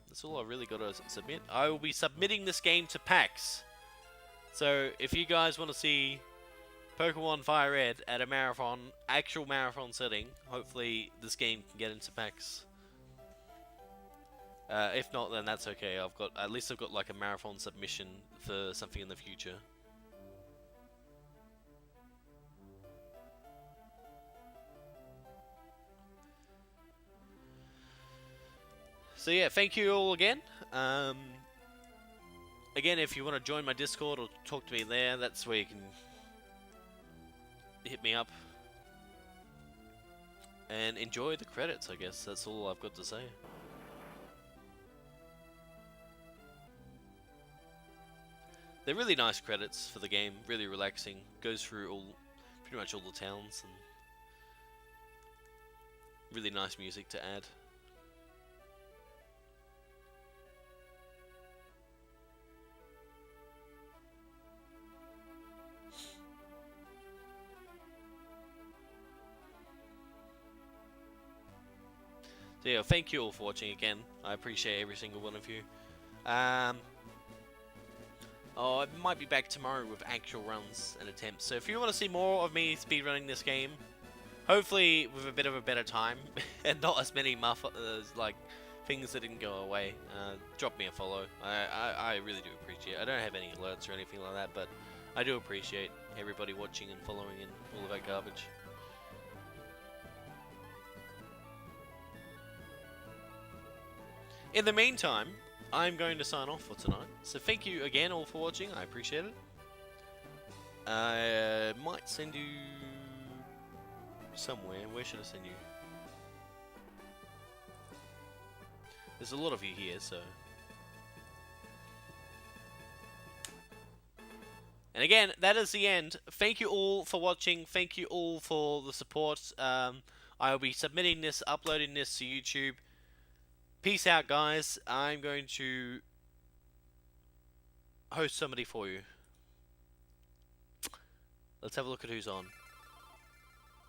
That's all I really got to submit. I will be submitting this game to PAX. So if you guys want to see Pokemon Fire Red at a marathon, actual marathon setting, hopefully this game can get into PAX. If not, then that's okay. At least I've got like a marathon submission for something in the future. So yeah, thank you all again. Again, if you want to join my Discord or talk to me there, that's where you can hit me up. And enjoy the credits, I guess. That's all I've got to say. They're really nice credits for the game, really relaxing. Goes through pretty much all the towns, and really nice music to add. So yeah, thank you all for watching again. I appreciate every single one of you. Oh, I might be back tomorrow with actual runs and attempts. So if you want to see more of me speedrunning this game, hopefully with a bit of a better time and not as many like things that didn't go away, drop me a follow. I really do appreciate it. I don't have any alerts or anything like that, but I do appreciate everybody watching and following and all of that garbage. In the meantime, I'm going to sign off for tonight. So thank you again all for watching. I appreciate it. I might send you somewhere. Where should I send you? There's a lot of you here, so. And again, that is the end. Thank you all for watching. Thank you all for the support. I will be submitting this, uploading this to YouTube. Peace out, guys. I'm going to host somebody for you. Let's have a look at who's on.